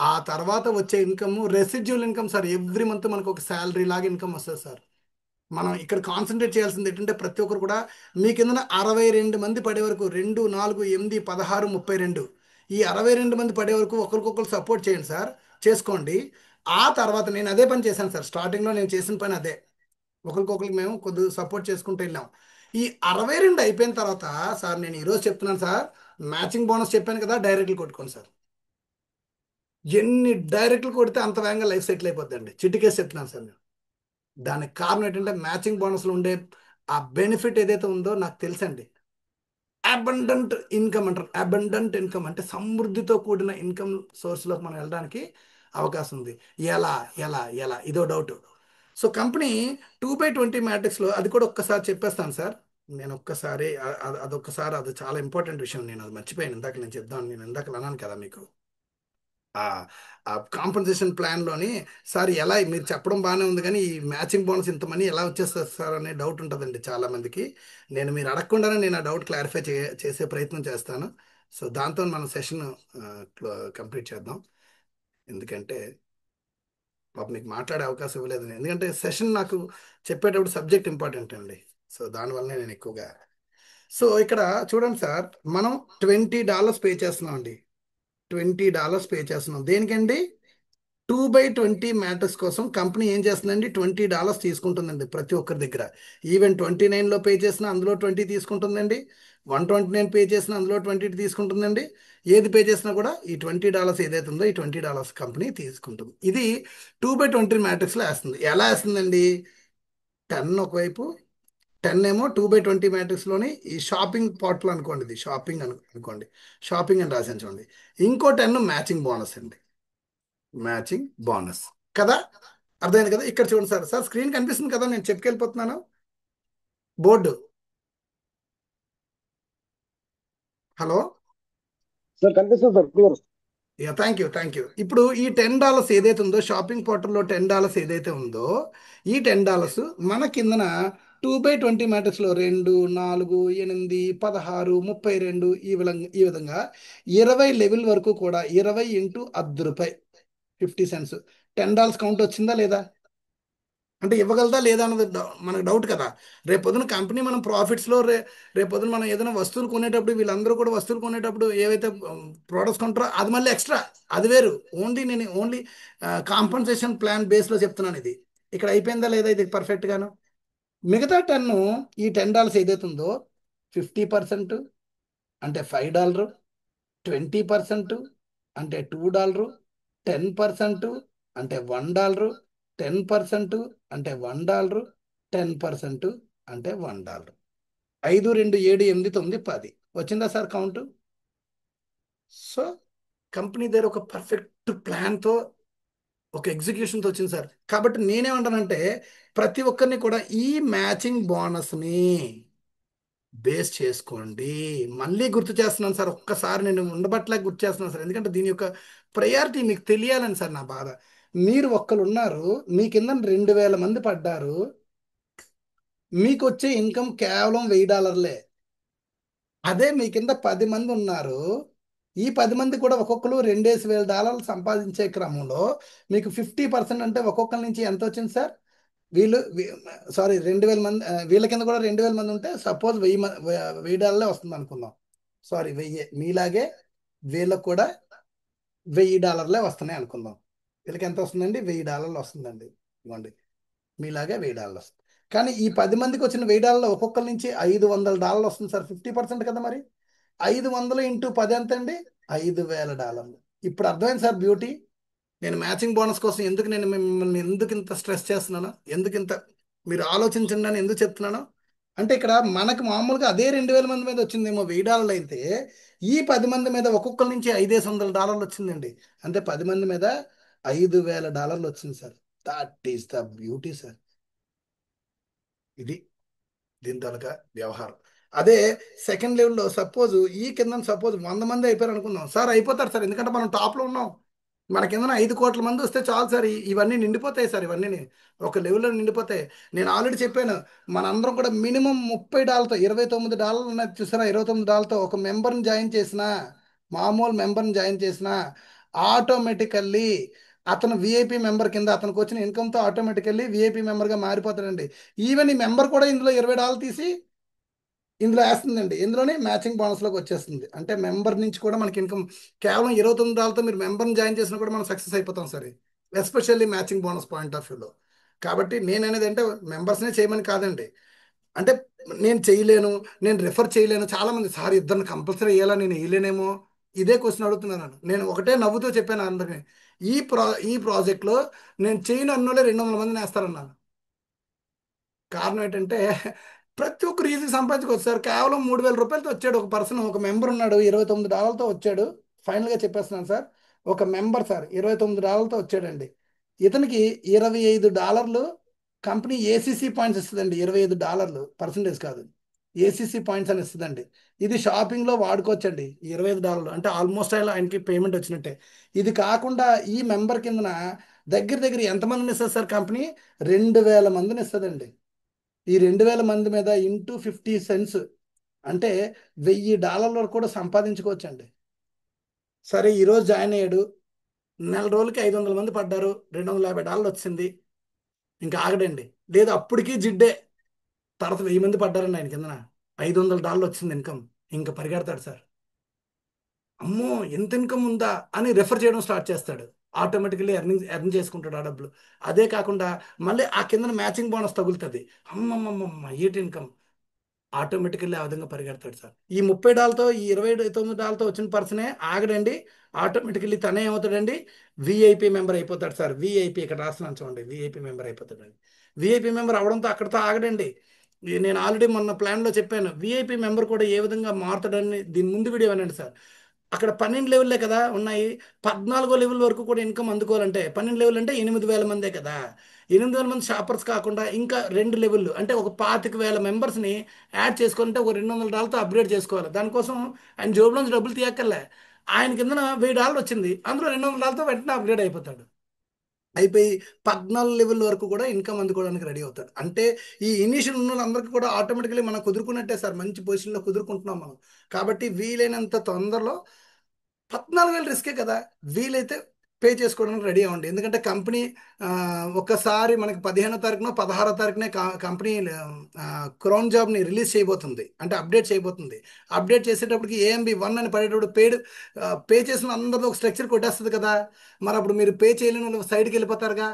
A: ఆ తర్వాత వచ్చే income residual income sir. Every month మనకు ఒక శాలరీ లాగా ఇన్కమ్ వస్తుంది సార్. మనం ఇక్కడ కాన్సన్ట్రేట్ చేయాల్సింది ఏంటంటే ప్రతి ఒక్కరు కూడా మీ కింద 62 మంది పడే వరకు, 2, 4, 8, 16, 32, ఈ 62 మంది పడే వరకు ఒకరికొకరు సపోర్ట్ చేయండి సార్, చేసుకోండి. ఆ తర్వాత నేను అదే పని చేశాను సార్. స్టార్టింగ్లో నేను చేసిన పని అదే. ఒకరికొకరికి మేము కొద్దిగా సపోర్ట్ చేసుకుంటూ వెళ్ళాం. ఈ 62 అయిపోయిన తర్వాత సార్ నేను ఈరోజు చెప్తున్నాను సార్, మ్యాచింగ్ బోనస్ చెప్పాను కదా, డైరెక్ట్లు కొట్టుకోండి సార్. ఎన్ని డైరెక్ట్లు కొడితే అంత వేగంగా లైఫ్ సెటిల్ అయిపోద్దండి. చిటికేసి చెప్తున్నాను సార్ నేను. దానికి కారణం ఏంటంటే మ్యాచింగ్ బోనస్లో ఉండే ఆ బెనిఫిట్ ఏదైతే ఉందో నాకు తెలుసండి. అబండెంట్ ఇన్కమ్ అంటారు. అబండెంట్ ఇన్కమ్ అంటే సమృద్ధితో కూడిన ఇన్కమ్ సోర్స్లోకి మనం వెళ్ళడానికి అవకాశం ఉంది. ఎలా ఎలా ఎలా ఇదో డౌట్. సో కంపెనీ 2/20 మ్యాట్రిక్స్లో అది కూడా ఒక్కసారి చెప్పేస్తాను సార్. నేను ఒక్కసారి అదొక్కసారి, అది చాలా ఇంపార్టెంట్ విషయం. నేను అది మర్చిపోయాను ఇందాక నేను చెప్దాను. నేను ఇందాక అన్నాను కదా మీకు, ఆ కాంపన్సేషన్ ప్లాన్లోని సార్ ఎలా మీరు చెప్పడం బాగానే ఉంది, కానీ ఈ మ్యాచింగ్ బోనస్ ఇంత మనీ ఎలా వచ్చేస్తుంది సార్ అనే డౌట్ ఉంటుందండి చాలామందికి. నేను అడగకుండానే నేను ఆ డౌట్ క్లారిఫై చేసే ప్రయత్నం చేస్తాను. సో దాంతో మనం సెషన్ కంప్లీట్ చేద్దాం. ఎందుకంటే పాప మీకు మాట్లాడే అవకాశం ఇవ్వలేదు, ఎందుకంటే సెషన్ నాకు చెప్పేటప్పుడు సబ్జెక్ట్ ఇంపార్టెంట్ అండి. సో దానివల్లనే నేను ఎక్కువగా. సో ఇక్కడ చూడండి సార్, మనం $20 పే చేస్తున్నాం అండి. $20 పే చేస్తున్నాం దేనికండి? 2/20 మ్యాట్రిక్స్ కోసం కంపెనీ ఏం చేస్తుందండి, $20 తీసుకుంటుందండి ప్రతి ఒక్కరి దగ్గర. ఈవెన్ 29లో పే చేసినా అందులో 20 తీసుకుంటుందండి, 129 పే చేసినా అందులో 20 తీసుకుంటుందండి. ఏది పే చేసినా కూడా ఈ $20 ఏదైతే ఉందో ఈ $20 కంపెనీ తీసుకుంటుంది. ఇది 2/20 మ్యాట్రిక్స్లో వేస్తుంది. ఎలా వేస్తుందండి, 10 ఒకవైపు, 10 ఏమో 2/20 మ్యాట్రిక్స్లోని ఈ షాపింగ్ పార్ట్లో అనుకోండి, ఇది షాపింగ్ అనుకోండి, షాపింగ్ అని రాసాను చూడండి. ఇంకో 10 మ్యాచింగ్ బోనస్ అండి, మ్యాచింగ్ బోనస్. కదా, అర్థమైంది కదా. ఇక్కడ చూడండి సార్, సార్ స్క్రీన్ కనిపిస్తుంది కదా, నేను చెప్పుకెళ్ళిపోతున్నాను బోర్డు. హలో,
B: సార్ కనిపిస్తుంది సార్ క్లియర్.
A: Thank you. ఇప్పుడు ఈ $10 ఏదైతే ఉందో షాపింగ్ పోర్టల్లో $10 ఏదైతే ఉందో ఈ $10 మన కిందన 2/20 మ్యాట్రిక్స్లో 2, 4, 8, 16, 32 ఈ విధంగా 20 లెవెల్ వరకు కూడా 20 ఇంటూ ₹1 50 సెంట్స్ $10 కౌంట్ వచ్చిందా లేదా, అంటే ఇవ్వగలదా లేదా అన్నది మనకు డౌట్ కదా. రేపొద్దున కంపెనీ మనం ప్రాఫిట్స్లో రేపొద్దున మనం ఏదైనా వస్తువులు కొనేటప్పుడు వీళ్ళందరూ కూడా వస్తువులు కొనేటప్పుడు ఏవైతే ప్రోడక్ట్స్ కొంటారో అది మళ్ళీ ఎక్స్ట్రా, అది వేరు. ఓన్లీ కాంపన్సేషన్ ప్లాన్ బేస్లో చెప్తున్నాను. ఇది ఇక్కడ అయిపోయిందా లేదా, ఇది పర్ఫెక్ట్గాను. మిగతా 10 ఈ $10 ఏదైతే ఉందో 50% అంటే $5, 20% అంటే $2, 10% అంటే $1, 10% అంటే $1, 10% అంటే $1. 5, 2, 7, 8, 9, 10 వచ్చిందా సార్ కౌంట్. సో కంపెనీ దగ్గర ఒక పర్ఫెక్ట్ ప్లాన్తో ఒక ఎగ్జిక్యూషన్తో వచ్చింది సార్. కాబట్టి నేనేమంటానంటే ప్రతి ఒక్కరిని కూడా ఈ మ్యాచింగ్ బోనస్ని బేస్ చేసుకోండి. మళ్ళీ గుర్తు చేస్తున్నాను సార్, ఒక్కసారి నేను ఉండబట్టలేక గుర్తు చేస్తున్నాను సార్, ఎందుకంటే దీని యొక్క ప్రయారిటీ మీకు తెలియాలని సార్ నా బాధ. మీరు ఒక్కరు ఉన్నారు, మీ కింద 2,000 మంది పడ్డారు, మీకు వచ్చే ఇన్కమ్ కేవలం $1000. అదే మీ కింద 10 మంది ఉన్నారు, ఈ 10 మంది కూడా ఒక్కొక్కరు $2,000 సంపాదించే క్రమంలో మీకు 50% అంటే ఒక్కొక్కరి నుంచి ఎంత వచ్చింది సార్. వీళ్ళు సారీ 2,000 మంది, వీళ్ళ కింద కూడా 2,000 మంది ఉంటే సపోజ్ $1000 వస్తుంది అనుకుందాం. సారీ 1000, మీలాగే వీళ్ళకు కూడా $1000 వస్తున్నాయి అనుకుందాం. వీళ్ళకి ఎంత వస్తుందండి, $1000 వస్తుందండి. ఇవ్వండి, మీలాగే $1000 వస్తుంది. కానీ ఈ 10 మందికి వచ్చిన $1000 ఒక్కొక్కరి నుంచి $500 వస్తుంది సార్, 50% కదా. మరి 500 ఇంటూ 10 ఎంత అండి, $5,000. ఇప్పుడు అర్థమైంది సార్ బ్యూటీ. నేను మ్యాచింగ్ బోనస్ కోసం నేను మిమ్మల్ని ఎందుకు ఇంత స్ట్రెస్ చేస్తున్నాను, ఎందుకు ఇంత మీరు ఆలోచించండి అని ఎందుకు చెప్తున్నాను అంటే, ఇక్కడ మనకు మామూలుగా అదే 2,000 మంది మీద వచ్చిందేమో $1000 అయితే ఈ 10 మంది మీద ఒక్కొక్కరి నుంచి $500 వచ్చిందండి. అంటే 10 మంది మీద $5,000 వచ్చింది sir. That is the beauty sir. ఇది దీని తాలూకా వ్యవహారం. అదే సెకండ్ లెవెల్లో ఈ కింద సపోజ్ 100 మంది అయిపోయారు అనుకుందాం సార్, అయిపోతారు సార్, ఎందుకంటే మనం టాప్లో ఉన్నాం. మన కింద 5 కోట్ల మంది వస్తే చాలు సార్, ఇవన్నీ నిండిపోతాయి సార్, ఇవన్నీ ఒక లెవెల్లో నిండిపోతాయి. నేను ఆల్రెడీ చెప్పాను, మనందరం కూడా మినిమం $30తో $29 ఉన్నది చూసారా, $29తో ఒక మెంబర్ని జాయిన్ చేసిన, మామూలు మెంబర్ని జాయిన్ చేసిన ఆటోమేటికల్లీ అతను విఐపి మెంబర్ కింద అతనికి వచ్చిన ఇన్కమ్తో ఆటోమేటికల్లీ విఐపి మెంబర్గా మారిపోతాడండి. ఈవెన్ ఈ మెంబర్ కూడా ఇందులో $20 తీసి ఇందులో వేస్తుందండి, ఇందులోనే మ్యాచింగ్ బోనస్లోకి వచ్చేస్తుంది. అంటే మెంబర్ నుంచి కూడా మనకి ఇన్కమ్ కేవలం $29తో మీరు మెంబర్ని జాయిన్ చేసినా కూడా మనం సక్సెస్ అయిపోతాం sir, especially matching bonus point of వ్యూలో. కాబట్టి నేను అనేది అంటే మెంబర్స్నే చేయమని కాదండి, అంటే నేను చేయలేను, నేను రిఫర్ చేయలేను. చాలామంది సార్ ఇద్దరిని కంపల్సరీ వేయాలా, నేను వేయలేనేమో, ఇదే క్వశ్చన్ అడుగుతున్నాను. నేను ఒకటే నవ్వుతూ చెప్పాను అందరినీ, ఈ ప్రాజెక్ట్లో నేను చేయను అన్నోళ్ళే 200 మందిని వేస్తారన్నాను. కారణం ఏంటంటే ప్రతి ఒక్కరు ఈజీ సంపాదించుకోవచ్చు సార్. కేవలం $3,000 వచ్చాడు ఒక పర్సన్, ఒక మెంబర్ ఉన్నాడు, $29తో వచ్చాడు. ఫైనల్గా చెప్పేస్తున్నాను సార్, ఒక మెంబర్ సార్ $29తో వచ్చాడండి. ఇతనికి $25 కంపెనీ ఏసీసీ పాయింట్స్ ఇస్తుందండి. $25 పర్సంటేజ్ కాదు, ఏసీసీ పాయింట్స్ అని ఇస్తుందండి. ఇది షాపింగ్లో వాడుకోవచ్చండి. $25 అంటే ఆల్మోస్ట్ ఆయనకి పేమెంట్ వచ్చినట్టే. ఇది కాకుండా ఈ మెంబర్ కిందన దగ్గర దగ్గర ఎంతమందిని ఇస్తుంది సార్ కంపెనీ, 2,000 మందిని ఇస్తుందండి. ఈ 2,000 మంది మీద ఇంటూ 50 సెంట్స్ అంటే $1,000 వరకు కూడా సంపాదించుకోవచ్చండి. సరే, ఈరోజు జాయిన్ అయ్యాడు, నెల రోజులకి 500 మంది పడ్డారు, $250 వచ్చింది, ఇంకా ఆగడండి. లేదు అప్పటికీ జిడ్డే, తర్వాత 1000 మంది పడ్డారండి ఆయన కిందన, $500 వచ్చింది ఇన్కమ్, ఇంకా పరిగెడతాడు సార్. అమ్మో ఎంత ఇన్కమ్ ఉందా అని రెఫర్ చేయడం స్టార్ట్ చేస్తాడు. ఆటోమేటికలీ ఎర్న్ చేసుకుంటాడు ఆ డబ్బులు. అదే కాకుండా మళ్ళీ ఆ కింద మ్యాచింగ్ బోనస్ తగులుతుంది. అమ్మమ్మమ్మ ఏటి ఇన్కమ్, ఆటోమేటికల్లీ ఆ విధంగా పరిగెడతాడు సార్. ఈ $30 ఈ $29 వచ్చిన పర్సనే ఆగడండి. ఆటోమేటికల్లీ తనే ఏమవుతాడండి, విఐపి మెంబర్ అయిపోతాడు సార్. విఐపి ఇక్కడ రాస్తున్నాను చూడండి, విఐపి మెంబర్ అయిపోతాడండి. విఐపి మెంబర్ అవడంతో అక్కడితో ఆగడండి. నేను ఆల్రెడీ మొన్న ప్లాన్లో చెప్పాను, విఐపి మెంబర్ కూడా ఏ విధంగా మారుతాడని. దీని ముందు వీడియో వినండి సార్. అక్కడ 12 లెవెల్లే కదా ఉన్నాయి. 14వ లెవెల్ వరకు కూడా ఇన్కమ్ అందుకోవాలంటే 12 లెవెల్ అంటే 8,000 మందే కదా. 8,000 మంది షాపర్స్ కాకుండా ఇంకా 2 లెవెల్లు అంటే ఒక 25,000 మెంబర్స్ని యాడ్ చేసుకోవాలంటే ఒక $200తో అప్గ్రేడ్ చేసుకోవాలి. దానికోసం ఆయన జోబులోంచి డబ్బులు తీయక్కర్లే. ఆయన కింద $1,000 వచ్చింది, అందులో $200తో వెంటనే అప్గ్రేడ్ అయిపోతాడు. అయిపోయి 14 లెవెల్ వరకు కూడా ఇన్కమ్ అందుకోవడానికి రెడీ అవుతాడు. అంటే ఈ ఇనిషియల్ ఉన్న వాళ్ళందరికీ కూడా ఆటోమేటికలీ మనం కుదురుకున్నట్టే సార్, మంచి పొజిషన్లో కుదురుకుంటున్నాం మనం. కాబట్టి వీలైనంత తొందరలో 14,000 రిస్కే కదా, వీలైతే పే చేసుకోవడానికి రెడీ అవ్వండి. ఎందుకంటే కంపెనీ ఒక్కసారి మనకి 15వ తారీఖున 16వ తారీఖునే కంపెనీ క్రౌన్ జాబ్ని రిలీజ్ చేయబోతుంది, అంటే అప్డేట్ చేయబోతుంది. అప్డేట్ చేసేటప్పటికి AMB1 అని పడేటప్పుడు పే చేసిన అందరితో ఒక స్ట్రక్చర్ కొట్టేస్తుంది కదా. మరి అప్పుడు మీరు పే చేయలేని వాళ్ళు సైడ్కి వెళ్ళిపోతారుగా.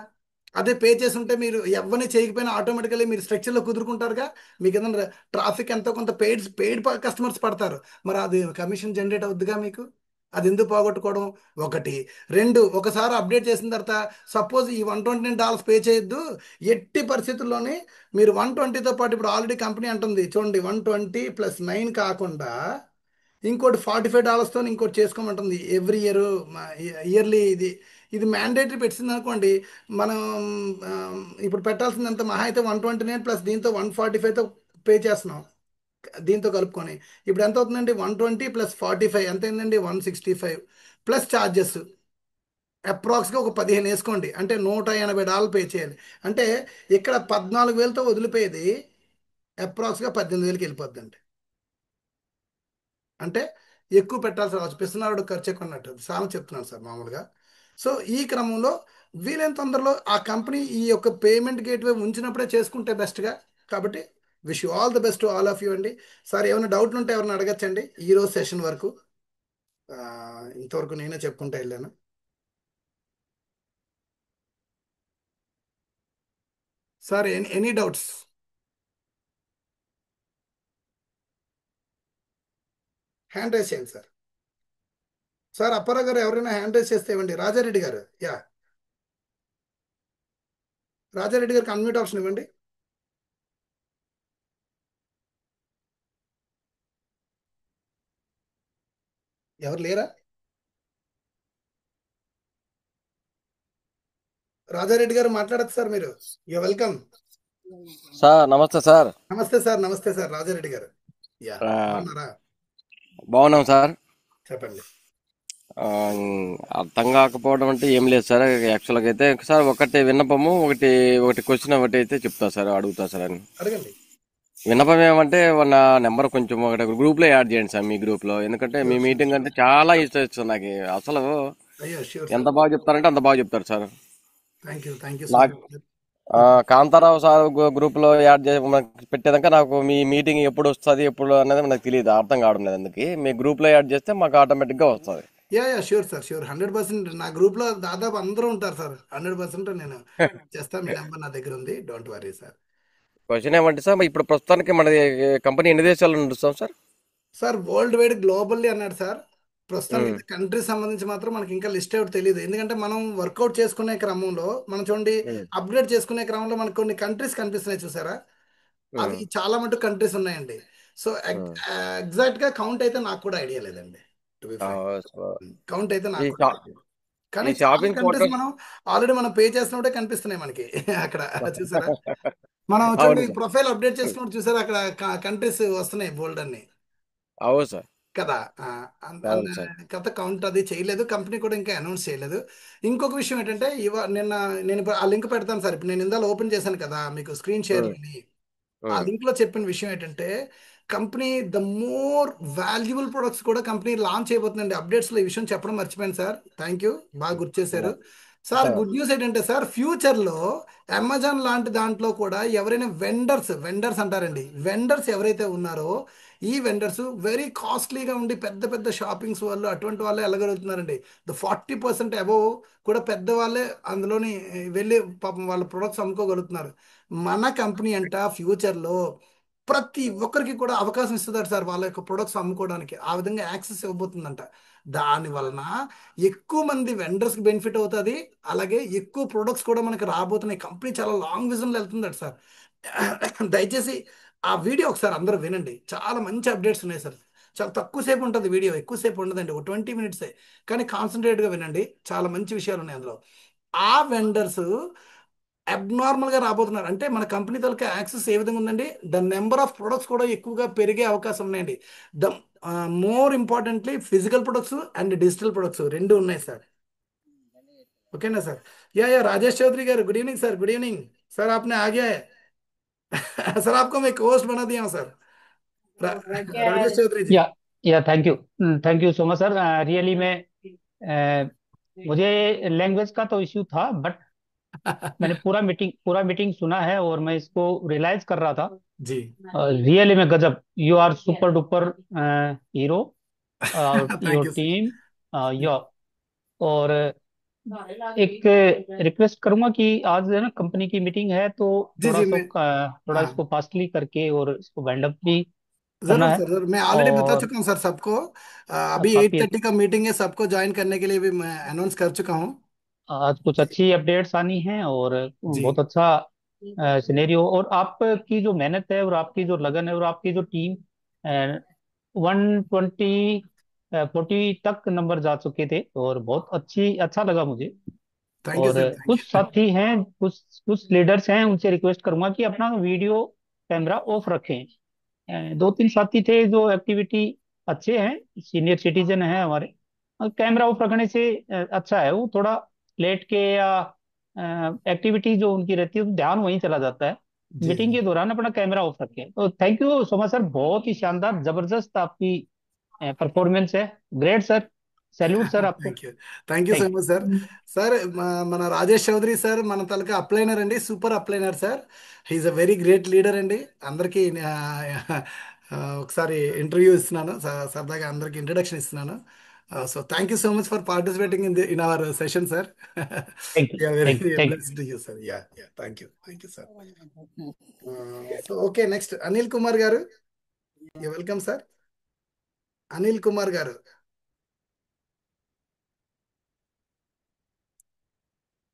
A: అదే పే చేసి ఉంటే మీరు ఎవరిని చేయకపోయినా ఆటోమేటికల్లీ మీరు స్ట్రక్చర్లో కుదురుకుంటారుగా. మీకు ఏదైనా ట్రాఫిక్ ఎంతో కొంత పెయిడ్ కస్టమర్స్ పడతారు, మరి అది కమిషన్ జనరేట్ అవుద్దిగా మీకు. అది ఎందుకు పోగొట్టుకోవడం, ఒకటి. రెండు, ఒకసారి అప్డేట్ చేసిన తర్వాత సపోజ్ ఈ $129 పే చేయొద్దు, ఎట్టి పరిస్థితుల్లోనే మీరు 120తో పాటు ఇప్పుడు ఆల్రెడీ కంపెనీ అంటుంది చూడండి, 120 + 9 కాకుండా ఇంకోటి $45తో ఇంకోటి చేసుకోమంటుంది ఎవ్రీ ఇయర్. ఇయర్లీ ఇది మ్యాండేటరీ పెట్టింది అనుకోండి. మనం ఆ, ఇప్పుడు పెట్టాల్సిందంత మహా అయితే 129 ప్లస్ దీంతో 145తో పే చేస్తున్నాం, దీంతో కలుపుకొని. ఇప్పుడు ఎంత అవుతుందండి, 120 + 45 ఎంత అయిందండి, 165 ప్లస్ ఛార్జెస్. అప్రాక్స్గా ఒక 15 వేసుకోండి, అంటే $180 పే చేయాలి. అంటే ఇక్కడ 14,000తో వదిలిపోయేది అప్రాక్స్గా 18,000కి వెళ్ళిపోద్దండి. అంటే ఎక్కువ పెట్టాల్సి రావచ్చు, పిస్తునారుడు ఖర్చు ఎక్కువ అన్నట్టు సామెత చెప్తున్నాను సార్ మామూలుగా. సో ఈ క్రమంలో వీలైన తొందరలో ఆ కంపెనీ ఈ యొక్క పేమెంట్ గేట్వే ఉంచినప్పుడే చేసుకుంటే బెస్ట్గా. కాబట్టి wish you all the best to all of you అండి. సార్ ఏమైనా డౌట్లు ఉంటే ఎవరైనా అడగచ్చండి ఈరోజు సెషన్ వరకు. ఆ, ఇంతవరకు నేనే చెప్పుకుంటూ వెళ్ళాను. Sir any doubts? Hand raise చేయండి సార్. సార్ అప్పారావు గారు ఎవరైనా హ్యాండ్ రైజ్ చేస్తే ఇవ్వండి. రాజారెడ్డి గారు, యా, రాజారెడ్డి గారికి అన్మ్యూట్ ఆప్షన్ ఇవ్వండి. ఎవరు లేరా? రాజారెడ్డి గారు మాట్లాడచ్చు సార్, మీరు యూ వెల్కమ్.
E: సార్ నమస్తే సార్.
A: నమస్తే సార్, నమస్తే సార్ రాజారెడ్డి గారు. యా,
E: ఆ,
A: బాగున్నారా?
E: బాగున్నాం సార్.
A: చెప్పండి.
E: ఆ, అర్థం కాకపోవడం అంటే ఏం లేదు సార్. యాక్చువల్గా అయితే సార్ ఒకటి విన్నపము, ఒకటి ఒకటి క్వశ్చన్ ఒకటి అయితే చెప్తా సార్, అడుగుతా సార్ అని.
A: అడగండి.
E: విన్నపం ఏమంటే నా నెంబర్ కొంచెం ఒకటి గ్రూప్లో యాడ్ చేయండి సార్, మీ గ్రూప్లో. ఎందుకంటే మీ మీటింగ్ అంటే చాలా ఇష్టం ఇస్తుంది నాకు అసలు.
A: అయ్యో షూర్
E: ఎంత
A: సార్,
E: బాగా చెప్తారంటే అంత బాగా చెప్తారు సార్.
A: థ్యాంక్ యూ సో
E: నాకు
A: మచ్.
E: కాంతారావు సార్ గ్రూప్లో యాడ్ చేసి మనకి పెట్టేదాకా నాకు మీ మీటింగ్ ఎప్పుడు వస్తుంది ఎప్పుడు అనేది నాకు తెలియదు, అర్థం కావడం లేదు. అందుకే మీ గ్రూప్లో యాడ్ చేస్తే మాకు ఆటోమేటిక్గా వస్తుంది.
A: Yeah sure sir, sure 100%. నా గ్రూప్లో దాదాపు అందరూ ఉంటారు సార్. 100% నేను చేస్తాను. మీ నెంబర్ నా దగ్గర ఉంది, డోంట్ వరీ సార్.
E: క్వశ్చన్ ఏమంటే సార్, ఇప్పుడు ప్రస్తుతానికి మన కంపెనీ ఎన్ని దేశాల్లో నడుస్తాం sir?
A: Sir world wide globally అన్నాడు సార్. ప్రస్తుతానికి అయితే కంట్రీ సంబంధించి మాత్రం మనకి ఇంకా లిస్ట్ అవుట్ తెలియదు. ఎందుకంటే మనం వర్కౌట్ చేసుకునే క్రమంలో మనం చూడండి, అప్గ్రేడ్ చేసుకునే క్రమంలో మనకు కొన్ని కంట్రీస్ కనిపిస్తున్నాయి చూసారా, అవి చాలా మటుకు కంట్రీస్ ఉన్నాయండి. సో ఎగ్జాక్ట్ గా కౌంట్ అయితే నాకు కూడా ఐడియా లేదండి, టు బి ఫ్రాంక్. కౌంట్ అయితే
E: ఈ
A: నాకు కూడా idea లేదు. కానీ
E: ఈ
A: చాలా
E: షాపింగ్
A: కంట్రీస్
E: పోర్టల్.
A: మనం ఆల్రెడీ మనం పే చేస్తున్నప్పుడే కనిపిస్తున్నాయి మనకి అక్కడ చూసారా. మనం చూడండి
E: అవును సార్,
A: ప్రొఫైల్ అప్డేట్ చేసుకున్నప్పుడు చూసారా, అక్కడ కంట్రీస్ వస్తున్నాయి బోల్డ్ అన్ని
E: అవును సార్,
A: కదా.
E: అవును సార్.
A: కథ కౌంట్ అది చేయలేదు, కంపెనీ కూడా ఇంకా అనౌన్స్ చేయలేదు. ఇంకొక విషయం ఏంటంటే నేను ఇప్పుడు ఆ లింక్ పెడతాను సార్. ఇప్పుడు నేను ఇందాక ఓపెన్ చేశాను కదా మీకు స్క్రీన్ షేర్ అని. ఆ లింక్ లో చెప్పిన విషయం ఏంటంటే company the more valuable products కూడా కంపెనీ లాంచ్ అయిపోతుందండి. అప్డేట్స్ లో ఈ విషయం చెప్పడం మర్చిపోయాను సార్, థ్యాంక్ యూ, బాగా గుర్తు చేశారు సార్. గుడ్ న్యూస్ ఏంటంటే సార్, ఫ్యూచర్ లో అమెజాన్ లాంటి దాంట్లో కూడా ఎవరైనా వెండర్స్ అంటారండి, వెండర్స్ ఎవరైతే ఉన్నారో ఈ వెండర్స్ వెరీ కాస్ట్లీగా ఉండి పెద్ద పెద్ద షాపింగ్స్ వాళ్ళు అటువంటి వాళ్ళే వెళ్ళగలుగుతున్నారండి. 40% అబోవ్ కూడా పెద్దవాళ్ళే అందులోని వెళ్ళి పాపం వాళ్ళ ప్రొడక్ట్స్ అమ్ముకోగలుగుతున్నారు. మన కంపెనీ అంట ఫ్యూచర్లో ప్రతి ఒక్కరికి కూడా అవకాశం ఇస్తుందట సార్ వాళ్ళ యొక్క ప్రొడక్ట్స్ అమ్ముకోవడానికి. ఆ విధంగా యాక్సెస్ ఇవ్వబోతుందంట. దాని వలన ఎక్కువ మంది వెండర్స్కి బెనిఫిట్ అవుతుంది. అలాగే ఎక్కువ ప్రొడక్ట్స్ కూడా మనకి రాబోతున్నాయి. కంపెనీ చాలా లాంగ్ విజన్లో వెళ్తుందట సార్. దయచేసి ఆ వీడియో ఒకసారి అందరూ వినండి. చాలా మంచి అప్డేట్స్ ఉన్నాయి సార్. చాలా తక్కువ సేపు ఉంటుంది వీడియో, ఎక్కువసేపు ఉండదండి, ఒక 20 మినిట్సే. కానీ కాన్సన్ట్రేట్గా వినండి, చాలా మంచి విషయాలు ఉన్నాయి అందులో. ఆ వెండర్స్ అబ్నార్మల్గా రాబోతున్నారు అంటే మన కంపెనీ తలకి యాక్సెస్ ఏ విధంగా ఉందండి, ద నెంబర్ ఆఫ్ ప్రొడక్ట్స్ కూడా ఎక్కువగా పెరిగే అవకాశం ఉన్నాయండి. The more importantly physical products and digital products రెండు ఉన్నాయి సార్. ఓకేనా sir? Yeah Rajesh Chaudhary garu good evening sir, good evening sir, आपने आ गया है। सर आपको मैं होस्ट बना दिया हूँ सर, राजेश चौधरी जी।
F: या thank you so much sir. Really मैं अ, मुझे लैंग्वेज का तो इश्यू था, बट मैंने पूरा मीटिंग सुना है और मैं इसको रियलाइज कर रहा था।
A: जी
F: रियली में गजब, you are super duper hero,
A: thank
F: your
A: you sir.
F: Team, your. और एक रिक्वेस्ट करूंगा कि आज है ना कंपनी की मीटिंग है, तो
A: जी
F: थोड़ा
A: जी
F: सा
A: मैं,
F: थोड़ा
A: हाँ
F: इसको फास्टली करके और इसको वाइंड अप भी करना
A: जरूर
F: है।
A: सर जरूर, मैं ऑलरेडी बता
F: और
A: चुका हूँ सर सबको। अभी
F: काफी
A: 8:30 का मीटिंग है, सबको ज्वाइन करने के लिए भी मैं अनाउंस कर चुका हूँ।
F: आज कुछ अच्छी अपडेट्स आनी है और
A: जी
F: बहुत अच्छा सिनेरियो, और आपकी जो मेहनत है और आपकी जो लगन है और आपकी जो टीम 120 40 तक नंबर जा चुके थे, और बहुत अच्छा लगा मुझे।
A: थैंक यू
F: और
A: सर, थैंक
F: कुछ
A: यू।
F: साथी हैं, कुछ लीडर्स हैं, उनसे रिक्वेस्ट करूंगा कि अपना वीडियो कैमरा ऑफ रखें। दो तीन साथी थे जो एक्टिविटी अच्छे हैं, सीनियर सिटीजन हैं हमारे, कैमरा ऑफ रखने से अच्छा है। वो थोड़ा लेट के या एक्टिविटी जो उनकी रहती है तो ध्यान वहीं चला जाता है।
A: जी
F: मीटिंग के दौरान अपना कैमरा ऑफ रखें। तो thank you so much sir, बहुत ही शानदार जबरदस्त आपकी परफॉर्मेंस है। ग्रेट सर, सैल्यूट सर आपको।
A: Thank you so
F: thank
A: much sir. Sir మన రాజేష్ చౌదరి సార్ మన తలక అప్లైనర్ అండి, super upliner sir. He is a very great leader అండి. అందరికీ ఒకసారి ఇంటర్వ్యూ ఇస్తున్నాను, సరదాగా అందరికీ ఇంట్రడక్షన్ ఇస్తున్నాను. So thank you so much for participating in our session sir. Very
F: thank
A: blessed you sir. Thank you sir. So okay, next Anil Kumar garu, you welcome sir. Anil Kumar garu,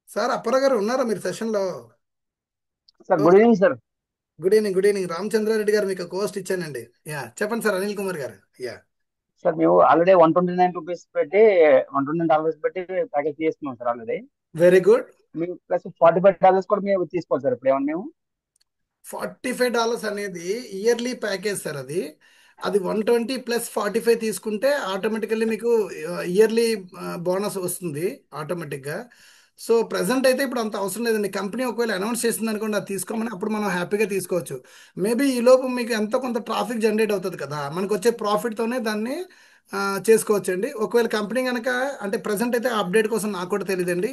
A: sir Appara garu ఉన్నారా మీరు సెషన్లో?
B: Sir good evening sir.
A: Good evening, good evening. Ramachandrareddy garu మీకు Coast ఇచ్చానండి. చెప్పండి sir Anil Kumar garu.
B: Sir మేము already $129 పెట్టి $129 పెట్టి package తీసుకున్నాం సార్ ఆల్రెడీ.
A: Very good.
B: మీకు ప్లస్ $45 కూడా మేము తీసుకోవాలి సార్ ఇప్పుడు ఏమన్నా మేము.
A: $45 అనేది ఇయర్లీ ప్యాకేజ్ సార్. అది 120 ప్లస్ 45 తీసుకుంటే ఆటోమేటికల్లీ మీకు ఇయర్లీ బోనస్ వస్తుంది ఆటోమేటిక్గా. సో ప్రజెంట్ అయితే ఇప్పుడు అంత అవసరం లేదండి. కంపెనీ ఒకవేళ అనౌన్స్ చేసింది అనుకోండి, అది తీసుకోమని, అప్పుడు మనం హ్యాపీగా తీసుకోవచ్చు. మేబీ ఈ లోపు మీకు ఎంతో కొంత ట్రాఫిక్ జనరేట్ అవుతుంది కదా, మనకు వచ్చే ప్రాఫిట్తోనే దాన్ని చేసుకోవచ్చు అండి. ఒకవేళ కంపెనీ కనుక, అంటే ప్రజెంట్ అయితే అప్డేట్ కోసం నాకు కూడా తెలియదండి,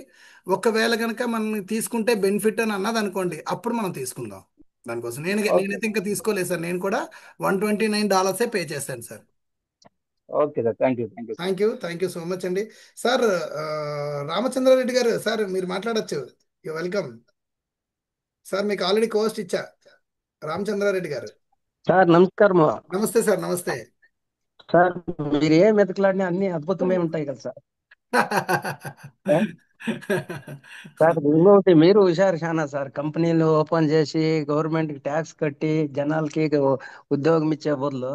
A: ఒకవేళ కనుక మనం తీసుకుంటే బెనిఫిట్ అని అన్నది అనుకోండి, అప్పుడు మనం తీసుకుందాం. దానికోసం
B: ఓకే
A: నేనైతే ఇంకా తీసుకోలేదు సార్. నేను కూడా $129 పే చేశాను sir.
B: Okay sir, thank you sir.
A: Thank you so much అండి. సార్ రామచంద్రారెడ్డి గారు, సార్ మీరు మాట్లాడచ్చు. You welcome sir. మీకు ఆల్రెడీ కోస్ట్ ఇచ్చా, రామచంద్రారెడ్డి గారు.
G: సార్ నమస్కారం.
A: నమస్తే సార్, నమస్తే
G: సార్ మీరు ఏం వెతకలాడినా అన్ని అద్భుతమే ఉంటాయి కదా సార్. సార్ ఇంకొకటి, మీరు హుషారు చాలా సార్. కంపెనీలు ఓపెన్ చేసి గవర్నమెంట్ కి ట్యాక్స్ కట్టి జనాలకి ఉద్యోగం ఇచ్చే బదులు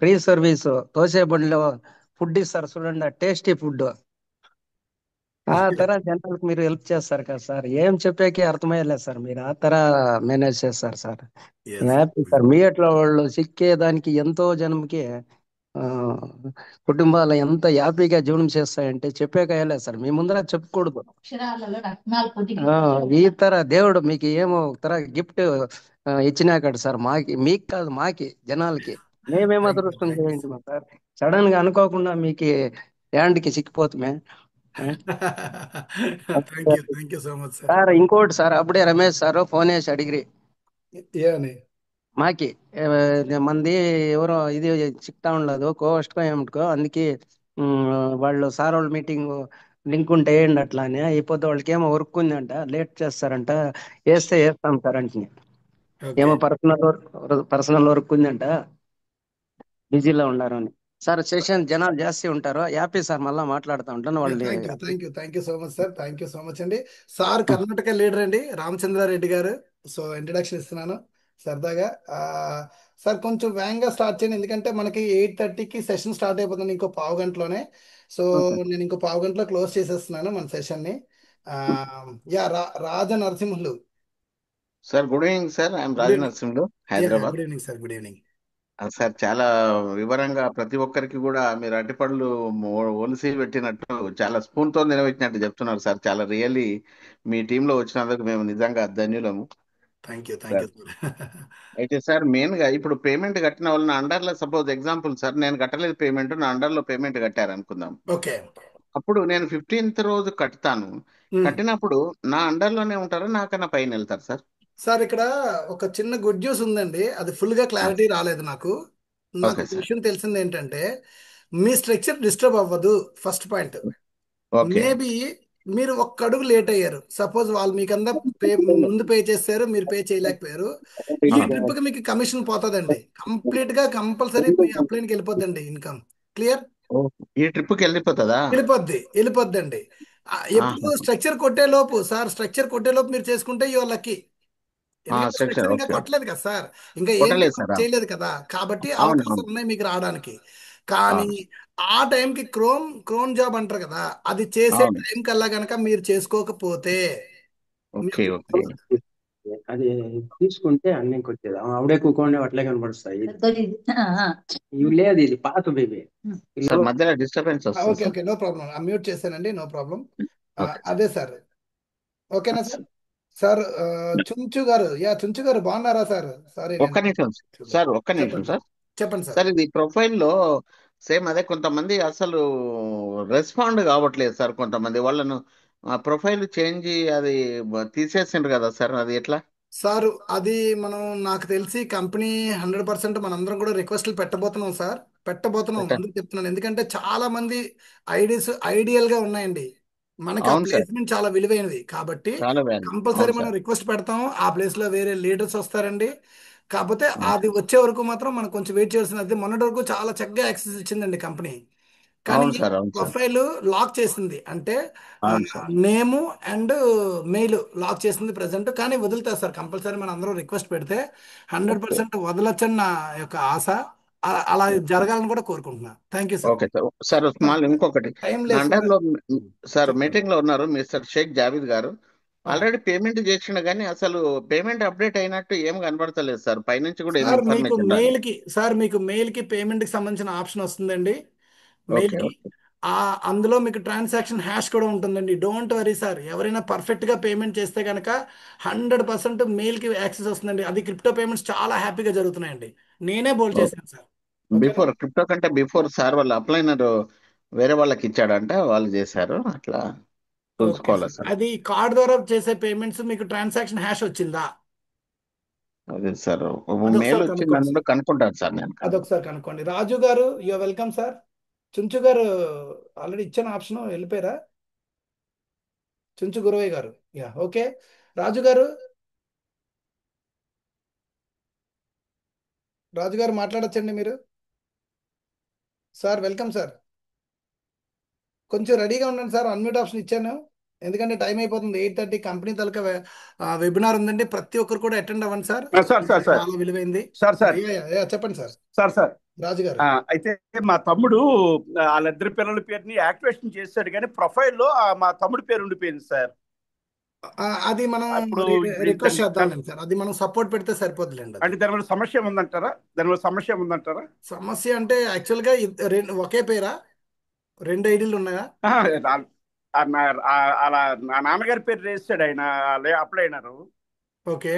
G: ఫ్రీ సర్వీస్ తోసే బండిలో ఫుడ్ ఇస్తారు చూడండి, టేస్టీ ఫుడ్. ఆ తర జనాలకు మీరు హెల్ప్ చేస్తారు కదా సార్. ఏం చెప్పాకి అర్థమయ్యలేదు సార్, మీరు ఆ తర మేనేజ్ చేస్తారు సార్. Happy sir. మీ అట్లా వాళ్ళు సిక్కేదానికి ఎంతో జనంకి ఆ కుటుంబాలు ఎంత హ్యాపీగా జీవనం చేస్తాయంటే చెప్పేకాయలేదు సార్. మీ ముందర చెప్పకూడదు. ఈ తర దేవుడు మీకు ఏమో తర గిఫ్ట్ ఇచ్చినాకడు సార్. మీకు కాదు, మాకి జనాలకి. మేమేమో అదృష్టం చేయండి సార్. సడన్ గా అనుకోకుండా మీకు హ్యాండ్కి సిక్కిపోతుమే.
A: Thank you so much sir.
G: Sir ఇంకోటి సార్, అప్పుడే రమేష్ సార్ ఫోన్ వేసి అడిగిరి,
A: ఏమని?
G: మాకి మంది ఎవరో ఇది చిక్తా ఉండదు కోస్ట్కో ఏమిటికో అందుకే ఉమ్, వాళ్ళు సార్ వాళ్ళ మీటింగ్ లింక్ ఉంటే వేయండి అట్లా అని అయిపోతే వాళ్ళకి ఏమో వర్క్ ఉందంట లేట్ చేస్తారంట వేస్తే వేస్తాం సార్ అంటే
A: ఓకే
G: ఏమో పర్సనల్ వర్క్ ఉందంట బిజీలో ఉన్నారు అని సార్ సెషన్ జనాలు జాస్తి ఉంటారు హ్యాపీ సార్ మళ్ళా మాట్లాడుతూ ఉంటాను వాళ్ళని
A: thank you so much sir, thank you so much అండి. సార్ కర్ణాటక లీడర్ అండి రామచంద్రారెడ్డి గారు. సో ఇంట్రడక్షన్ ఇస్తున్నాను సరదాగా. సార్ కొంచెం వేగంగా స్టార్ట్ చేయండి, ఎందుకంటే మనకి 8:30కి సెషన్ స్టార్ట్ అయిపోతుంది ఇంకో పావు గంటలోనే. సో నేను ఇంకో పావు గంటలో క్లోజ్ చేసేస్తున్నాను మన సెషన్ని. ఆ, Raja Narasimhulu.
H: Sir good evening sir. I'm
A: good
H: Raju
A: evening.
H: Narasimhulu, Hyderabad.
A: Good evening sir, good evening.
H: Sir చాలా వివరంగా ప్రతి ఒక్కరికి కూడా మీరు అరటిపళ్ళు ఒలిసి పెట్టినట్టు చాలా స్పూన్ తో నిలబెట్టినట్టు చెప్తున్నారు సార్. చాలా రియల్లీ మీ టీంలో వచ్చినందుకు మేము నిజంగా ధన్యులము
A: థ్యాంక్ యూ
H: సార్.
A: సార్.
H: అయితే సార్ మెయిన్ గా ఇప్పుడు పేమెంట్ కట్టిన వాళ్ళు నా అండర్ లో సపోజ్ ఎగ్జాంపుల్ సార్ నేను కట్టలేదు పేమెంట్, నా అండర్ లో పేమెంట్ కట్టారు అనుకుందాం.
A: ఓకే.
H: అప్పుడు నేను 15th రోజు కడతాను. కట్టినప్పుడు నా అండర్ లోనే ఉంటారా నాకన్నా పైన వెళ్తారు సార్?
A: సార్ ఇక్కడ ఒక చిన్న గుడ్ న్యూస్ ఉందండి, అది ఫుల్ గా క్లారిటీ రాలేదు నాకు. నాకు
H: ఓకే
A: ఒక
H: సార్.
A: విషయం తెలిసింది ఏంటంటే మీ స్ట్రక్చర్ డిస్టర్బ్ అవ్వదు. First point.
H: ఓకే
A: మేబీ మీరు ఒక్క అడుగు లేట్ అయ్యారు, సపోజ్ వాళ్ళు మీకన్నా ముందు పే చేశారు, మీరు పే చేయలేకపోయారు, ఈ ట్రిప్ కి మీకు కమిషన్ పోతుందండి. కంప్లీట్ గా కంపల్సరీ మీ అప్లైన్కి వెళ్ళిపోద్దండి ఇన్కమ్. క్లియర్?
H: ఈ ట్రిప్ కి వెళ్ళిపోతుందా?
A: వెళ్ళిపోద్దండి. ఎప్పుడు స్ట్రక్చర్ కొట్టే లోపు సార్, స్ట్రక్చర్ కొట్టే లోపు మీరు చేసుకుంటే యువర్ లక్కీ. ఎందుకంటే
H: సెక్షన్
A: స్ట్రక్చర్ ఇంకా
H: ఓకే
A: కొట్టలేదు కదా సార్, ఇంకా ఏం
H: కొట్టలేదు సార్.
A: చేయలేదు కదా, కాబట్టి అవకాశాలు
H: అవునవును.
A: ఉన్నాయి మీకు రావడానికి. కానీ ఆ టైంకి క్రోన్ జాబ్ అంటారు కదా, అది చేసే
H: అవును.
A: టైం కల్లా గనక మీరు చేసుకోకపోతే
H: ఓకే
A: మీరు
H: ఓకే
G: అది తీసుకుంటే అన్నింకి వచ్చేది ఆవిడే కూకోండి అట్లే కనబడుస్తాయి ఇవి లేదు ఇది పాత బేబీ
H: సార్ మధ్యలో డిస్టర్బెన్స్ వస్తుంది
A: okay
H: sir.
A: Okay, no problem, mute చేశానండి, నో ప్రాబ్లం.
H: ఓకే
A: అదే సార్. ఓకేనా సార్? సార్ చుంచు గారు, చుంచు గారు బాగున్నారా సార్? సారీ
H: ఒక్క నిమిషం సార్, ఒక్క నిమిషం
A: చెప్పండి
H: సార్.
A: చెప్పండి సార్.
H: సార్ ఇది ప్రొఫైల్లో సేమ్ అదే కొంతమంది అసలు రెస్పాండ్ కావట్లేదు సార్. కొంతమంది వాళ్ళను ప్రొఫైల్ చేంజ్ అది తీసేసిండ్రు కదా సార్, అది ఎట్లా?
A: సార్ అది మనం, నాకు తెలిసి కంపెనీ 100% మనందరం కూడా రిక్వెస్ట్లు పెట్టబోతున్నాం సార్, పెట్టబోతున్నాం.
H: పెట్ట
A: ముందుకు చెప్తున్నాను, ఎందుకంటే చాలా మంది ఐడీస్ ఐడియల్ గా ఉన్నాయండి. మనకి ఆ
H: అవును సార్,
A: ప్లేస్మెంట్ చాలా విలువైనది కాబట్టి
H: చాలా వాల్యూ.
A: కంపల్సరీ
H: అవును
A: మనం
H: సార్.
A: రిక్వెస్ట్ పెడతాం. ఆ ప్లేస్ లో వేరే లీడర్స్ వస్తారండి. కాకపోతే అది వచ్చే వరకు మాత్రం మనం కొంచెం వెయిట్ చేయాల్సింది. మొన్నటి వరకు చాలా చక్కగా యాక్సెస్ ఇచ్చిందండి కంపెనీ, కానీ
H: అవును సార్. అవును సార్.
A: ప్రొఫైల్ లాక్ చేసింది. అంటే
H: అవును sir.
A: Name and mail lock చేసింది ప్రజెంట్, కానీ వదులుతారు సార్ కంపల్సరీ. మనం అందరూ రిక్వెస్ట్ పెడితే
H: ఓకే
A: 100% వదలొచ్చని నా యొక్క ఆశ. అలా జరగాలని కూడా కోరుకుంటున్నా. Thank you sir.
H: Okay sir. Sir small ఇంకొకటి
A: టైం
H: నా
A: లేదు సార్.
H: అండర్లో సార్
A: చెప్పండి.
H: మీటింగ్ లో ఉన్నారు మిస్టర్ షేక్ జావీద్ గారు. ఆల్రెడీ పేమెంట్ చేసిండు కానీ అసలు పేమెంట్ అప్డేట్ అయినట్టు ఏం కనబడతలేదు సార్. పైనుంచి కూడా ఏం ఇన్ఫర్మేషన్ రాలేదు.
A: మీకు మెయిల్ కి పేమెంట్ కి సంబంధించిన ఆప్షన్ వస్తుందండి. మెయిల్
H: ఓకే
A: కి
H: ఓకే
A: అందులో మీకు ట్రాన్సాక్షన్ హ్యాష్ కూడా ఉంటుందండి. డోంట్ వరీ సార్, ఎవరైనా పర్ఫెక్ట్ గా పేమెంట్ చేస్తే కనుక 100% మెయిల్ కి యాక్సెస్ వస్తుందండి. అది క్రిప్టో పేమెంట్స్ చాలా హ్యాపీగా జరుగుతున్నాయండి. నేనే బోల్ చేశాను సార్. ఓకేనా?
H: బిఫోర్ క్రిప్టో కంటే బిఫోర్ సార్ వాళ్ళ అప్లైనర్ వేరే వాళ్ళకి ఇచ్చాడంట, వాళ్ళు చేశారు అట్లా
A: ఓకే
H: చూసుకోవాలా
A: సార్,
H: సార్?
A: అది కార్డ్ ద్వారా చేసే పేమెంట్స్ మీకు ట్రాన్సాక్షన్ హ్యాష్ వచ్చిందా?
H: అదే సార్, మెయిల్
A: అదొకసారి
H: వచ్చింది
A: కనుక్కోండి
H: అన్నట్టు
A: సార్,
H: కనుక్కుంటాను సార్ నేను.
A: అదొకసారి కనుక్కోండి. రాజు గారు యు వెల్కమ్ సార్. చుంచు గారు ఆల్రెడీ ఇచ్చిన ఆప్షన్ వెళ్ళిపోయారా? చుంచు గురవయ్య గారు. ఓకే. రాజు గారు, రాజు గారు మాట్లాడొచ్చండి మీరు. Sir welcome sir. కొంచెం రెడీగా ఉండండి సార్, అన్మ్యూట్ ఆప్షన్ ఇచ్చాను. ఎందుకంటే టైం అయిపోతుంది, 8:30 కంపెనీ తలక వెబినార్ ఉందండి. ప్రతి ఒక్కరు కూడా అటెండ్ అవ్వండి సార్,
I: సార్
A: చాలా విలువైంది.
I: సార్ సార్
A: చెప్పండి సార్.
I: సార్
A: రాజు గారు,
I: అయితే మా తమ్ముడు వాళ్ళిద్దరి పిల్లల పేరుని యాక్టివేషన్ చేశాడు కానీ ప్రొఫైల్లో మా తమ్ముడి పేరు ఉండిపోయింది సార్.
A: అది మనం
I: అప్పుడు
A: రిక్వెస్ట్ చేద్దాంలేండి సార్, అది మనం సపోర్ట్ పెడితే సరిపోతుందండి.
I: అంటే దానివల్ల సమస్య ఉందంటారా?
A: సమస్య అంటే యాక్చువల్గా ఒకే పేరా, 2 ఐడీలు ఉన్నాయా?
I: అలా నా నాన్నగారి పేరు వేస్తాడు ఆయన అప్లై అయినారు.
A: ఓకే.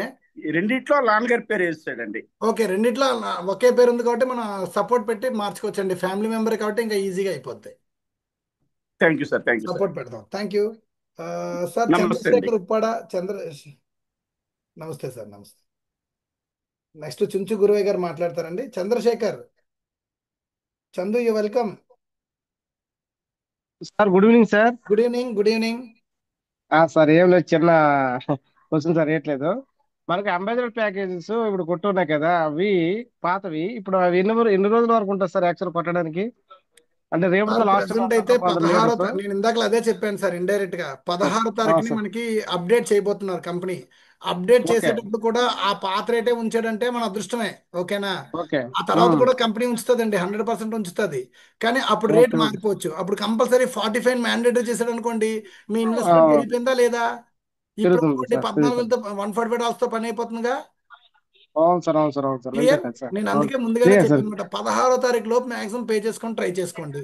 I: రెండిట్లో నాన్నగారి పేరు వేస్తాడండి.
A: ఓకే, రెండిట్లో ఒకే పేరు ఉంది కాబట్టి మనం సపోర్ట్ పెట్టి మార్చుకోవచ్చండి. ఫ్యామిలీ మెంబర్ కాబట్టి ఇంకా ఈజీగా అయిపోద్ది.
I: Thank you sir.
A: సపోర్ట్ పెడదాం. Thank you sir.
I: నమస్తే అండి.
A: చంద్రశేఖర్ ఉప్పాడ. నమస్తే సార్. నమస్తే. నెక్స్ట్ చుంచు గురువయ్య గారు మాట్లాడతారండి. Chandrashekar, Chandu, you welcome.
J: Sir good evening sir.
A: Good evening, good evening.
J: Sir ఏం లేదు, చిన్న క్వశ్చన్ సార్ ఏట్లేదు. మనకి అంబాసిడర్ ప్యాకేజెస్ ఇప్పుడు కొట్టున్నాయి కదా, అవి పాతవి. ఇప్పుడు అవి ఎన్ని రోజుల వరకు ఉంటుంది సార్ యాక్చువల్ కొట్టడానికి? అంటే రేపు
A: సార్
J: లాస్ట్
A: ప్రెసెంట్ అయితే
J: కొంత
A: 16వ
J: లీడర్స్.
A: నేను ఇందాక అదే చెప్పాను సార్, ఇండైరెక్ట్ గా 16వ తారీఖుని
J: సార్
A: మనకి అప్డేట్ చేయబోతున్నారు కంపెనీ. అప్డేట్
J: ఓకే
A: చేసేటప్పుడు కూడా ఆ పాత రేటే ఉంచాడంటే మన అదృష్టమే. ఓకేనా?
J: ఓకే
A: ఆ తర్వాత కూడా కంపెనీ ఉంచుతుందండి, 100% ఉంచుతుంది. కానీ అప్పుడు రేట్
J: ఓకే ఓకే
A: మారిపోవచ్చు. అప్పుడు కంపల్సరీ 45 మ్యాండేటరీ చేశాడు అనుకోండి, మీ ఇన్వెస్ట్మెంట్ పెరిగిపోయిందా లేదా? ఇప్పుడు
J: తిరుగుతుంది
A: అనుకోండి
J: సార్, తిరుగుతుంది.
A: 14తో 145 పని అయిపోతుందిగా.
J: అవును సార్, అవును సార్, అవును సార్,
A: క్లియర్?
J: అంతే సార్.
A: నేను
J: అవును
A: అందుకే ముందుగానే
J: క్లియర్ సార్.
A: చెప్పాను అనమాట, 16వ తారీఖు లోపు మాక్సిమం పే చేసుకొని ట్రై చేసుకోండి,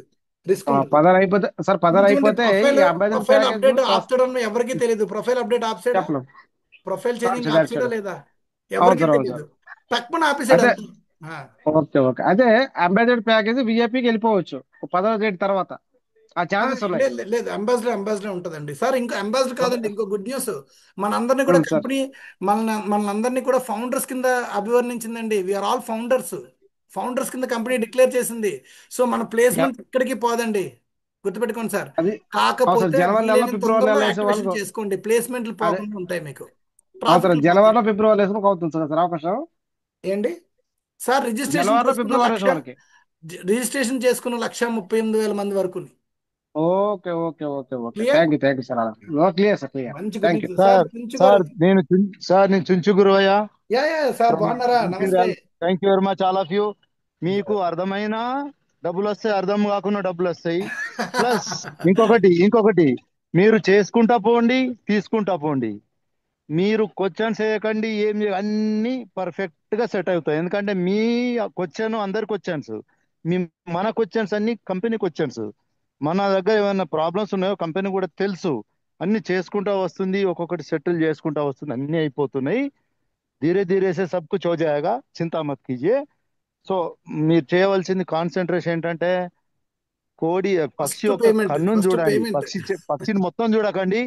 A: రిస్క్ ఉంటుంది.
J: 16 అయిపోతే సార్, 16
A: చూడండి,
J: అయిపోతే ఈ
A: profile
J: ambassador
A: profile
J: package
A: update ఆప్చడం ఎవరికీ తెలియదు. ప్రొఫైల్ అప్డేట్ ఆప్సాడా,
J: చెప్పలేం.
A: ప్రొఫైల్ చేంజింగ్ ఆప్సాడా
J: చూడాలి.
A: లేదా,
J: అవును
A: ఎవరికీ
J: సార్, అవును సార్.
A: తెలియదు. తక్కువ ఆపేసాడు
J: అదే
A: అంతే. ఆ.
J: ఓకే ఓకే, అదే అంబాసిడర్ ప్యాకేజ్ విఐపికి వెళ్ళిపోవచ్చు 16 డేట్ తర్వాత. ఆ ఛాన్సెస్ ఉన్నాయి.
A: లేదు లేదు లేదు, అంబాసిడర్ ఉంటుందండి సార్. ఇంకో అంబాసిడర్ కాదండి, ఇంకో గుడ్ న్యూస్. మనందరినీ కూడా
J: సార్
A: కంపెనీ మనందరినీ కూడా ఫౌండర్స్ కింద అభివర్ణించిందండి. We are all founders. ఫౌండర్స్ కింద కంపెనీ డిక్లేర్ చేసింది. సో మన ప్లేస్మెంట్ ఎక్కడికి పోదండి, గుర్తుపెట్టుకోండి సార్.
J: అది అవును సార్,
A: కాకపోతే
J: జనవరి నెలలో
A: వీలైనంత
J: ఫిబ్రవరి
A: తొందరలో
J: నెలలో వేసే
A: యాక్టివేషన్
J: వాళ్ళకు.
A: చేసుకోండి, ప్లేస్మెంట్లు
J: అదే
A: పోకుండా ఉంటాయి మీకు,
J: అవుతారు,
A: ప్రాఫిట్లు పోతాయి.
J: జనవరిలో ఫిబ్రవరి వేసిన అవుతుంది సార్ అవకాశం.
A: ఏంటి సార్,
J: జనవరిలో ఫిబ్రవరి వేసే వాళ్ళకి.
A: రిజిస్ట్రేషన్ చేసుకున్న 1,38,000 మంది వరకు.
J: Okay okay okay okay,
A: clear?
J: Thank you sir. అలా క్లియర్ సార్, క్లియర్.
A: మంచి good
J: thank you.
A: News sir.
K: Sir
A: చుంచుగారు,
K: నేను Chunchu Guruvayya
A: yeah yeah sir,
K: from
A: బాగున్నారా? నమస్తే.
K: Imperial. Thank you very much all of you. మీకు అర్థమైన డబ్బులు వస్తాయి, అర్థం కాకుండా డబ్బులు వస్తాయి. ప్లస్ ఇంకొకటి మీరు చేసుకుంటా పోండి, తీసుకుంటా పోండి. మీరు క్వశ్చన్స్ వేయకండి, అన్ని పర్ఫెక్ట్ గా సెట్ అవుతాయి. ఎందుకంటే మీ క్వశ్చన్ అందరి క్వశ్చన్స్, మీ మన క్వశ్చన్స్ అన్ని కంపెనీ క్వశ్చన్స్. మన దగ్గర ఏమైనా ప్రాబ్లమ్స్ ఉన్నాయో కంపెనీ కూడా తెలుసు. అన్ని చేసుకుంటా వస్తుంది, ఒక్కొక్కటి సెటిల్ చేసుకుంటా వస్తుంది, అన్ని అయిపోతున్నాయి. ధీరే ధీరే సే సబ్ కుచ్ హో జాయేగా, చింతా మత్ కీజియే. సో మీరు చేయవలసింది కాన్సన్ట్రేషన్ ఏంటంటే, పక్షి
A: ఫస్ట్
K: యొక్క
A: పేమెంట్,
K: కన్నును
A: ఫస్ట్
K: చూడండి.
A: పేమెంట్.
K: పక్షిని మొత్తం చూడకండి,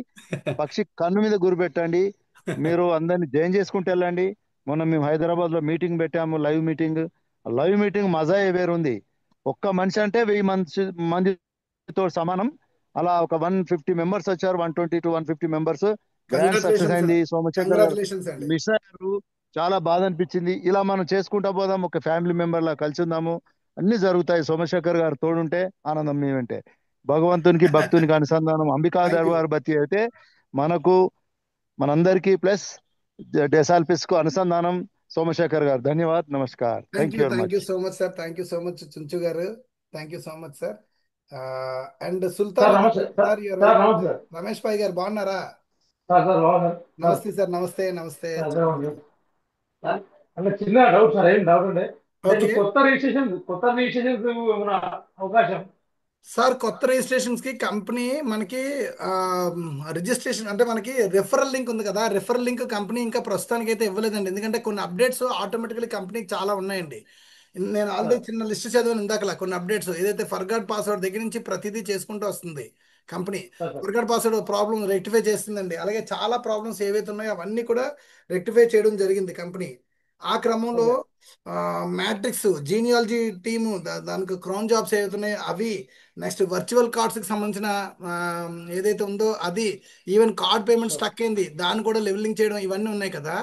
K: పక్షి కన్ను మీద గురి పెట్టండి. మీరు అందరిని జాయిన్ చేసుకుంటూ వెళ్ళండి. మొన్న మేము హైదరాబాద్ లో మీటింగ్ పెట్టాము, లైవ్ మీటింగ్ మజా వేరుంది. ఒక్క మనిషి అంటే 1000 మందితో సమానం. అలా ఒక 150 మెంబర్స్ వచ్చారు, 120 to 150 members. Grand success
A: congratulations
K: అయింది.
A: సార్,
K: సోమశేఖర్ గారు
A: కంగ్రాచులేషన్స్ అండి.
K: మిస్ అయ్యారు, చాలా బాధ అనిపించింది. ఇలా మనం చేసుకుంటా పోదాం, ఒక ఫ్యామిలీ మెంబర్ లా కలిసి ఉందాము, అన్ని జరుగుతాయి. సోమశేఖర్ గారు తోడుంటే ఆనందం మేమంటే. భగవంతునికి భక్తునికి అనుసంధానం అంబికాదేవి
A: థ్యాంక్ యూ,
K: గారి బతి అయితే మనకు, మనందరికీ, ప్లస్ డెసాల్పిస్ కు అనుసంధానం సోమశేఖర్ గారు. ధన్యవాద్, నమస్కార్. Thank you very
A: thank you
K: much.
A: So much sir, thank you so much Chunchu garu, thank you so much sir. And
L: sir
A: Sultan
L: నమస్తే
A: సార్, యూఆర్
L: సార్
A: వెల్కమ్
L: నమస్తే
A: సార్. రమేష్ భాయ్ గారు బాగున్నారా?
L: సార్ బాగున్నారు సార్.
A: నమస్తే సార్, నమస్తే నమస్తే.
L: సార్
A: చెప్పండి.
L: సార్, అంటే చిన్న డౌట్ సార్, ఏం డౌట్ అంటే నేను
A: ఓకే
L: కొత్త రిజిస్ట్రేషన్ ఏమైనా అవకాశం?
A: సార్, కొత్త రిజిస్ట్రేషన్స్ కి కంపెనీ మనకి రిజిస్ట్రేషన్ అంటే మనకి రెఫరల్ లింక్ ఉంది కదా, రెఫరల్ లింక్ కంపెనీ ఇంకా ప్రస్తుతానికి అయితే ఇవ్వలేదండి. ఎందుకంటే కొన్ని అప్డేట్స్ ఆటోమేటికలీ కంపెనీకి చాలా ఉన్నాయండి. నేను ఆల్రెడీ
L: సార్
A: చిన్న లిస్ట్ చదివాను ఇందాకలా, కొన్ని అప్డేట్స్ ఏదైతే ఫర్గాట్ పాస్వర్డ్ దగ్గర నుంచి ప్రతిదీ చేసుకుంటూ వస్తుంది company.
L: Sir sir
A: forgot password problem rectify చేస్తుందండి. అలాగే చాలా ప్రాబ్లమ్స్ ఏవైతే ఉన్నాయో అవన్నీ కూడా రెక్టిఫై చేయడం జరిగింది కంపెనీ. ఆ క్రమంలో
L: ఓకే
A: మ్యాట్రిక్స్ జీనియాలజీ టీము దానికి క్రౌన్ జాబ్స్ ఏవైతున్నాయో అవి, నెక్స్ట్ వర్చువల్ కార్డ్స్కి సంబంధించిన ఆ, ఏదైతే ఉందో అది, even card payment
L: sir
A: stuck అయింది, దాన్ని కూడా లెవెలింగ్ చేయడం, ఇవన్నీ ఉన్నాయి కదా.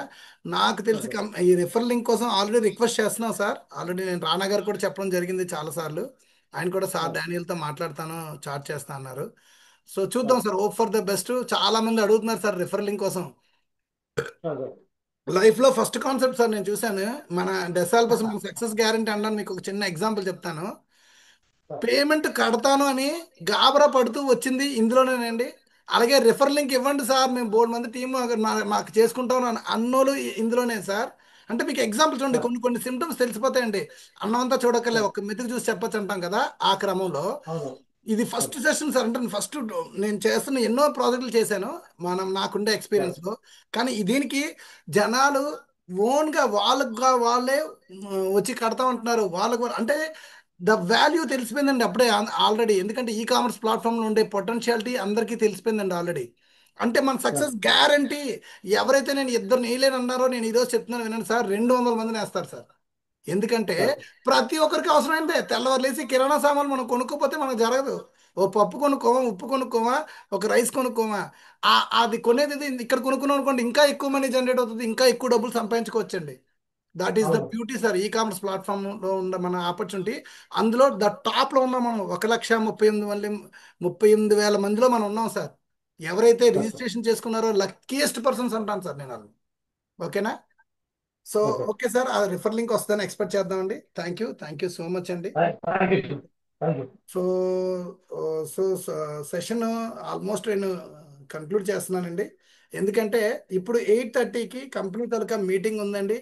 A: నాకు తెలిసి
L: సార్
A: ఈ రిఫర్ లింక్ కోసం ఆల్రెడీ రిక్వెస్ట్ చేస్తున్నాం సార్. ఆల్రెడీ నేను రానా గారు కూడా చెప్పడం జరిగింది చాలాసార్లు. ఆయన కూడా సార్
L: సార్
A: డానియల్తో మాట్లాడతాను, చాట్ చేస్తా అన్నారు. సో చూద్దాం
L: sir
A: sir, hope for the best. చాలా మంది అడుగుతున్నారు సార్ రిఫర్ లింక్ కోసం.
L: సార్
A: లైఫ్ లో ఫస్ట్ కాన్సెప్ట్ సార్ నేను చూశాను, మన డెసాల్పస్ మన సక్సెస్ గ్యారంటీ అనడానికి మీకు ఒక చిన్న ఎగ్జాంపుల్ చెప్తాను.
L: సార్
A: పేమెంట్ కడతాను అని గాబరా పడుతూ వచ్చింది ఇందులోనేనండి. అలాగే రిఫర్ లింక్ ఇవ్వండి సార్, మేము బోర్డు మంది టీము మాకు చేసుకుంటాం అని అన్నోళ్ళు ఇందులోనే సార్. అంటే మీకు ఎగ్జాంపుల్ చూడండి,
L: సార్
A: కొన్ని కొన్ని సిమ్టమ్స్ తెలిసిపోతాయండి. అన్నం అంతా చూడక్కర్లే,
L: సార్
A: ఒక్క మెతుకు చూసి చెప్పొచ్చు అంటాం కదా. ఆ క్రమంలో
L: అవును
A: ఇది
L: అవును
A: ఫస్ట్ సెషన్ సార్. అంటే ఫస్ట్ నేను చేస్తున్న ఎన్నో ప్రాజెక్టులు చేశాను నాకుండే
L: సార్
A: ఎక్స్పీరియన్స్లో. కానీ దీనికి జనాలు ఓన్గా వాళ్ళగా వాళ్ళే వచ్చి కడతామంటున్నారు. అంటే ద వాల్యూ తెలిసిపోయిందండి అప్పుడే ఆల్రెడీ. ఎందుకంటే ఈ కామర్స్ ప్లాట్ఫామ్లో ఉండే పొటెన్షియాలిటీ అందరికీ తెలిసిపోయిందండి ఆల్రెడీ. అంటే మన సక్సెస్ గ్యారంటీ. ఎవరైతే నేను ఇద్దరు నేయలేను అన్నారో, నేను ఈరోజు చెప్తున్నాను వినండి సార్, 200 మందిని వేస్తారు సార్. ఎందుకంటే ప్రతి ఒక్కరికి అవసరమైందే. తెల్లవారు లేసి కిరాణా సామాన్లు మనం కొనుక్కోపోతే మనకు జరగదు. ఓ పప్పు కొనుక్కోమా, ఉప్పు కొనుక్కోమా, ఒక రైస్ కొనుక్కోమా, అది కొనేది ఇక్కడ కొనుక్కున్నాం అనుకోండి, ఇంకా ఎక్కువ మనీ జనరేట్ అవుతుంది, ఇంకా ఎక్కువ డబ్బులు సంపాదించుకోవచ్చండి. That is the beauty sir e commerce platform లో ఉన్న మన ఆపర్చునిటీ. అందులో ద టాప్ లో ఉన్నాం మనం. 1,38,000 మందిలో మనం ఉన్నాం సార్. ఎవరైతే రిజిస్ట్రేషన్ చేసుకున్నారో లక్కీయెస్ట్ పర్సన్స్ అంటాను సార్ నేను. ఓకేనా? సో ఓకే సార్, ఆ రిఫర్ లింక్ వస్తుందని ఎక్స్పెక్ట్ చేద్దామండి. థ్యాంక్ యూ సో మచ్ అండి. సో సో సెషన్ ఆల్మోస్ట్ నేను కంక్లూడ్ చేస్తున్నానండి. ఎందుకంటే ఇప్పుడు 8:30కి కంపెనీ తాలూకా మీటింగ్ ఉందండి.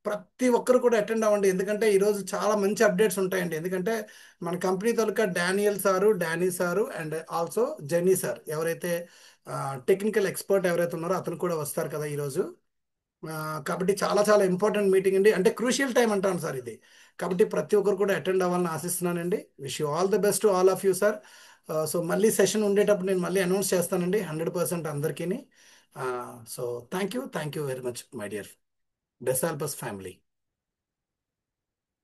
A: ప్రతి ఒక్కరు కూడా అటెండ్ అవ్వండి. ఎందుకంటే ఈరోజు చాలా మంచి అప్డేట్స్ ఉంటాయండి. ఎందుకంటే మన company taluka Danny sir and also jenny sir, ఎవరైతే టెక్నికల్ ఎక్స్పర్ట్ ఎవరైతే ఉన్నారో అతను కూడా వస్తారు కదా ఈరోజు. కాబట్టి చాలా చాలా ఇంపార్టెంట్ మీటింగ్ అండి. అంటే క్రూషియల్ టైం అంటాను సార్ ఇది. కాబట్టి ప్రతి ఒక్కరు కూడా అటెండ్ అవ్వాలని ఆశిస్తున్నానండి. Wish you all the best to all of you sir. So మళ్ళీ సెషన్ ఉండేటప్పుడు నేను మళ్ళీ అనౌన్స్ చేస్తానండి 100% అందరికీ. So thank you very much my dear Des Alpes family.